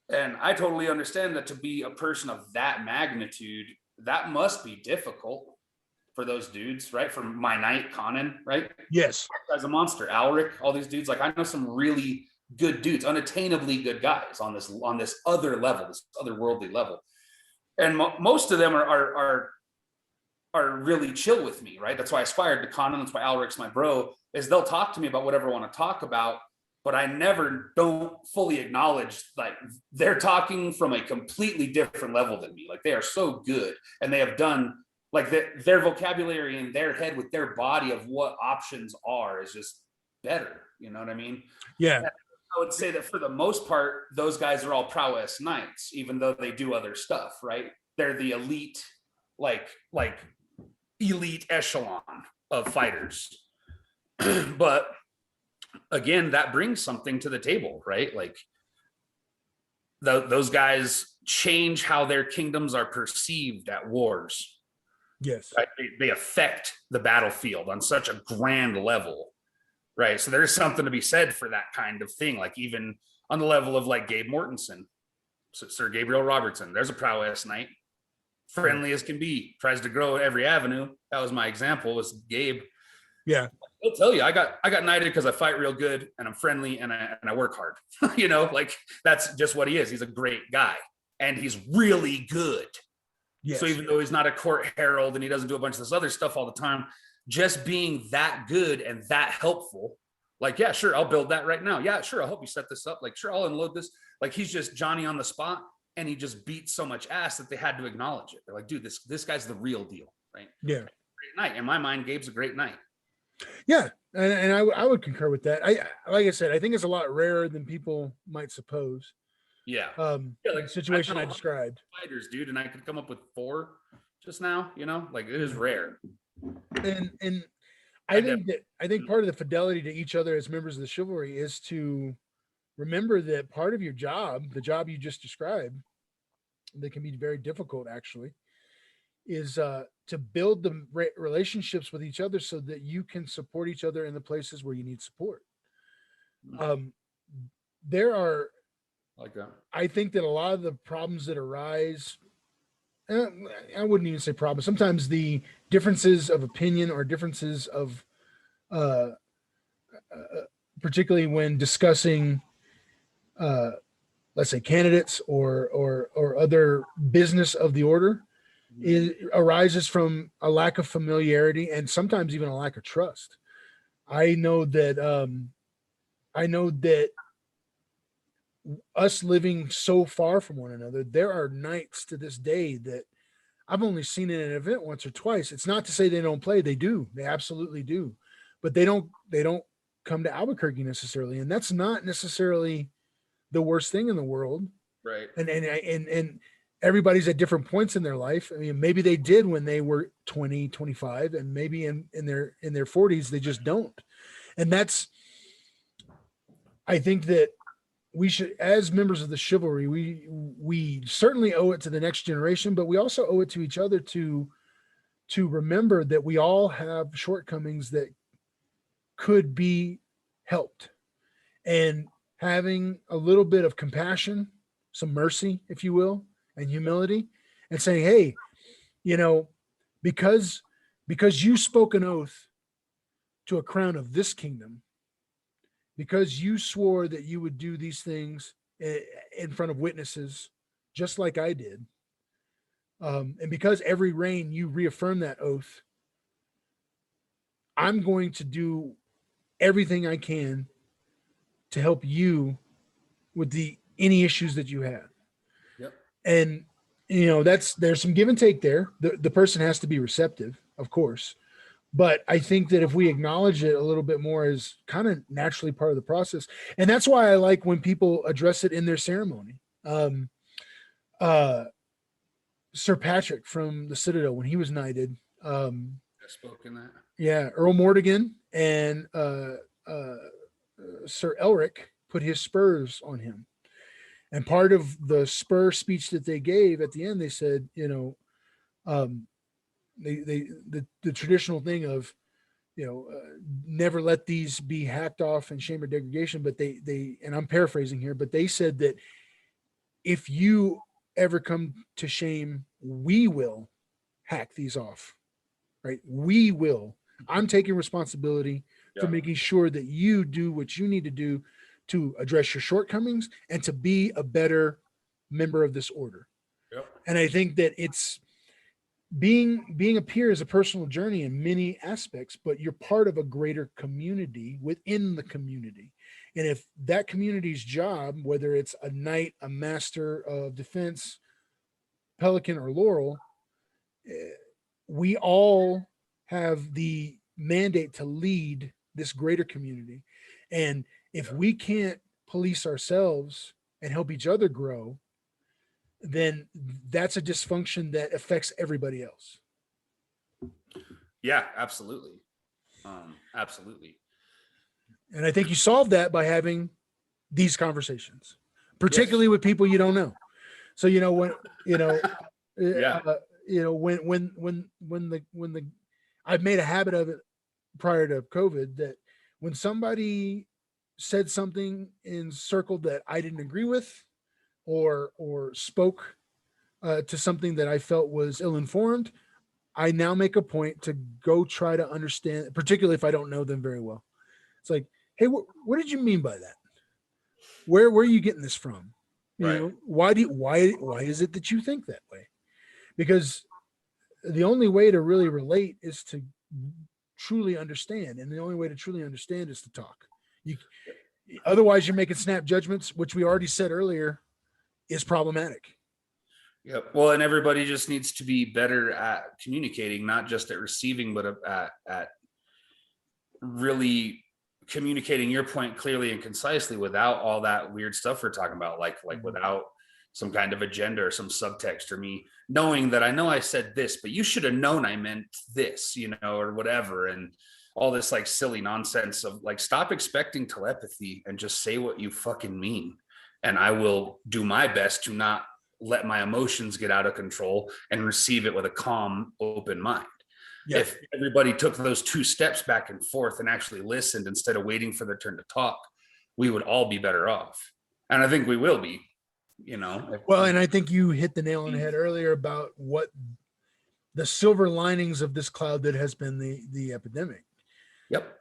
And I totally understand that to be a person of that magnitude, that must be difficult for those dudes, right? For my knight Conan, right? Yes. As a monster, Alric, all these dudes. Like, I know some really good dudes, unattainably good guys on this other level, this otherworldly level. And most of them are really chill with me, right? That's why I aspired to Conan. That's why Alric's my bro. Is they'll talk to me about whatever I want to talk about, but I never don't fully acknowledge like they're talking from a completely different level than me. Like, they are so good, and they have done like their vocabulary in their head with their body of what options are is just better. You know what I mean? Yeah. I would say that for the most part, those guys are all prowess knights, even though they do other stuff, right? They're the elite, like elite echelon of fighters. But again, that brings something to the table, right? Like those guys change how their kingdoms are perceived at wars. Yes. Right? They affect the battlefield on such a grand level, right? So there's something to be said for that kind of thing. Like, even on the level of like Gabe Mortensen, Sir Gabriel Robertson, there's a prowess knight, friendly as can be, tries to grow every avenue. That was my example, was Gabe. Yeah. He'll tell you, I got knighted because I fight real good and I'm friendly and I work hard. You know, like, that's just what he is. He's a great guy, and he's really good. Yes. So even though he's not a court herald and he doesn't do a bunch of this other stuff all the time, just being that good and that helpful, like, yeah, sure, I'll build that right now. Yeah, sure, I'll help you set this up. Like, sure, I'll unload this. Like, he's just Johnny on the spot, and he just beats so much ass that they had to acknowledge it. They're like, dude, this guy's the real deal, right? Yeah. Great knight. In my mind, Gabe's a great knight. Yeah, and I would concur with that. Like I said, I think it's a lot rarer than people might suppose. Yeah. Yeah, like the situation I described. Fighters, dude, and I could come up with 4 just now. You know, like, it is rare. And I think part of the fidelity to each other as members of the chivalry is to remember that part of your job, the job you just described, that can be very difficult actually, is to build the relationships with each other so that you can support each other in the places where you need support. There are, like that. I think that a lot of the problems that arise, I wouldn't even say problems. Sometimes the differences of opinion or differences of, particularly when discussing, let's say, candidates or other business of the order, arises from a lack of familiarity and sometimes even a lack of trust. I know that us living so far from one another, there are nights to this day that I've only seen in an event once or twice. It's not to say they don't play. They do. They absolutely do. But they don't come to Albuquerque necessarily. And that's not necessarily the worst thing in the world. Right. And everybody's at different points in their life. I mean, maybe they did when they were 20, 25, and maybe in their 40s, they just don't. And that's, I think that we should, as members of the chivalry, we certainly owe it to the next generation, but we also owe it to each other to remember that we all have shortcomings that could be helped, and having a little bit of compassion, some mercy, if you will, and humility, and saying, hey, you know, because you spoke an oath to a crown of this kingdom, because you swore that you would do these things in front of witnesses, just like I did. And because every reign you reaffirm that oath, I'm going to do everything I can to help you with any issues that you have. Yep. And there's some give and take there. The person has to be receptive, of course. But I think that if we acknowledge it a little bit more as kind of naturally part of the process, and that's why I like when people address it in their ceremony. Sir Patrick from the Citadel, when he was knighted, I spoke in that. Yeah, Earl Mordigan and Sir Elric put his spurs on him. And part of the spur speech that they gave at the end, they said, the traditional thing of, never let these be hacked off and shame or degradation. But they, and I'm paraphrasing here, but they said that if you ever come to shame, we will hack these off, right? We will. I'm taking responsibility for making sure that you do what you need to do to address your shortcomings and to be a better member of this order. Yep. And I think that it's being a peer is a personal journey in many aspects, but you're part of a greater community within the community. And if that community's job, whether it's a knight, a master of defense, pelican, or laurel, we all have the mandate to lead this greater community. And if we can't police ourselves and help each other grow, then that's a dysfunction that affects everybody else. Yeah, absolutely. Absolutely. And I think you solve that by having these conversations, particularly with people you don't know. So, when I've made a habit of it prior to COVID, that when somebody said something in circle that I didn't agree with, or spoke to something that I felt was ill-informed, I now make a point to go try to understand, particularly if I don't know them very well. It's like, hey, what did you mean by that? Where are you getting this from? Why is it that you think that way? Because the only way to really relate is to truly understand. And the only way to truly understand is to talk. Otherwise you're making snap judgments, which we already said earlier is problematic. Yep. Well, and everybody just needs to be better at communicating, not just at receiving, but at really communicating your point clearly and concisely without all that weird stuff we're talking about, like without some kind of agenda or some subtext, or me knowing that I know I said this, but you should have known I meant this, or whatever. And all this like silly nonsense of like, stop expecting telepathy and just say what you fucking mean. And I will do my best to not let my emotions get out of control and receive it with a calm, open mind. Yeah. If everybody took those 2 steps back and forth and actually listened instead of waiting for their turn to talk, we would all be better off. And I think we will be, Well, and I think you hit the nail on the head earlier about what the silver linings of this cloud that has been the epidemic. Yep.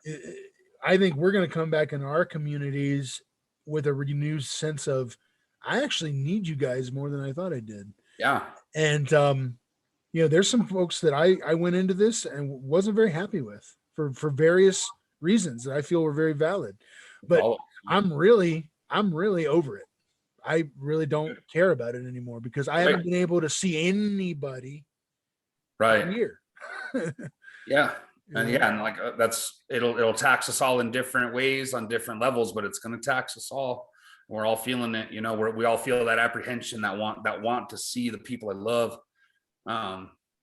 I think we're going to come back in our communities with a renewed sense of, I actually need you guys more than I thought I did. Yeah. And, there's some folks that I went into this and wasn't very happy with for various reasons that I feel were very valid, but I'm really over it. I really don't care about it anymore because I haven't been able to see anybody here. Yeah. And like it'll tax us all in different ways on different levels, but it's going to tax us all. We're all feeling it, we all feel that apprehension, that want to see the people I love.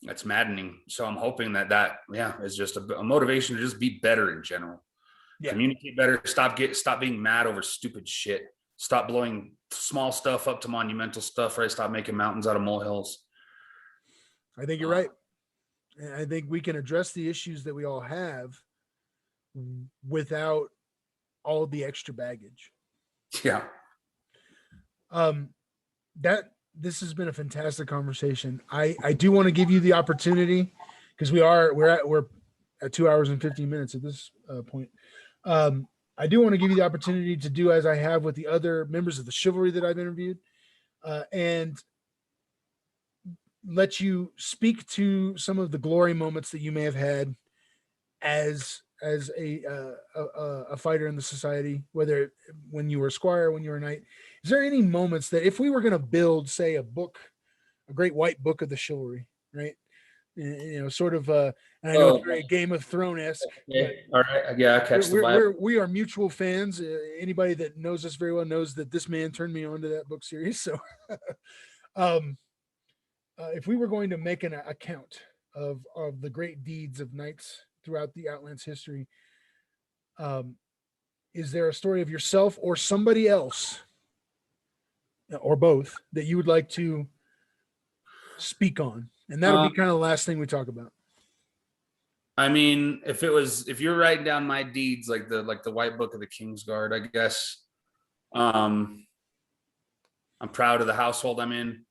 That's maddening. So I'm hoping that is just a motivation to just be better in general. Yeah. Communicate better. Stop being mad over stupid shit. Stop blowing small stuff up to monumental stuff, right? Stop making mountains out of molehills. I think you're right. And I think we can address the issues that we all have without all the extra baggage. Yeah. This has been a fantastic conversation. I do want to give you the opportunity, because we're at 2 hours and 15 minutes at this point. I I do want to give you the opportunity to do as I have with the other members of the chivalry that I've interviewed, and let you speak to some of the glory moments that you may have had as a fighter in the society, whether when you were a squire, when you were a knight. Is there any moments that if we were going to build, say, a great white book of the chivalry, right? Sort of, and I know it's very Game of Thrones-esque. Okay. All right. Yeah, I catch the vibe. We are mutual fans. Anybody that knows us very well knows that this man turned me on to that book series. So, if we were going to make an account of the great deeds of knights throughout the Outlands history, is there a story of yourself or somebody else, or both, that you would like to speak on? And that'll be kind of the last thing we talk about. I mean, if you're writing down my deeds, like the White Book of the Kingsguard, I guess, I'm proud of the household I'm in.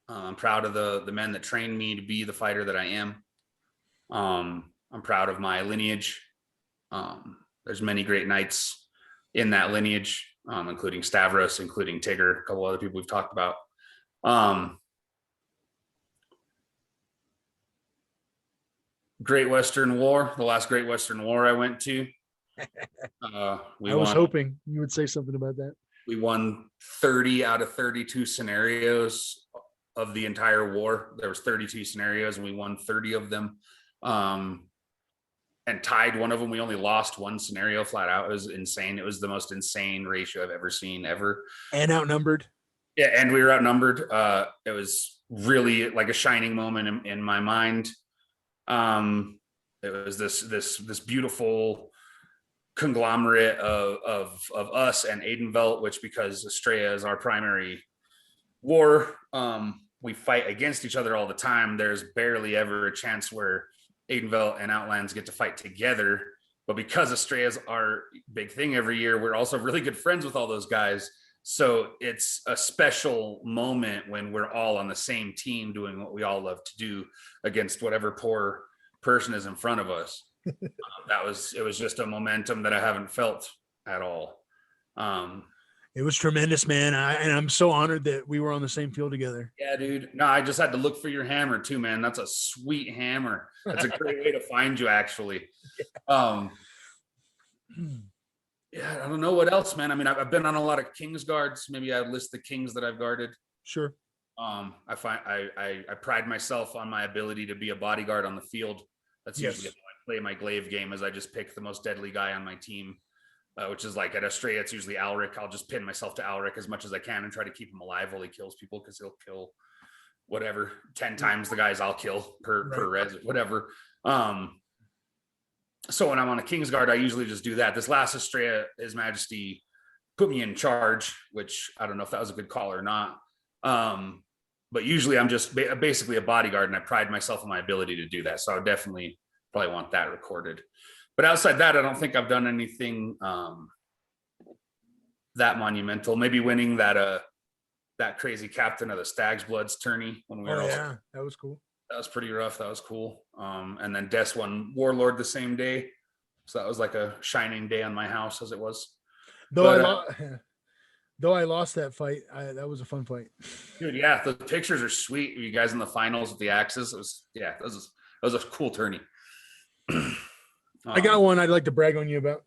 I'm proud of the men that trained me to be the fighter that I am. I'm proud of my lineage. There's many great knights in that lineage, including Stavros, including Tigger, a couple other people we've talked about. Great Western War, the last Great Western War I went to. I was hoping you would say something about that. We won 30 out of 32 scenarios of the entire war. There was 32 scenarios and we won 30 of them. And tied one of them. We only lost one scenario flat out. It was insane. It was the most insane ratio I've ever seen ever. And outnumbered. Yeah, and we were outnumbered. It was really like a shining moment in my mind. It was this beautiful conglomerate of us and Aidenvelt, which, because Estrella is our primary war, we fight against each other all the time. There's barely ever a chance where Aidenvelt and Outlands get to fight together. But because Estrella's our big thing every year, we're also really good friends with all those guys. So it's a special moment when we're all on the same team doing what we all love to do against whatever poor person is in front of us. It was just a momentum that I haven't felt at all. It was tremendous, man. And I'm so honored that we were on the same field together. Yeah, dude. No, I just had to look for your hammer too, man. That's a sweet hammer. That's a great way to find you, actually. Yeah, I don't know what else, man. I mean, I've been on a lot of King's guards. Maybe I'd list the Kings that I've guarded. Sure. I pride myself on my ability to be a bodyguard on the field. That's usually how I play my glaive game, is I just pick the most deadly guy on my team, which is like at Estrella, it's usually Alric. I'll just pin myself to Alric as much as I can and try to keep him alive while he kills people, because he'll kill whatever 10 times the guys I'll kill per res, whatever. So when I'm on a King's Guard, I usually just do that. This last Estrella, His Majesty put me in charge, which I don't know if that was a good call or not. But usually I'm just basically a bodyguard, and I pride myself on my ability to do that. So I would definitely probably want that recorded. But outside that, I don't think I've done anything that monumental. Maybe winning that crazy captain of the Stag's Bloods tourney when we were that was cool. That was pretty rough. That was cool. And then Des won Warlord the same day. So that was like a shining day on my house, as it was. Though I lost that fight, that was a fun fight. Dude, yeah, the pictures are sweet. You guys in the finals with the axes. That was a cool tourney. I got one I'd like to brag on you about.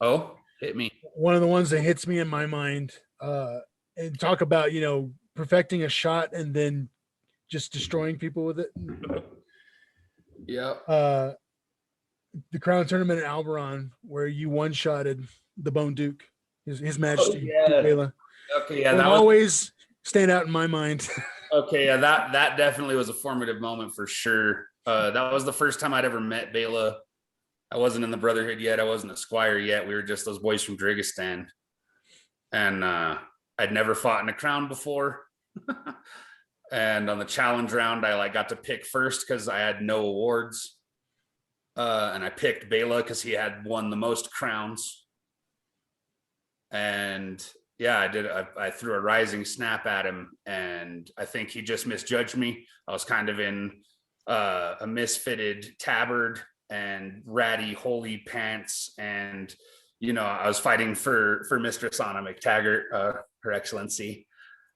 Oh, hit me. One of the ones that hits me in my mind, and talk about, perfecting a shot and then just destroying people with it. Yeah. The Crown Tournament in Alberon, where you one-shotted the Bone Duke, His Majesty. Oh, yeah. Okay, yeah, that always stand out in my mind. Okay, yeah, that definitely was a formative moment for sure. That was the first time I'd ever met Bela. I wasn't in the Brotherhood yet. I wasn't a squire yet. We were just those boys from Drigistan. And I'd never fought in a crown before. And on the challenge round, I got to pick first because I had no awards. And I picked Bela because he had won the most crowns. And yeah, I threw a rising snap at him, and I think he just misjudged me. I was kind of in a misfitted tabard and ratty holy pants and I was fighting for Mistress Anna McTaggart, Her Excellency,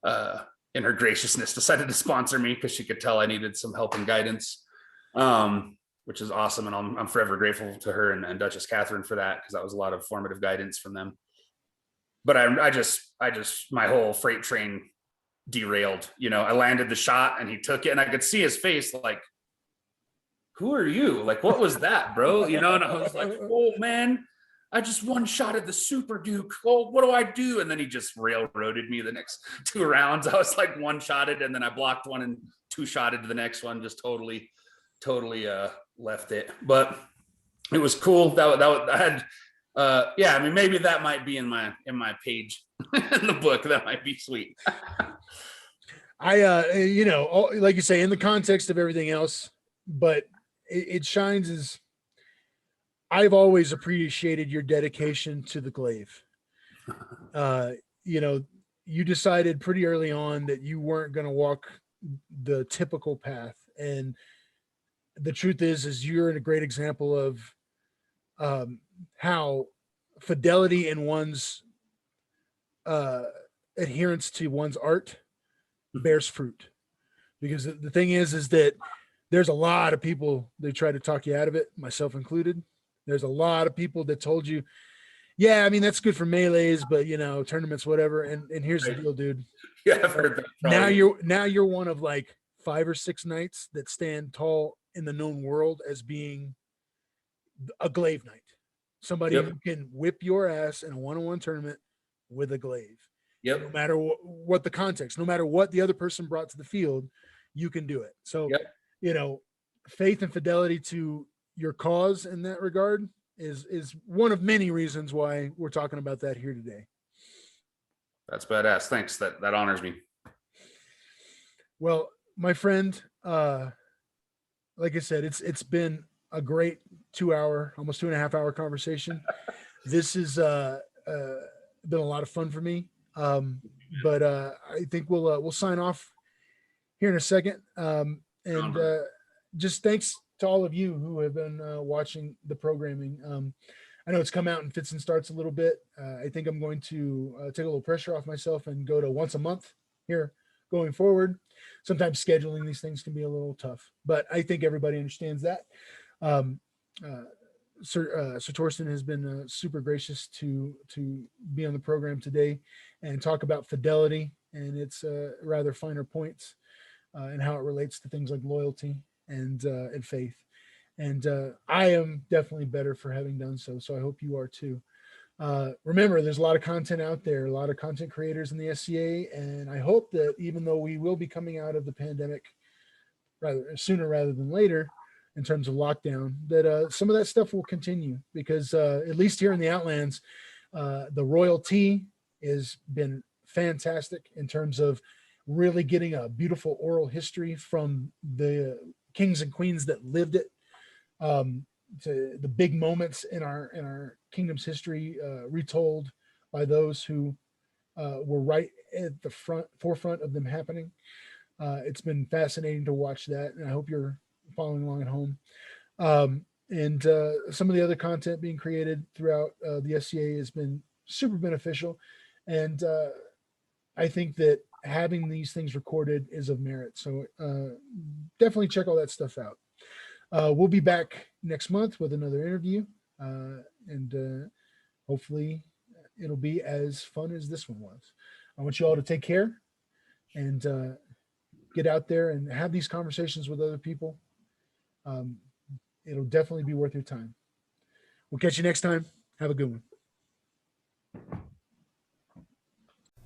in her graciousness, decided to sponsor me because she could tell I needed some help and guidance, which is awesome. And I'm forever grateful to her and Duchess Catherine for that, because that was a lot of formative guidance from them. But I just my whole freight train derailed. I landed the shot and he took it, and I could see his face like, who are you? Like, what was that, bro? And I was like, oh man, I just one shot at the Super Duke. Oh, what do I do? And then he just railroaded me the next 2 rounds. I was like one-shotted, and then I blocked one and 2-shotted to the next one. Just totally left it. But it was cool. That I had, I mean, maybe that might be in my page in the book. That might be sweet. Like you say, in the context of everything else, but it shines as. I've always appreciated your dedication to the glaive. You decided pretty early on that you weren't going to walk the typical path. And the truth is you're a great example of how fidelity in one's adherence to one's art bears fruit. Because the thing is that there's a lot of people that try to talk you out of it, myself included. There's a lot of people that told you, yeah, I mean, that's good for melees, but tournaments, whatever. And here's the deal, dude. Yeah, I've heard that. Now you're one of like 5 or 6 knights that stand tall in the known world as being a glaive knight. Somebody who can whip your ass in a 1-on-1 tournament with a glaive. Yep. No matter what the context, no matter what the other person brought to the field, you can do it. So, faith and fidelity to your cause in that regard is one of many reasons why we're talking about that here today. That's badass. Thanks. That honors me. Well, my friend, like I said, it's been a great 2-hour, almost 2.5-hour conversation. This has been a lot of fun for me. But I think we'll sign off here in a second. Just thanks to all of you who have been watching the programming. I know it's come out in fits and starts a little bit. I think I'm going to take a little pressure off myself and go to once a month here going forward. Sometimes scheduling these things can be a little tough, but I think everybody understands that. Syr Torstein has been super gracious to be on the program today and talk about fidelity and its rather finer points and how it relates to things like loyalty and faith. And I am definitely better for having done so. So I hope you are too. Remember, there's a lot of content out there, a lot of content creators in the SCA. And I hope that even though we will be coming out of the pandemic sooner rather than later, in terms of lockdown, that some of that stuff will continue, because at least here in the Outlands, the royalty has been fantastic in terms of really getting a beautiful oral history from the kings and queens that lived it, to the big moments in our kingdom's history, retold by those who were right at the forefront of them happening. It's been fascinating to watch that, and I hope you're following along at home. And some of the other content being created throughout the SCA has been super beneficial. And I think that having these things recorded is of merit. So definitely check all that stuff out. We'll be back next month with another interview. And hopefully it'll be as fun as this one was. I want you all to take care and get out there and have these conversations with other people. It'll definitely be worth your time. We'll catch you next time. Have a good one.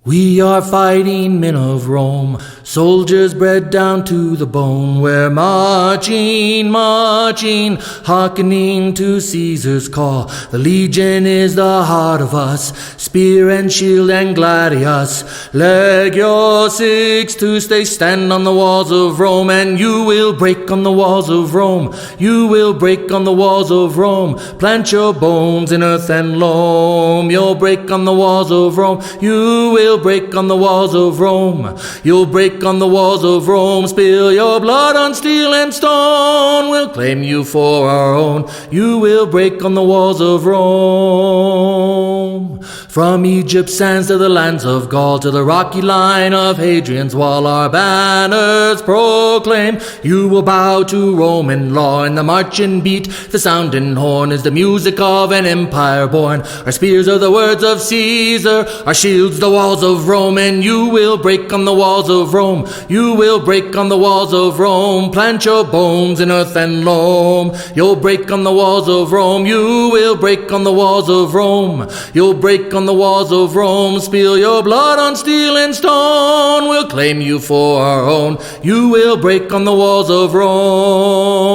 We are fighting men of Rome, soldiers bred down to the bone. We're marching, marching, hearkening to Caesar's call. The legion is the heart of us, spear and shield and gladius. Leg your 6 to stay, stand on the walls of Rome, and you will break on the walls of Rome. You will break on the walls of Rome. Plant your bones in earth and loam. You'll break on the walls of Rome. You will will break on the walls of Rome. You'll break on the walls of Rome, spill your blood on steel and stone. We'll claim you for our own. You will break on the walls of Rome. From Egypt's sands to the lands of Gaul, to the rocky line of Hadrian's wall, our banners proclaim. You will bow to Roman law, and the marching beat, the sounding horn, is the music of an empire born. Our spears are the words of Caesar, our shields the walls of Rome, and you will break on the walls of Rome. You will break on the walls of Rome, plant your bones in earth and loam. You'll break on the walls of Rome. You will break on the walls of Rome. You'll break on the walls of Rome, spill your blood on steel and stone. We'll claim you for our own. You will break on the walls of Rome.